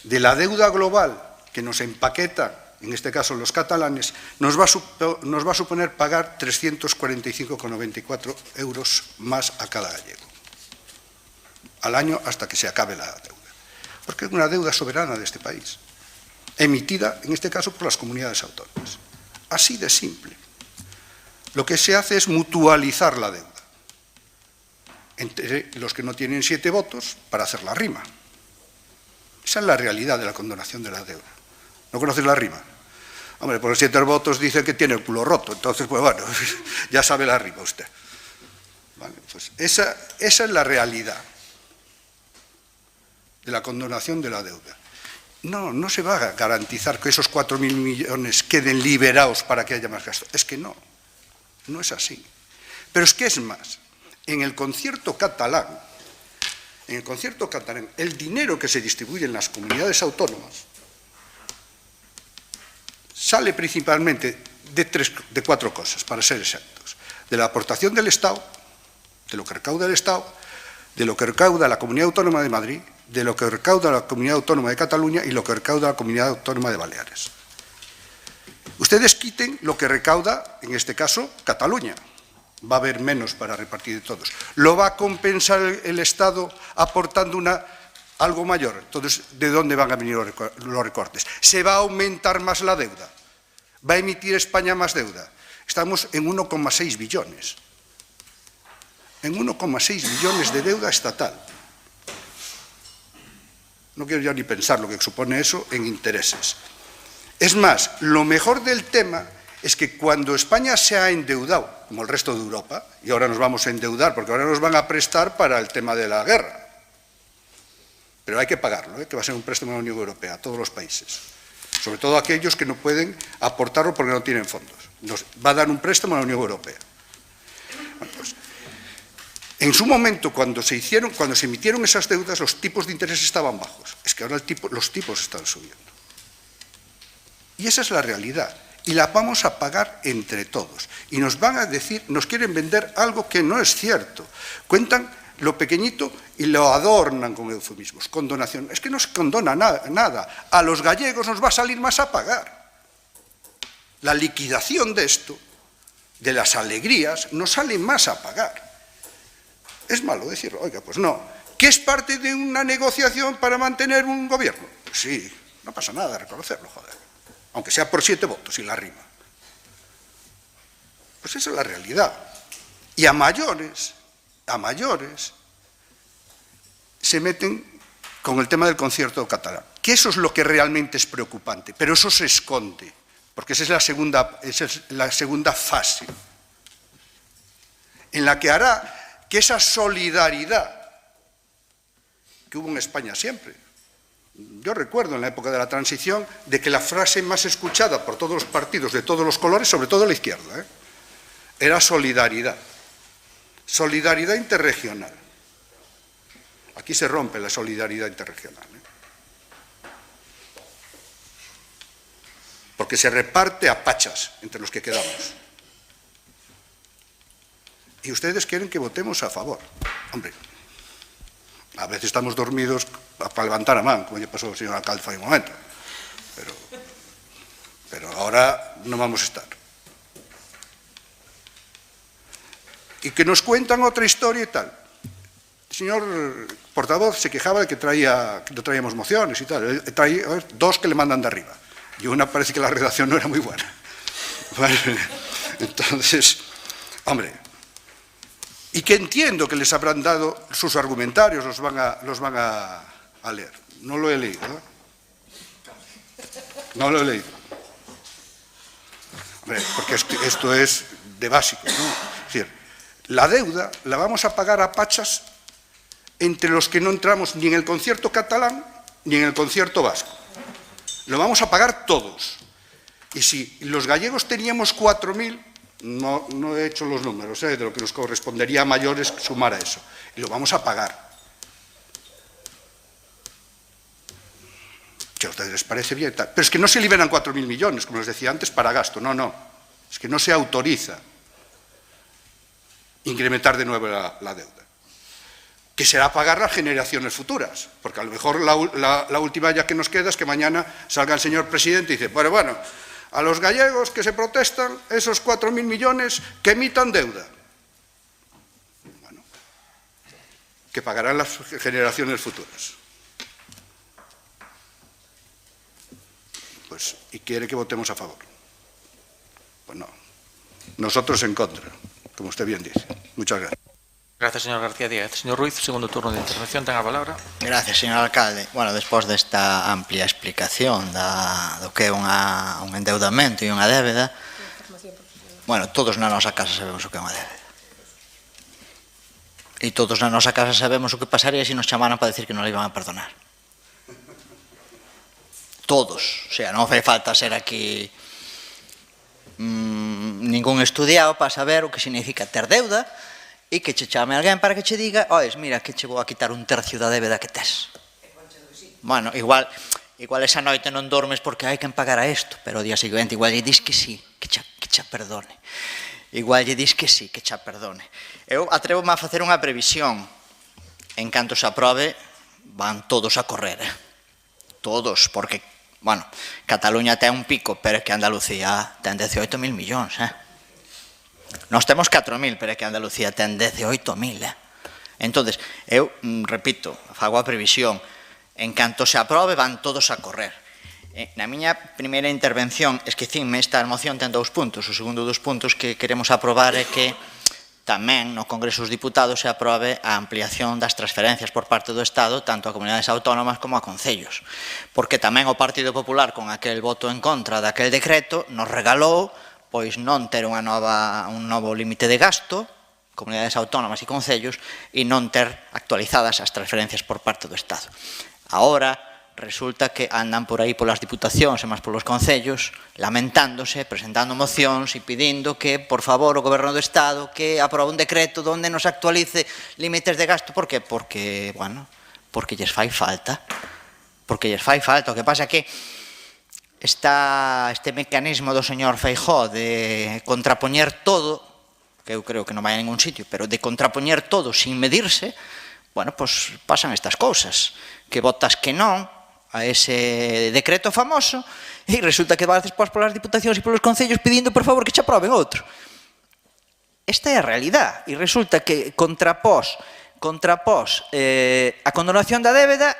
de la deuda global que nos empaqueta, en este caso los catalanes, nos va a suponer pagar 345,94 euros más a cada gallego al año hasta que se acabe la deuda. Porque es una deuda soberana de este país, emitida, en este caso, por las comunidades autónomas. Así de simple. Lo que se hace es mutualizar la deuda entre los que no tienen 7 votos para hacer la rima. Esa es la realidad de la condonación de la deuda. ¿No conoces la rima? Hombre, por los 7 votos dicen que tiene el culo roto, entonces, pues bueno, ya sabe la rima usted. ¿Vale? Pues esa es la realidad de la condonación de la deuda. No se va a garantizar que esos 4.000 millones queden liberados para que haya más gasto. Es que no es así. Pero es que es más, en el concierto catalán, el dinero que se distribuye en las comunidades autónomas sale principalmente de 4 cosas, para ser exactos. De la aportación del Estado, de lo que recauda el Estado, de lo que recauda la Comunidad Autónoma de Madrid, de lo que recauda la Comunidad Autónoma de Cataluña y lo que recauda la Comunidad Autónoma de Baleares. Ustedes quiten lo que recauda, en este caso, Cataluña. Va a haber menos para repartir de todos. ¿Lo va a compensar el Estado aportando algo mayor? Entonces, ¿de dónde van a venir los recortes? ¿Se va a aumentar más la deuda? ¿Va a emitir España más deuda? Estamos en 1,6 billones. En 1,6 billones de deuda estatal. No quiero ya ni pensar lo que supone eso en intereses. Es más, lo mejor del tema es que cuando España se ha endeudado, como el resto de Europa, y ahora nos vamos a endeudar porque ahora nos van a prestar para el tema de la guerra, pero hay que pagarlo, que va a ser un préstamo de la Unión Europea a todos los países, sobre todo aquellos que no pueden aportarlo porque no tienen fondos. Nos va a dar un préstamo a la Unión Europea. Bueno, pues, en su momento, cuando se emitieron esas deudas, los tipos de interés estaban bajos. Es que ahora los tipos están subiendo. Y esa es la realidad. Y la vamos a pagar entre todos. Y nos van a decir, nos quieren vender algo que no es cierto. Cuentan lo pequeñito y lo adornan con eufemismos. Condonación. Es que no se condona nada. A los gallegos nos va a salir más a pagar. La liquidación de esto, de las alegrías, nos sale más a pagar. Es malo decirlo. Oiga, pues no. ¿Que es parte de una negociación para mantener un gobierno? Pues sí, no pasa nada reconocerlo, joder. Aunque sea por 7 votos y la rima. Pues esa es la realidad. Y a mayores se meten con el tema del concierto catalán. Que eso es lo que realmente es preocupante, pero eso se esconde, porque esa es la segunda fase, en la que hará que esa solidaridad que hubo en España siempre. Yo recuerdo en la época de la transición de que la frase más escuchada por todos los partidos de todos los colores, sobre todo la izquierda, era solidaridad. Solidaridad interregional. Aquí se rompe la solidaridad interregional. Porque se reparte a pachas entre los que quedamos. Y ustedes quieren que votemos a favor. Hombre, a veces estamos dormidos para levantar a mano, como ya pasó el señor alcalde hace un momento. Pero ahora no vamos a estar. Y que nos cuentan otra historia y tal. El señor portavoz se quejaba de que no traíamos mociones y tal. Trae 2 que le mandan de arriba. Y una parece que la redacción no era muy buena. Bueno, entonces, hombre, y que entiendo que les habrán dado sus argumentarios, los van a leer. No lo he leído, ¿no? No lo he leído. Hombre, porque esto es de básico, ¿no? Es decir, la deuda la vamos a pagar a pachas entre los que no entramos ni en el concierto catalán ni en el concierto vasco. Lo vamos a pagar todos. Y si los gallegos teníamos 4.000, no he hecho los números, de lo que nos correspondería a mayores sumar a eso. Y lo vamos a pagar. Que a ustedes les parece bien. Pero es que no se liberan 4.000 millones, como les decía antes, para gasto. No. Es que no se autoriza incrementar de nuevo la deuda. Que será pagar las generaciones futuras, porque a lo mejor la última ya que nos queda es que mañana salga el señor presidente y dice, bueno, a los gallegos que se protestan, esos 4.000 millones que emitan deuda. Bueno, que pagarán las generaciones futuras. Pues, y quiere que votemos a favor. Pues no, nosotros en contra, como usted bien dice. Muchas gracias. Gracias, señor García Díaz. Señor Ruiz, segundo turno de intervención, ten a palabra. Gracias, señor alcalde. Bueno, despois desta amplia explicación do que é un endeudamento e unha débeda, bueno, todos na nosa casa sabemos o que é unha débeda. E todos na nosa casa sabemos o que pasaría se nos chamaran para decir que non le iban a perdonar. Todos. O sea, non fai falta ser aquí ningún estudiado para saber o que significa ter deuda e que che chame alguén para que che diga, ois, mira, que che vou a quitar 1/3 da débeda que tes. Bueno, igual esa noite non dormes porque hai que pagar a isto, pero o día seguinte igual lle dis que sí, que cha perdone. Igual lle dis que sí, que cha perdone. Eu atrévome a facer unha previsión. En canto se aprobe, van todos a correr. Todos, porque, bueno, Cataluña ten un pico, pero é que Andalucía ten 18.000 millóns, Nós temos 4.000, pero é que Andalucía ten 18.000, Entonces, eu, repito, fago a previsión, en canto se aprobe van todos a correr. Na miña primeira intervención, esquecínme, esta moción ten 2 puntos. O segundo dos puntos que queremos aprobar é que tamén no Congreso dos Diputados se aprobe a ampliación das transferencias por parte do Estado tanto a comunidades autónomas como a concellos. Porque tamén o Partido Popular, con aquel voto en contra daquel decreto, nos regalou pois non ter un novo límite de gasto, comunidades autónomas e concellos, e non ter actualizadas as transferencias por parte do Estado. Agora, resulta que andan por aí polas diputacións e máis polos concellos lamentándose, presentando mocións e pedindo que, por favor, o Goberno do Estado que aprobe un decreto onde nos actualice límites de gasto. Por que? Porque, bueno, porque lles fai falta. Porque lles fai falta. O que pasa é que este mecanismo do señor Feijóo de contrapoñer todo que eu creo que non vai a ningún sitio, pero de contrapoñer todo sin medirse, bueno, pois pasan estas cousas, que votas que non a ese decreto famoso e resulta que vas despois polas diputacións e polos concellos pedindo, por favor, que che aproben outro. Esta é a realidade, e resulta que contrapós a condonación da débeda,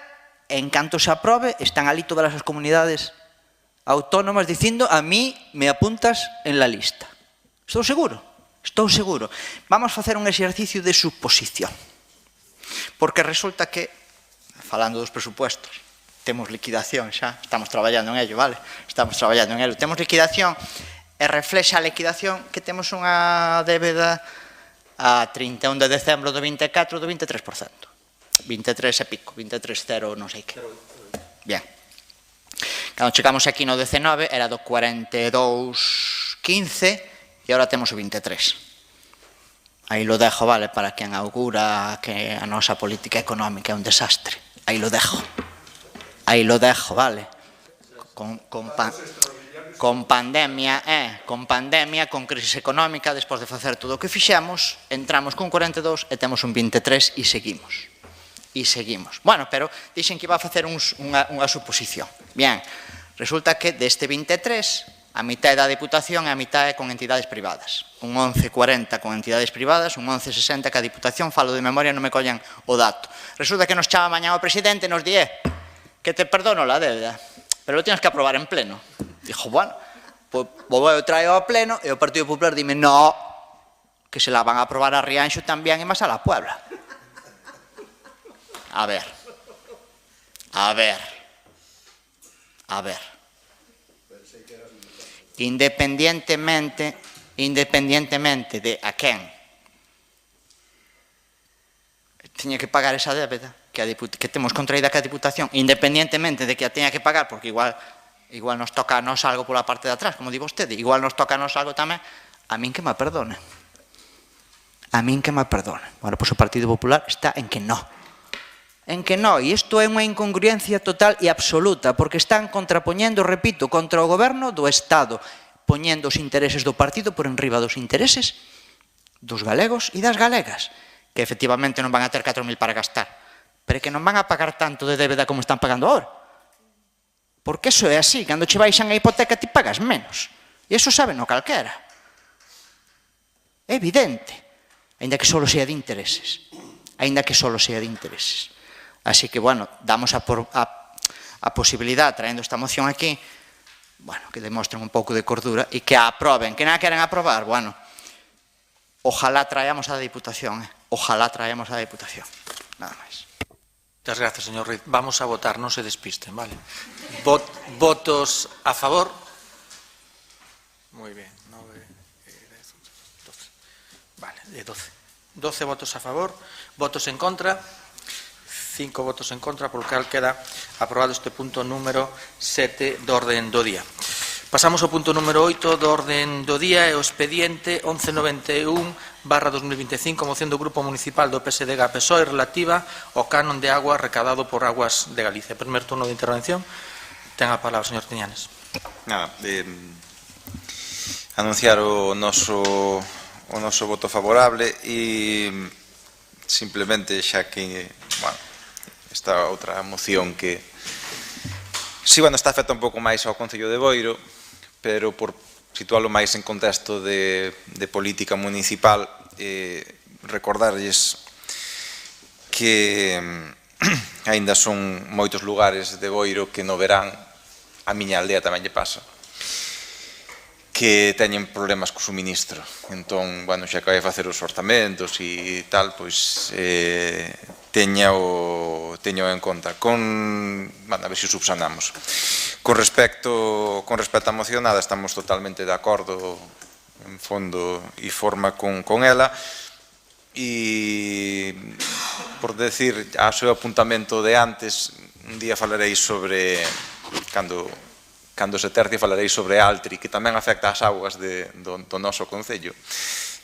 en canto se aprobe, están ali todas as comunidades autónomas dicindo a mí me apuntas en la lista. Estou seguro. Vamos facer un exercicio de suposición. Porque resulta que, falando dos presupuestos, temos liquidación xa, estamos traballando en ello, vale? Temos liquidación e reflexa a liquidación que temos unha débeda a 31 de decembro do 24 do 23%. 23 e pico, 23,0 non sei que. Bien. Cando chegamos aquí no 19 era do 42,15 e agora temos o 23. Aí lo dejo, vale, para quen augura que a nosa política económica é un desastre. Aí lo dejo, vale. Con pandemia, con crisis económica, despois de facer todo o que fixemos, entramos con 42 e temos un 23 e seguimos. Bueno, pero dixen que iba a facer unha suposición. Bien, resulta que deste 23, a mitad da Diputación e a mitad é con entidades privadas. Un 11,40 con entidades privadas, un 11,60 que a Diputación, falo de memoria, non me collen o dato. Resulta que nos chama mañá o presidente e nos di, que te perdono la débeda, pero lo tienes que aprobar en pleno. Dijo, bueno, pues eu traio ao pleno e o Partido Popular dime, no, que se la van a aprobar a Rianxo tamén e máis a la Puebla. A ver. Independientemente de a quen tiña que pagar esa débeda que temos contraída que a Diputación, independientemente de que a teña que pagar, porque igual nos toca a nos algo pola parte de atrás, como di vostede, igual nos toca a nos algo tamén, a min que me perdone. Bueno, pois o Partido Popular está en que no, e isto é unha incongruencia total e absoluta, porque están contrapoñendo, repito, contra o goberno do Estado, poñendo os intereses do partido por enriba dos intereses dos galegos e das galegas, que efectivamente non van a ter 4.000 para gastar, pero que non van a pagar tanto de débeda como están pagando ahora. Porque eso é así, cando che baixan a hipoteca ti pagas menos, e eso saben o calquera. É evidente, aínda que só sea de intereses. Así que, bueno, damos a posibilidad, traendo esta moción aquí, bueno, que demostren un pouco de cordura e que a aproben, que non a queren aprobar, bueno, ojalá traemos a Diputación, nada máis. Muchas gracias, señor Ruiz. Vamos a votar, non se despisten, vale? Votos a favor. Muy bien, 9, 10, 12. Vale, 12. 12 votos a favor, votos en contra, 5 votos en contra, por lo que queda aprobado este punto número 7 do orden do día. Pasamos ao punto número 8 do orden do día, e o expediente 1191/2025, moción do Grupo Municipal do PSDG-PSOE relativa ao canon de agua recadado por Aguas de Galicia. Primer turno de intervención. Ten a palabra, señor Tiñanes. Nada, anunciar o noso voto favorable e simplemente xa que, bueno, esta outra moción que si, bueno, está afecta un pouco máis ao Concello de Boiro, pero por situalo máis en contexto de política municipal, recordarlles que aínda son moitos lugares de Boiro que no verán, a miña aldea tamén lle pasa, que teñen problemas co suministro. Entón, bueno, xa que vai facer os orzamentos e tal, pois teño en conta. A ver se subsanamos. Con respecto á moción, nada, estamos totalmente de acordo en fondo e forma con ela, e por decir a seu apuntamento de antes, un día falarei sobre, cando se tercie, falarei sobre Altri, que tamén afecta as augas do noso Concello,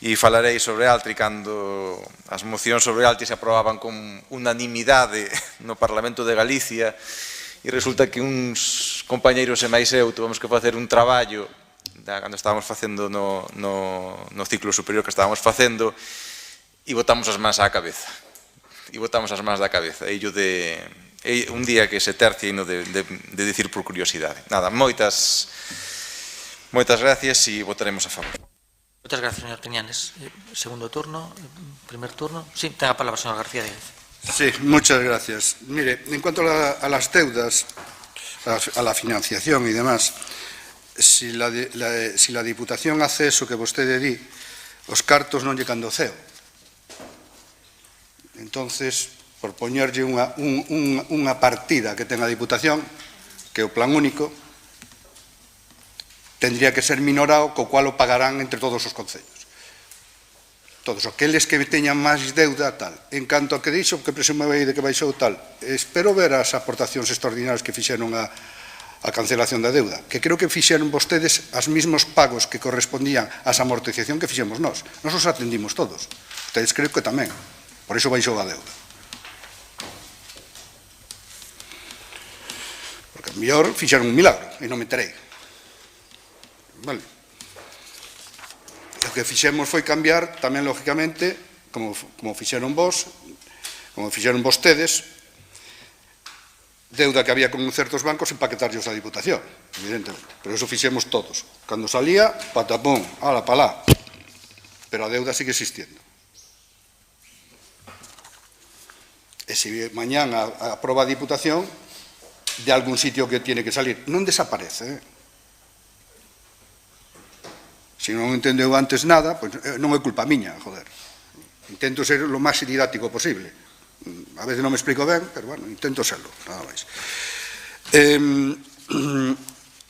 e falarei sobre Altri cando as mocións sobre Altri se aprobaban con unanimidade no Parlamento de Galicia, e resulta que uns compañeiros e máis eu tuvemos que facer un traballo cando estábamos facendo no ciclo superior que estábamos facendo, e botamos as mans á cabeza. E botamos as mans da cabeza. E un día que se tercia de dicir por curiosidade. Nada, moitas gracias e votaremos a favor. Moitas gracias, señor Teñanes. Segundo turno, primer turno. Sí, ten a palabra, señor García Díaz. Sí, muchas gracias. Mire, en cuanto a las deudas, a la financiación y demás, si la Diputación hace eso que vostede di, os cartos non lle cando ceo. Entonces, por poñerlle unha partida que ten a Diputación, que é o plan único, tendría que ser minorado, co cual o pagarán entre todos os concellos. Todos aqueles que teñan máis deuda, tal. En canto a que dixo, que presumei de que baixou tal, espero ver as aportacións extraordinarias que fixeron a cancelación da deuda, que creo que fixeron vostedes as mismos pagos que correspondían ás amortización que fixemos nós. Nos os atendimos todos. Ustedes creo que tamén. Por iso baixou a deuda. Porque a mellor fixeron un milagro e non me terei. Vale. O que fixemos foi cambiar tamén, lógicamente, como fixeron vos, como fixeron vostedes, deuda que había con certos bancos empaquetarllos a Diputación, evidentemente. Pero eso fixemos todos. Cando salía, patapón, ala, palá. Pero a deuda sigue existiendo. E se mañán aproba a Diputación, de algún sitio que tiene que salir, non desaparece, Se non entendeu antes nada, pois non é culpa miña, joder. Intento ser lo máis didáctico posible. A veces non me explico ben, pero, bueno, intento serlo, nada máis.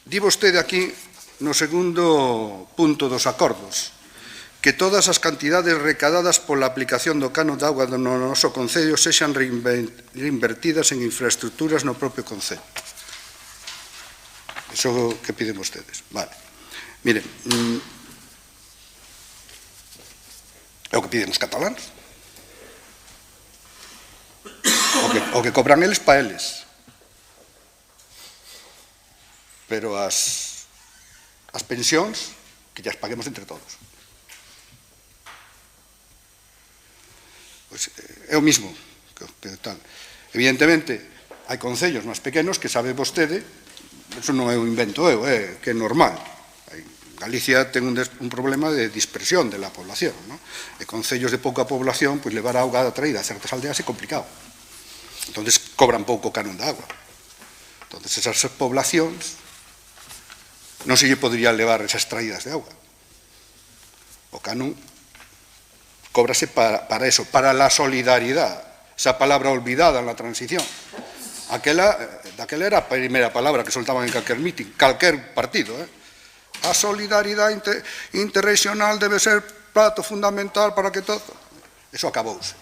Di vostede aquí, no segundo punto dos acordos, que todas as cantidades recadadas pola aplicación do canon de auga no noso concello sexan reinvertidas en infraestructuras no propio concello. Iso é o que piden vostedes. Vale. Miren, é o que piden os cataláns. O que cobran eles para eles. Pero as pensións que as paguemos entre todos. Pois é o mismo que tal. Evidentemente, hai concellos máis pequenos que sabe vostede, eso non é un invento eu, é que é normal. Galicia ten un problema de dispersión de la población, ¿no? E concellos de pouca población, pois levar a auga traída a certas aldeas é complicado. Entonces cobran pouco canon de agua. Entonces esas poblacións non se lle podría levar esas traídas de auga. O canon cóbrase para eso, para la solidaridad, esa palabra olvidada en la transición. Daquela era a primeira palabra que soltaban en calquer meeting, calquer partido, A solidaridade interregional debe ser prato fundamental para que todo... Eso acabouse.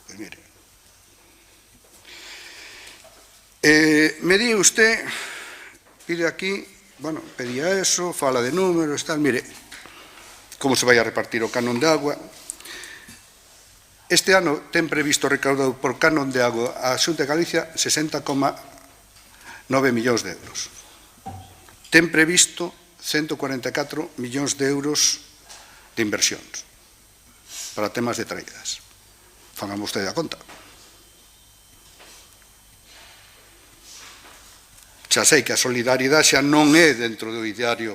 Pois mire. Me di usted, pide aquí, bueno, pedía eso, fala de números, tal, mire, como se vai a repartir o canon de agua. Este ano ten previsto recaudado por canon de agua a Xunta de Galicia 60,9 millóns de euros. Ten previsto 144 millóns de euros de inversións para temas de traídas. Fagan vostede a conta. Xa sei que a solidaridade xa non é dentro do ideario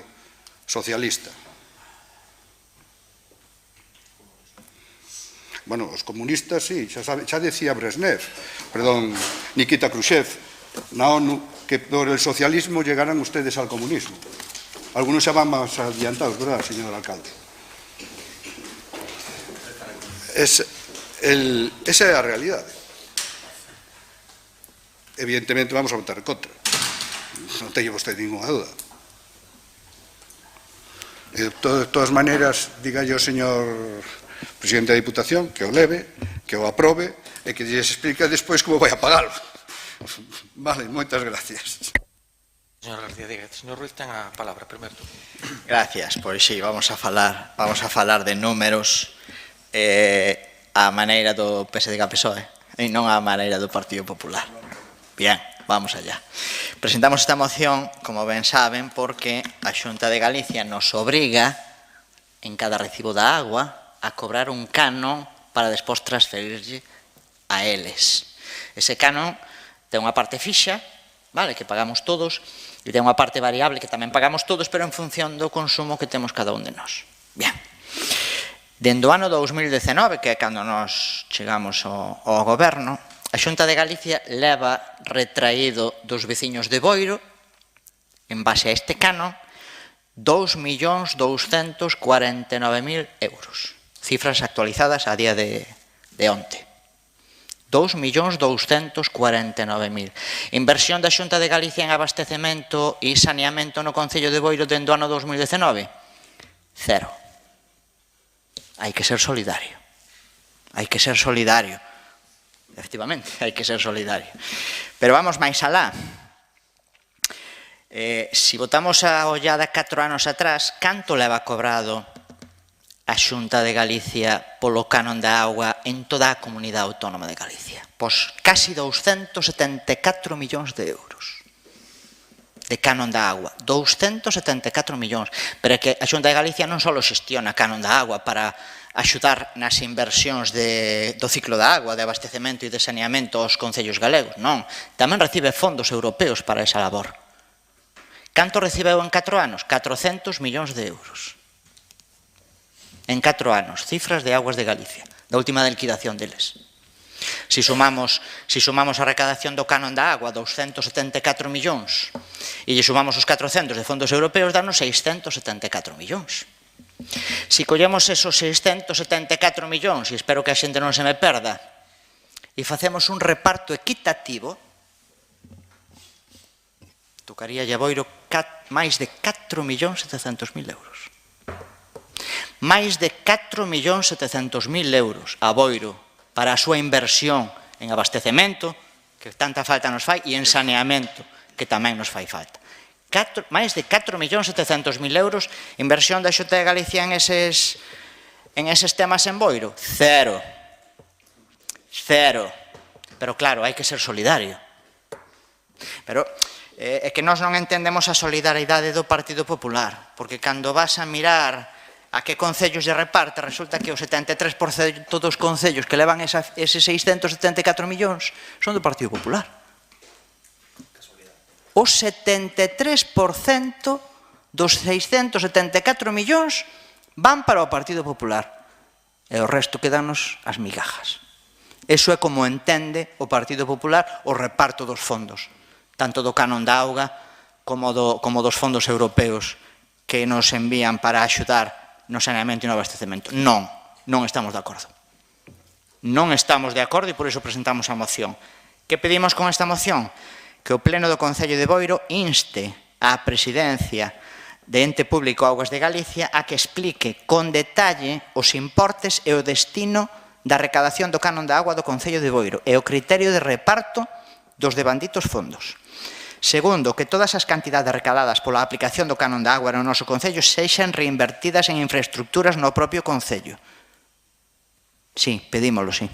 socialista. Bueno, os comunistas, sí, xa decía Brezhnev, Nikita Khrushchev, na ONU, que por el socialismo llegarán ustedes al comunismo. Algunos ya van más adiantados, ¿verdad, señor alcalde? Esa é a realidade. Evidentemente vamos a votar en contra. Non teño vostede ninguna duda. De todas maneiras, diga yo, señor presidente da Diputación, que o leve, que o aprobe e que lles explique despois como vai a pagalo. Vale, moitas gracias. Señor García Díaz, señor Ruiz ten a palabra primeiro. Gracias, pois sí, vamos a falar de números a maneira do PSD-PSOE e non a maneira do Partido Popular. Bien, vamos allá. Presentamos esta moción, como ben saben, porque a Xunta de Galicia nos obriga, en cada recibo da agua, a cobrar un canon para despois transferirlle a eles. Ese canon ten unha parte fixa, vale, que pagamos todos, e ten unha parte variable que tamén pagamos todos, pero en función do consumo que temos cada un de nós. Bien. Dende o ano 2019, que é cando nos chegamos ao goberno, a Xunta de Galicia leva retraído dos veciños de Boiro, en base a este canon, 2.249.000 euros. Cifras actualizadas a día de onte. 2.249.000. Inversión da Xunta de Galicia en abastecemento e saneamento no Concello de Boiro dende o ano 2019? Cero. Hai que ser solidario. Hai que ser solidario. Efectivamente, hai que ser solidario. Pero vamos máis alá. Se botamos a ollada 4 anos atrás, canto leva cobrado a Xunta de Galicia polo canon da auga en toda a comunidade autónoma de Galicia? Pois casi 274 millóns de euros de canon da agua. 274 millóns. Pero é que a Xunta de Galicia non só xestiona canon da agua para axudar nas inversións do ciclo da agua, de abastecemento e de saneamento aos concellos galegos, non. Tamén recibe fondos europeos para esa labor. Canto recibeu en 4 anos? 400 millóns de euros. En 4 anos, cifras de Aguas de Galicia, da última liquidación deles. Si sumamos a recadación do canon da agua, 274 millóns, e lle sumamos os 400 de fondos europeos, danos 674 millóns. Si collemos esos 674 millóns, e espero que a xente non se me perda, e facemos un reparto equitativo, tocaría a Boiro máis de 4.700.000 euros. Máis de 4.700.000 euros a Boiro para a súa inversión en abastecemento, que tanta falta nos fai, e en saneamento, que tamén nos fai falta. Máis de 4.700.000 euros inversión da Xunta de Galicia en eses temas en Boiro? Cero. Pero claro, hai que ser solidario. Pero é que nós non entendemos a solidaridade do Partido Popular, porque cando vas a mirar a que concellos lle reparte, resulta que o 73% dos concellos que levan eses 674 millóns son do Partido Popular. O 73% dos 674 millóns van para o Partido Popular e o resto quedanos as migajas. Eso é como entende o Partido Popular o reparto dos fondos, tanto do canon da auga como dos fondos europeos que nos envían para axudar no saneamento e no abastecemento. Non estamos de acordo. Non estamos de acordo e por iso presentamos a moción. Que pedimos con esta moción? Que o Pleno do Concello de Boiro inste á Presidencia de Ente Público Augas de Galicia a que explique con detalle os importes e o destino da recadación do canon da agua do Concello de Boiro e o criterio de reparto dos devanditos fondos. Segundo, que todas as cantidades recadadas pola aplicación do canon da agua no noso Concello sexan reinvertidas en infraestructuras no propio Concello. Sí, pedímolo, sí.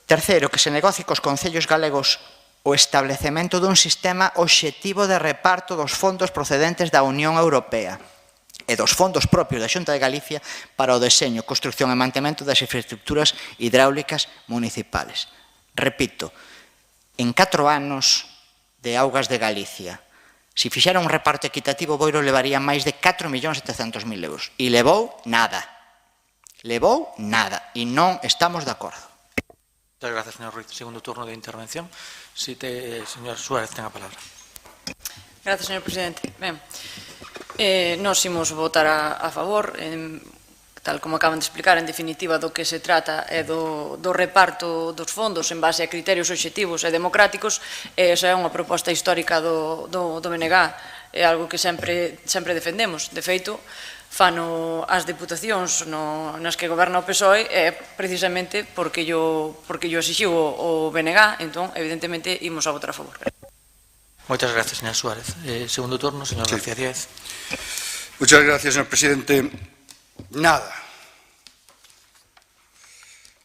Terceiro, que se negocie cos concellos galegos o establecemento dun sistema obxectivo de reparto dos fondos procedentes da Unión Europea e dos fondos propios da Xunta de Galicia para o deseño, construcción e mantemento das infraestructuras hidráulicas municipales. Repito, en 4 anos de Augas de Galicia, se fixera un reparto equitativo, Boiro levaría máis de 4.700.000 euros. E levou nada. Levou nada. E non estamos de acordo. Muchas gracias, señor Ruiz. Segundo turno de intervención. Señor Suárez, ten a palabra. Gracias, señor presidente. Ben, nós imos votar a favor, tal como acaban de explicar, en definitiva, do que se trata é do reparto dos fondos en base a criterios obxectivos e democráticos. Esa é unha proposta histórica do BNG, é algo que sempre defendemos. De feito, fano as deputacións nas que goberna o PSOE é precisamente porque yo exixiu o BNG, entón, evidentemente, imos a votar a favor. Moitas gracias, señor Suárez. Segundo turno, señor García Díaz. Muchas gracias, señor presidente. Nada.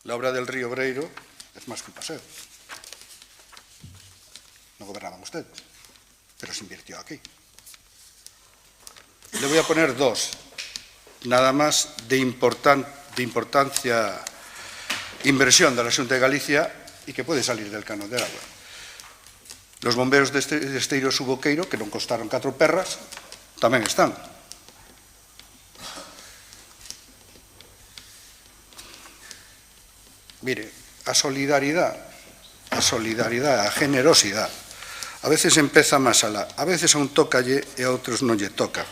La obra del río Breiro es más culpa seu. No gobernaban ustedes. pero se invirtió aquí. Le voy a poner dos, nada más de importancia, inversión de la Xunta de Galicia y que puede salir del canon del agua. Los bomberos de Esteiro Suboqueiro, que non costaron 4 perras, tamén están. Mire, a solidaridade, a generosidade, a veces empeza máis alá, a veces a un tócalle e a outros non lle toca,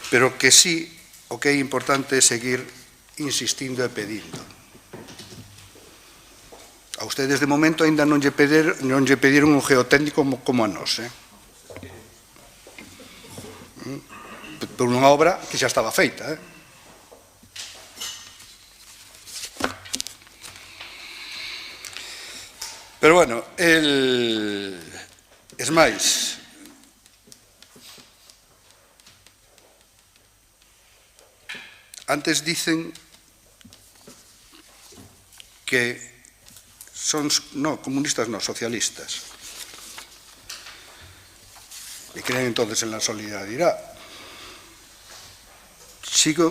pero que sí, o que é importante é seguir insistindo e pedindo. A ustedes de momento ainda non lle pediron un geotécnico como a nós, por unha obra que xa estaba feita, Pero, bueno, es máis, antes dicen que son, no, comunistas no, socialistas, y creen entonces en la solidaridad.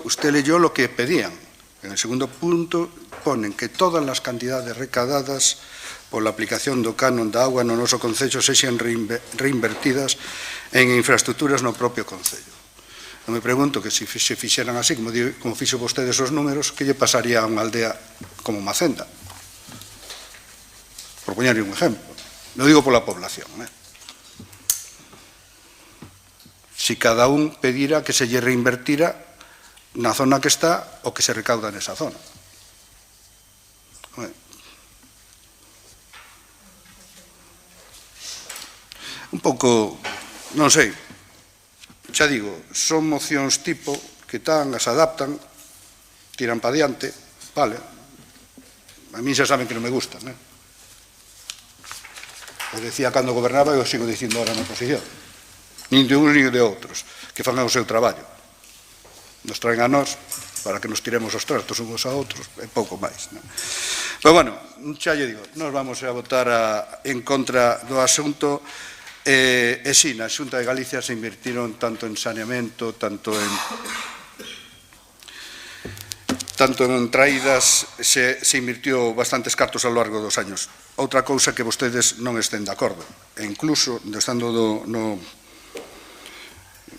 Usted leyó lo que pedían. En el segundo punto ponen que todas las cantidades recadadas por la aplicación do canon da auga no noso Concello sexan reinvertidas en infraestructuras no propio Concello. Non me pregunto que se fixeran así, como fixo vostedes os números, que lle pasaría a unha aldea como Macenda. Por poñerle un exemplo. Non digo pola población. Si cada un pedira que se lle reinvertira na zona que está o que se recauda nesa zona. Un pouco, non sei, xa digo, son mocións tipo que as adaptan, tiran pa diante, vale, a mí xa saben que non me gustan, o decía cando gobernaba e o sigo dicindo ahora na oposición, nin de uns nin de outros, que fan o seu traballo, nos traen a nós para que nos tiremos os trastos uns a outros, e pouco máis. Pero, bueno, xa lle digo, nos vamos a votar en contra do asunto. E si, na Xunta de Galicia se invirtiron tanto en saneamento, tanto en traídas, se invirtió bastantes cartos ao largo dos años. Outra cousa que vostedes non estén de acordo, e incluso, estando no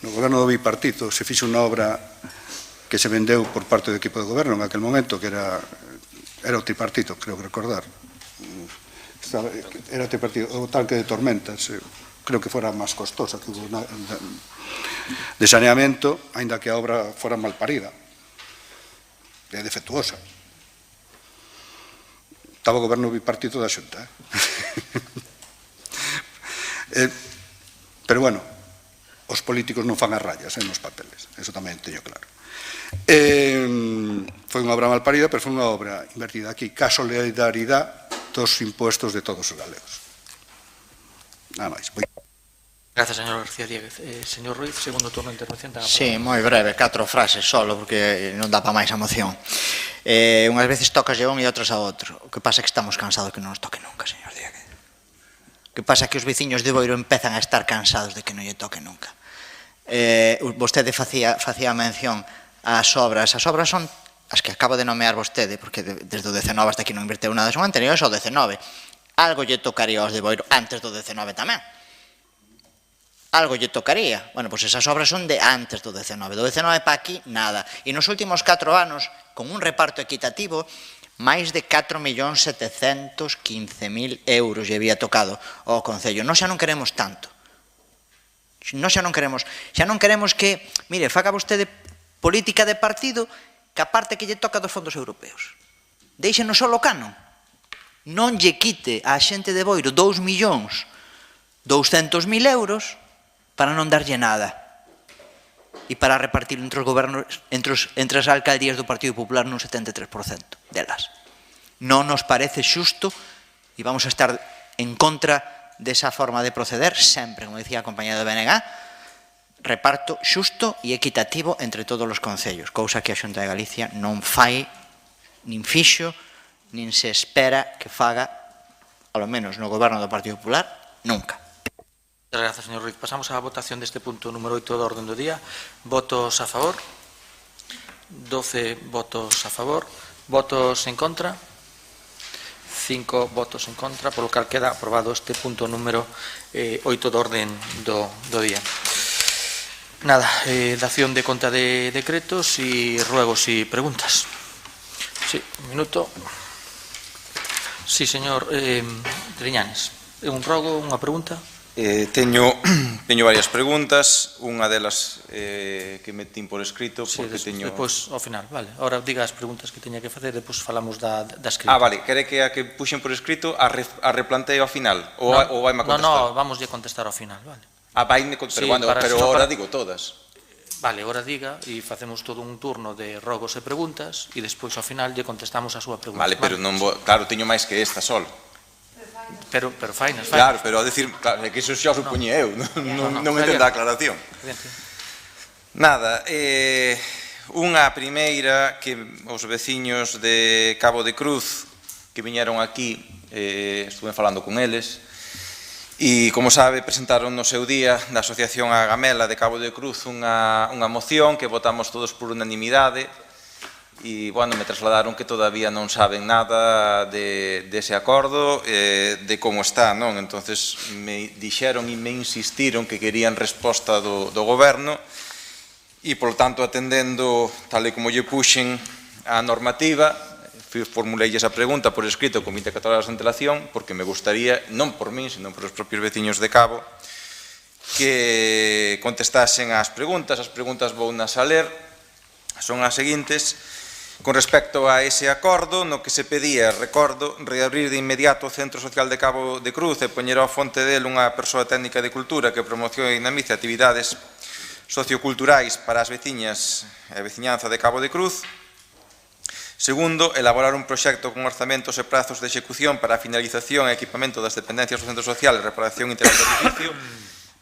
goberno do bipartito, se fixe unha obra que se vendeu por parte do equipo de goberno en aquel momento, que era o tripartito, creo que recordar. Era o tripartito, o tanque de tormentas, creo que fora máis costosa que hubo de saneamento, aínda que a obra fora mal parida, e defectuosa. Estaba o goberno bipartito da Xunta. Pero, bueno, os políticos non fan as rayas nos papeles, eso tamén teño claro. Foi unha obra mal parida, pero foi unha obra invertida aquí, ca solidaridade dos impuestos de todos os galegos. Nada máis. Gracias, señor García Dieguez. Señor Ruiz, segundo turno de intervención. Sí, moi breve, 4 frases solo, porque non dá para máis a moción. Unhas veces tocas a un e outras a outro. O que pasa é que estamos cansados que non nos toque nunca, señor Dieguez. O que pasa é que os veciños de Boiro empezan a estar cansados de que non lle toque nunca. Vostede facía mención ás obras. As obras son as que acaba de nomear vostede, porque desde o 19 hasta aquí non inverteu nada, son anteriores ao 19. Algo lle tocaría aos de Boiro antes do 19 tamén. Algo lle tocaría. Bueno, pois esas obras son de antes do 19. Do 19 para aquí, nada. E nos últimos 4 anos, con un reparto equitativo, máis de 4.715.000 euros lle había tocado ao Concello. Nós xa non queremos tanto. Nós xa non queremos que, mire, faga vostede política de partido que a parte que lle toca dos fondos europeos. Deixenos só o canon. Non lle quite á xente de Boiro 2.200.000 euros para non darlle nada e para repartir entre os gobernos, entre as alcaldías do Partido Popular nun 73% delas. Non nos parece xusto e vamos a estar en contra desa forma de proceder sempre, como dicía a compañía do BNG, reparto xusto e equitativo entre todos os concellos, cousa que a Xunta de Galicia non fai, nin fixo, nin se espera que faga, ao menos no goberno do Partido Popular, nunca. Moitas grazas, señor Ruiz. Pasamos á votación deste punto número 8 do orden do día. Votos a favor. 12 votos a favor. Votos en contra. 5 votos en contra, polo cal queda aprobado este punto número 8 do orden do día. Nada, dación de conta de decretos e ruegos e preguntas. Sí, un minuto. Sí, señor Triñanes. Un rogo, unha pregunta? Teño varias preguntas, unha delas que metín por escrito porque teño... Depois, ao final, vale. Ahora diga as preguntas que teña que facer, depois falamos da escrita. Vale, quere que a que puxen por escrito a replanteo ao final? Ou vai-me a contestar? No, vamos a contestar ao final, vale. Vai-me contestar, pero ahora digo todas. Vale, ahora diga e facemos todo un turno de rogos e preguntas e despois ao final lle contestamos a súa pregunta. Vale, pero non vou... Claro, teño máis que esta solo. Pero fainas. Claro, pero a decir, claro, é que iso xa o supoñe eu, non entendo a aclaración. Nada, unha primeira que os veciños de Cabo de Cruz que viñeron aquí, estuve falando con eles, e, como sabe, presentaron no seu día da Asociación A Gamela de Cabo de Cruz unha moción que votamos todos por unanimidade e, bueno, me trasladaron que todavía non saben nada dese acordo, de como está, non? Entonces me dixeron e me insistiron que querían resposta do goberno e, por tanto, atendendo tal e como lle puxen a normativa, formulei esa pregunta por escrito con 24 horas de antelación, porque me gustaría, non por min, sino por os propios veciños de Cabo, que contestasen as preguntas. As preguntas vou nas a ler, son as seguintes. Con respecto a ese acordo, no que se pedía, recordo, reabrir de inmediato o Centro Social de Cabo de Cruz e poñer ao fonte del unha persoa técnica de cultura que promocione e dinamice actividades socioculturais para as veciñas e a veciñanza de Cabo de Cruz. Segundo, elaborar un proxecto con orzamentos e prazos de execución para a finalización e equipamento das dependencias do Centro Social e reparación integral do edificio.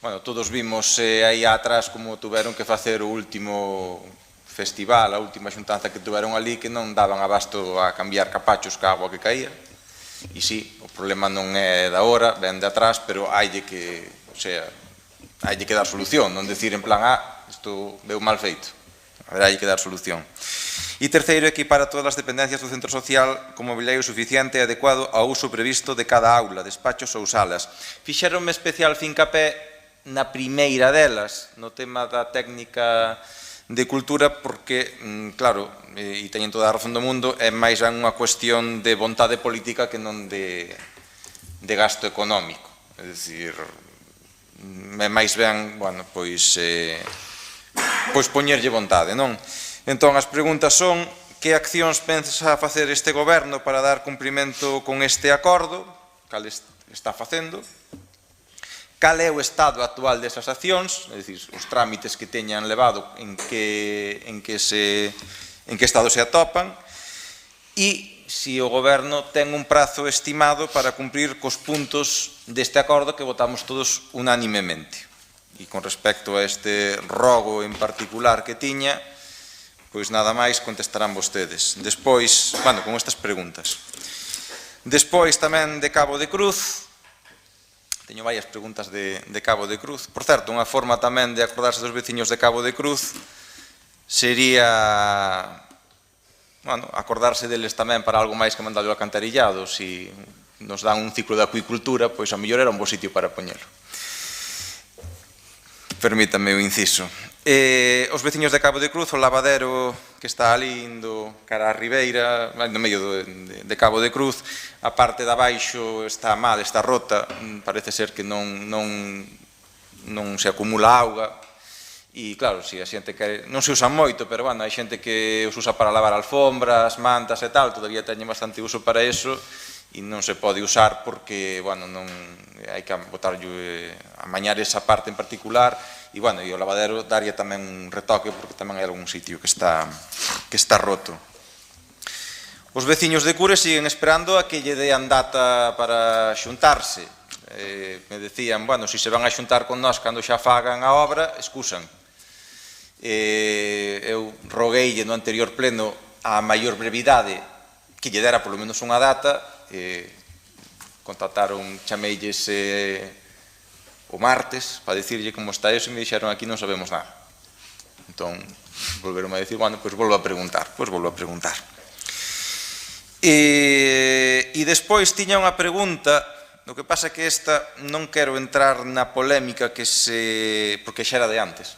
Bueno, todos vimos aí atrás como tuveron que facer o último festival, a última xuntanza que tuveron ali, que non daban abasto a cambiar capachos ca agua que caía. E sí, o problema non é da hora, ven de atrás, pero haille que, o sea, haille que dar solución, non decir en plan, isto veu mal feito. A ver, hai que dar solución. E terceiro, equipar a todas as dependencias do centro social con mobiliario suficiente e adecuado ao uso previsto de cada aula, despachos ou salas. Fixeronme especial fincapé na primeira delas, no tema da técnica de cultura, porque, claro, e teñen toda a razón do mundo, é máis ben unha cuestión de vontade política que non de gasto económico. É dicir, é máis ben, bueno, pois poñerlle vontade, non? Entón, as preguntas son: que accións pensa facer este goberno para dar cumprimento con este acordo? Cal está facendo? Cal é o estado actual desas accións? É dicir, os trámites que teñan levado, en que estado se atopan? E se o goberno ten un prazo estimado para cumprir cos puntos deste acordo que votamos todos unanimemente. E con respecto a este rogo en particular que tiña, pois nada máis contestarán vostedes. Despois, bueno, con estas preguntas. Despois tamén de Cabo de Cruz, teño varias preguntas de Cabo de Cruz. Por certo, unha forma tamén de acordarse dos veciños de Cabo de Cruz sería, bueno, acordarse deles tamén para algo máis que mandalo alcantarillado. Se nos dan un ciclo de acuicultura, pois a mellor era un bo sitio para poñelo. Permítame o inciso. Os veciños de Cabo de Cruz, o lavadero que está ali indo cara a Ribeira, no medio de Cabo de Cruz, a parte de abaixo está mal, está rota, parece ser que non se acumula auga, e claro, si a xente quere, non se usa moito, pero bueno, hai xente que os usa para lavar alfombras, mantas e tal, todavía teñen bastante uso para eso, e non se pode usar porque, bueno, non hai que botarlle, amañar esa parte en particular, e, bueno, e o lavadero daría tamén un retoque porque tamén hai algún sitio que está roto. Os veciños de Cures siguen esperando a que lle dean data para xuntarse. Me decían, bueno, se se van a xuntar con nós cando xa fagan a obra, excusan. Eu rogueille no anterior pleno a maior brevidade que lle dera polo menos unha data. Contactaron, chameilles o martes para dicirlle como está eso e me dixeron aquí non sabemos nada. Entón, volveron a dicir, bueno, pois volvo a preguntar. E despois tiña unha pregunta, o que pasa que esta non quero entrar na polémica porque xa era de antes.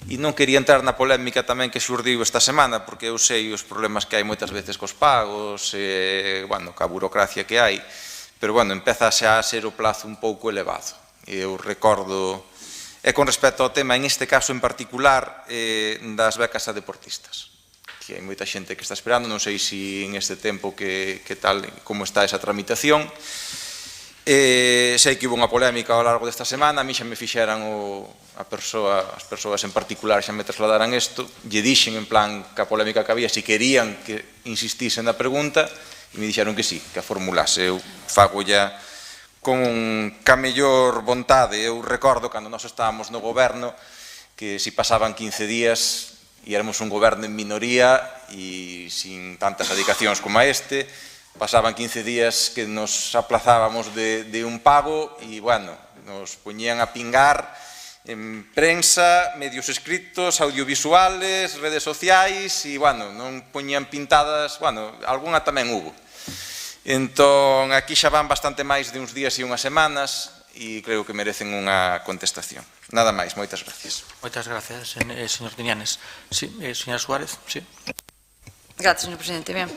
E non quería entrar na polémica tamén que xurdiu esta semana, porque eu sei os problemas que hai moitas veces cos pagos, ca burocracia que hai, pero, empeza xa a ser o plazo un pouco elevado. E eu recordo, e con respecto ao tema, en este caso en particular, das becas a deportistas, que hai moita xente que está esperando, non sei se en este tempo que tal, como está esa tramitación. Sei que hubo unha polémica ao largo desta semana, a mí xa me fixeran as persoas en particular xa me trasladaran isto, lle dixen en plan que a polémica que había, se querían que insistise na pregunta, e me dixeron que sí, que a formulase. Eu fago ya con a mellor vontade. Eu recordo cando nós estábamos no goberno que se pasaban 15 días e éramos un goberno en minoría e sin tantas adicacións como a este, pasaban 15 días que nos aplazábamos de un pago e, nos poñían a pingar en prensa, medios escritos, audiovisuales, redes sociais e, non poñían pintadas, algunha tamén hubo. Entón, aquí xa van bastante máis de uns días e unhas semanas e creo que merecen unha contestación. Nada máis, moitas gracias. Moitas gracias, señor Tinianes. Sí, señora Suárez, sí. Gracias, señor presidente. Ben,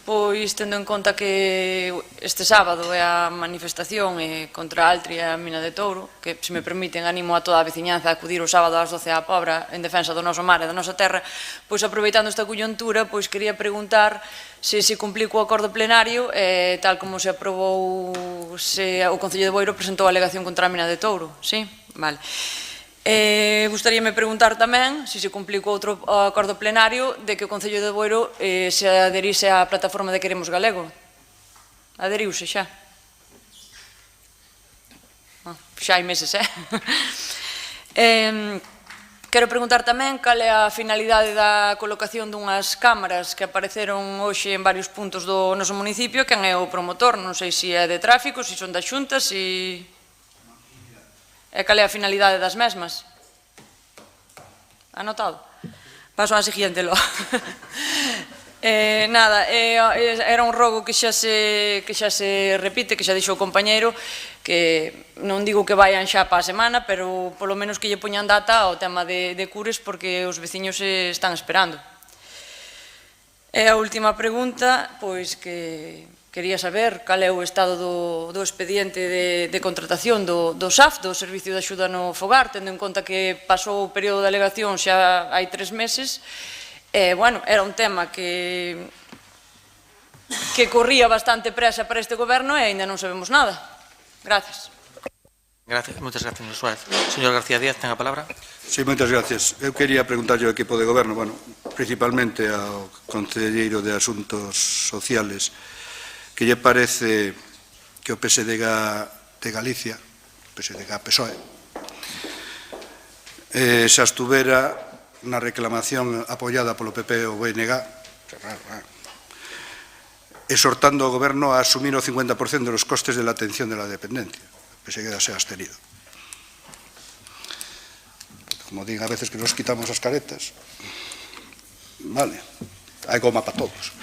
pois, tendo en conta que este sábado é a manifestación contra a Altri e a mina de Touro, que, se me permiten, animo a toda a veciñanza a acudir o sábado ás 12 á Pobra en defensa do noso mar e da nosa terra, pois, aproveitando esta coyuntura, pois, quería preguntar se se cumpliu co acordo plenario, tal como se aprobou, se o Concello de Boiro presentou a alegación contra a mina de Touro, sí? Vale. Gustaríame preguntar tamén se se cumpliu co outro acordo plenario de que o Concello de Boiro se aderise á plataforma de Queremos Galego. Aderiuse xa? Xa hai meses, Quero preguntar tamén cal é a finalidade da colocación dunhas cámaras que apareceron hoxe en varios puntos do noso municipio, quen é o promotor, non sei se é de tráfico, se son da Xunta, se... E cal é a finalidade das mesmas? Anotado? Paso á seguinte, logo. Nada, era un rogo que xa se repite, que xa dixo o compañeiro, que non digo que vayan xa pa a semana, pero polo menos que lle poñan data ao tema de cures, porque os veciños están esperando. E a última pregunta, pois que quería saber cal é o estado do expediente de contratación do SAF, do Servicio de Axuda no Fogar, tendo en conta que pasou o período de alegación xa hai 3 meses. Era un tema que corría bastante presa para este goberno e aínda non sabemos nada. Gracias. Moitas gracias, señor Suárez. Señor García Díaz, ten a palabra. Sí, moitas gracias. Eu quería preguntarlle ao equipo de goberno, principalmente ao concelleiro de Asuntos Sociales, que lle parece que o PSDG de Galicia, PSOE, se abstuvera na reclamación apoiada polo PP e o BNG, exhortando ao goberno a asumir o 50% dos costes de la atención de la dependencia. O PSDG se ha abstenido. Como din a veces que nos quitamos as caretas, vale, hai goma para todos.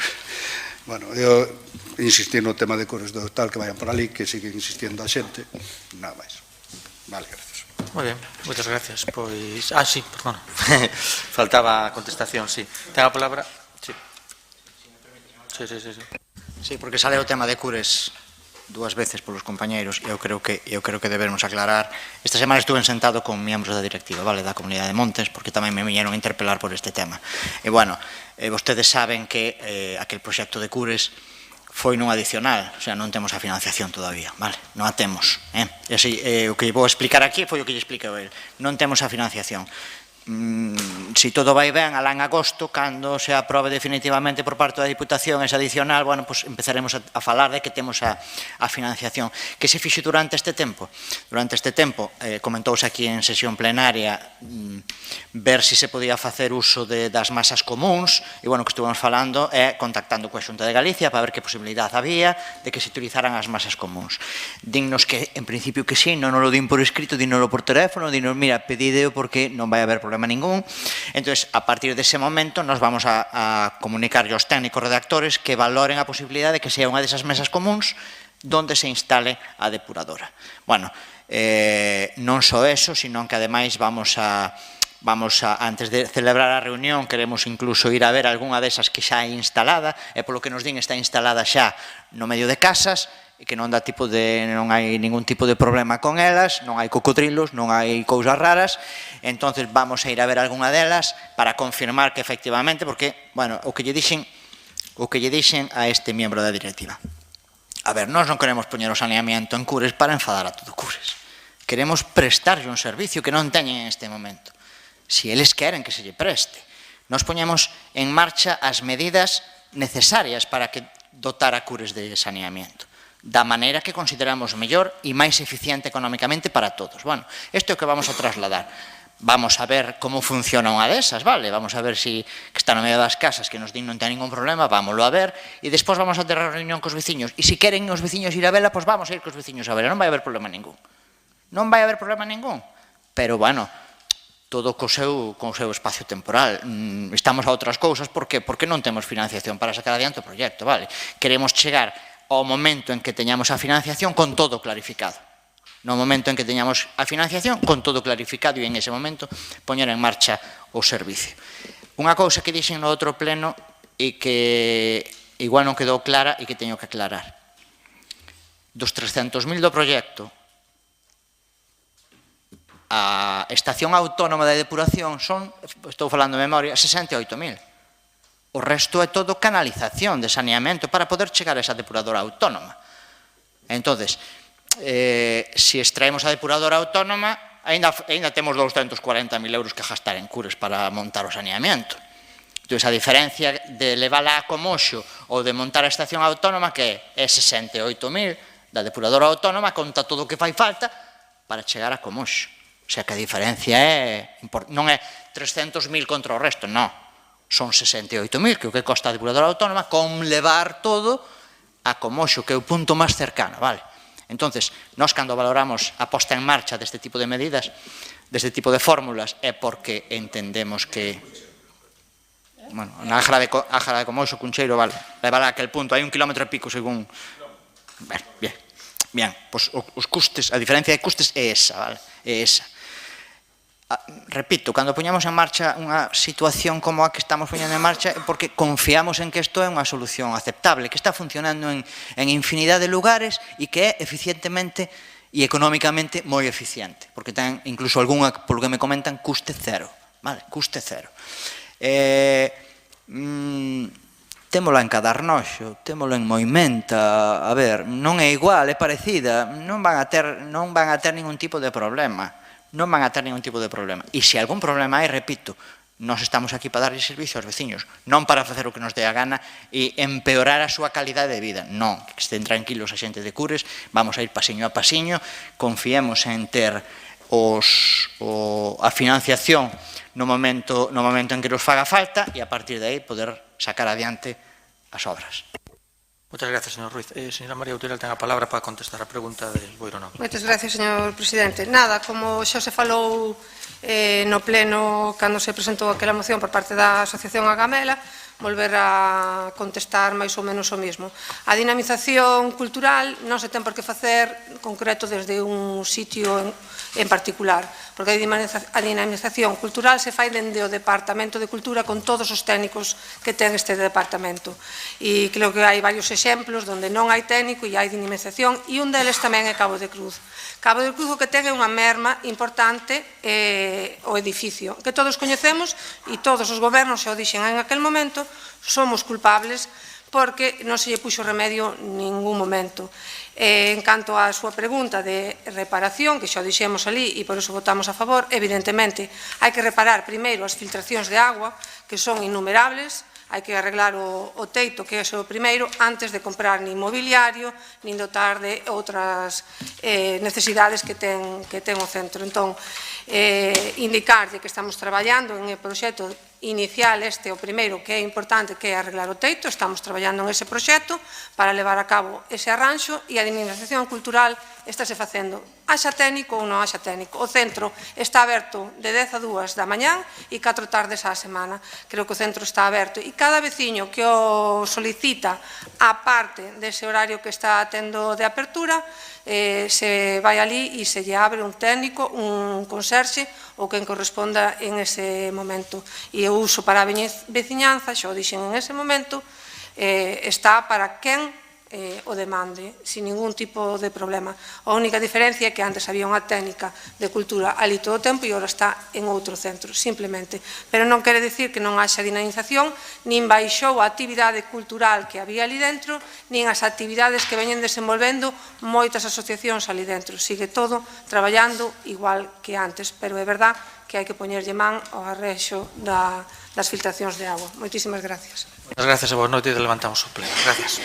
Eu insistir no tema de cores do tal que vayan por ali, que siguen insistindo a xente, nada máis. Vale, gracias. Moi ben, moitas gracias. Pois, sí, perdona. Faltaba a contestación, sí. Ten a palabra? Sí. Sí, porque sale o tema de cures 2 veces polos compañeiros e eu creo que debemos aclarar. Esta semana estuve sentado con miembros da directiva, da Comunidade de Montes, porque tamén me viñeron a interpelar por este tema. E, vostedes saben que aquel proxecto de cures foi non adicional, o sea, non temos a financiación todavía, non a temos. E así, o que vou explicar aquí foi o que lle expliquei a él. Non temos a financiación. si todo vai ben, alá en agosto, cando se aprobe definitivamente por parte da Diputación esa adicional, bueno, pues empezaremos a falar de que temos a financiación. Que se fixe durante este tempo? Durante este tempo, comentouse aquí en sesión plenaria, ver se se podía facer uso das masas comuns, e, bueno, que estuvemos falando é contactando coa Xunta de Galicia para ver que posibilidade había de que se utilizaran as masas comuns. Dinnos que, en principio, que sí, non nos lo din por escrito, dinnoslo por teléfono, dinnos, mira, pedideo porque non vai haber problema ningún. Entón, a partir dese momento, nos vamos a comunicar aos técnicos redactores que valoren a posibilidade de que sea unha desas mesas comuns donde se instale a depuradora. Bueno, non só eso, sino que ademais vamos a, antes de celebrar a reunión, queremos incluso ir a ver algunha desas que xa é instalada, e polo que nos din está instalada xa no medio de casas, e que non hai ningún tipo de problema con elas, non hai cocodrilos, non hai cousas raras, entonces vamos a ir a ver algunha delas para confirmar que efectivamente, porque, bueno, o que lle dixen a este miembro da directiva. A ver, nós non queremos poñer o saneamiento en Cures para enfadar a todo Cures. Queremos prestarlle un servicio que non teñen en este momento. Si eles queren que se lle preste. Nos poñemos en marcha as medidas necesarias para que dotar a Cures de saneamiento, da maneira que consideramos mellor e máis eficiente económicamente para todos. Bueno, isto é o que vamos a trasladar. Vamos a ver como funciona unha desas, vale? Vamos a ver si que está no medio das casas, que nos din non ten ningún problema, vámoslo a ver, e despois vamos a ter a reunión cos veciños. E se queren os veciños ir a vela, pois vamos a ir cos veciños a vela, non vai haber problema ningún. Non vai haber problema ningún. Pero, bueno, todo co seu espacio temporal. Estamos a outras cousas, por que? Porque non temos financiación para sacar adiante o proxecto, vale? Queremos chegar ao momento en que teñamos a financiación con todo clarificado. No momento en que teñamos a financiación con todo clarificado e en ese momento poñer en marcha o servicio. Unha cousa que dixen no outro pleno e que igual non quedou clara e que teño que aclarar. Dos 300.000 do proxecto, a estación autónoma de depuración son, estou falando de memoria, 68.000. O resto é todo canalización de saneamento para poder chegar a esa depuradora autónoma. Entonces, se extraemos a depuradora autónoma, ainda temos 240.000 euros que gastar en Cures para montar o saneamento. Entón, a diferencia de levala a Comoxo ou de montar a estación autónoma, que é 68.000 da depuradora autónoma, conta todo o que fai falta para chegar a Comoxo. O sea, que a diferencia non é 300.000 contra o resto, non. Son 68.000, que é o que costa a depuradora autónoma, con levar todo a Comoxo, que é o punto máis cercano, vale? Entonces, nós cando valoramos a posta en marcha deste tipo de medidas, deste tipo de fórmulas, é porque entendemos que, bueno, na Ájara de Comoxo, Cuncheiro, vale, levar a aquel punto, hai 1,5 km según... Bien, pois os custes, a diferencia de custes é esa, vale? É esa. Repito, cando poñamos en marcha unha situación como a que estamos poñendo en marcha é porque confiamos en que isto é unha solución aceptable, que está funcionando en infinidade de lugares e que é eficientemente e económicamente moi eficiente, porque ten incluso algunha, polo que me comentan, custe cero, vale? Custe cero. Témola en Cadarnoxo, témola en Moimenta, a ver, non é igual, é parecida, non van a ter ningún tipo de problema. Non van a ter ningún tipo de problema. E se algún problema hai, repito, nós estamos aquí para darlle servicio aos veciños, non para facer o que nos dé a gana e empeorar a súa calidade de vida. Non, que estén tranquilos a xente de Cures, vamos a ir pasiño a pasiño, confiemos en ter a financiación no momento en que nos faga falta e a partir de aí poder sacar adiante as obras. Muchas gracias, señor Ruiz. Señora María Utrera, ten a palabra para contestar a pregunta del Boiro Novo. Moitas gracias, señor presidente. Nada, como xa se falou no pleno cando se presentou aquela moción por parte da Asociación Agamela, volver a contestar máis ou menos o mismo. A dinamización cultural non se ten por que facer concreto desde un sitio en particular, porque a dinamización cultural se fai dende o Departamento de Cultura con todos os técnicos que ten este departamento. E creo que hai varios exemplos onde non hai técnico e hai dinamización, e un deles tamén é Cabo de Cruz. Cabo de Cruz o que ten é unha merma importante o edificio, que todos coñecemos e todos os gobernos xa o dixen en aquel momento, disto, somos culpables porque non se lle puxo remedio en ningún momento. En canto á súa pregunta de reparación, que xa o dixemos ali e por iso votamos a favor, evidentemente hai que reparar primeiro as filtracións de agua, que son innumerables, hai que arreglar o teito, que é o primeiro, antes de comprar nin mobiliario, nin dotar de outras necesidades que ten o centro. Entón, indicarlle que estamos traballando en o proxecto inicial, o primeiro, que é importante, que é arreglar o teito, estamos traballando en ese proxecto para levar a cabo ese arranxo e a dinamización cultural estáse facendo, haxa técnico ou non haxa técnico. O centro está aberto de 10 a 2 da mañán e 4 tardes á semana. Creo que o centro está aberto e cada veciño que o solicita, a parte dese horario que está tendo de apertura, se vai ali e se lle abre un técnico, un conserxe ou quen corresponda en ese momento. E o uso para a veciñanza, xa o dixen en ese momento, está para quen o demande, sin ningún tipo de problema. A única diferencia é que antes había unha técnica de cultura ali todo o tempo e agora está en outro centro, simplemente. Pero non quere dicir que non haxa dinamización, nin baixou a actividade cultural que había ali dentro, nin as actividades que veñen desenvolvendo moitas asociacións ali dentro. Sigue todo traballando igual que antes, pero é verdad que hai que poñerlle man ao arrexo das filtracións de agua. Moitísimas gracias. Moitas gracias e boa noite e levantamos o pleno. Gracias.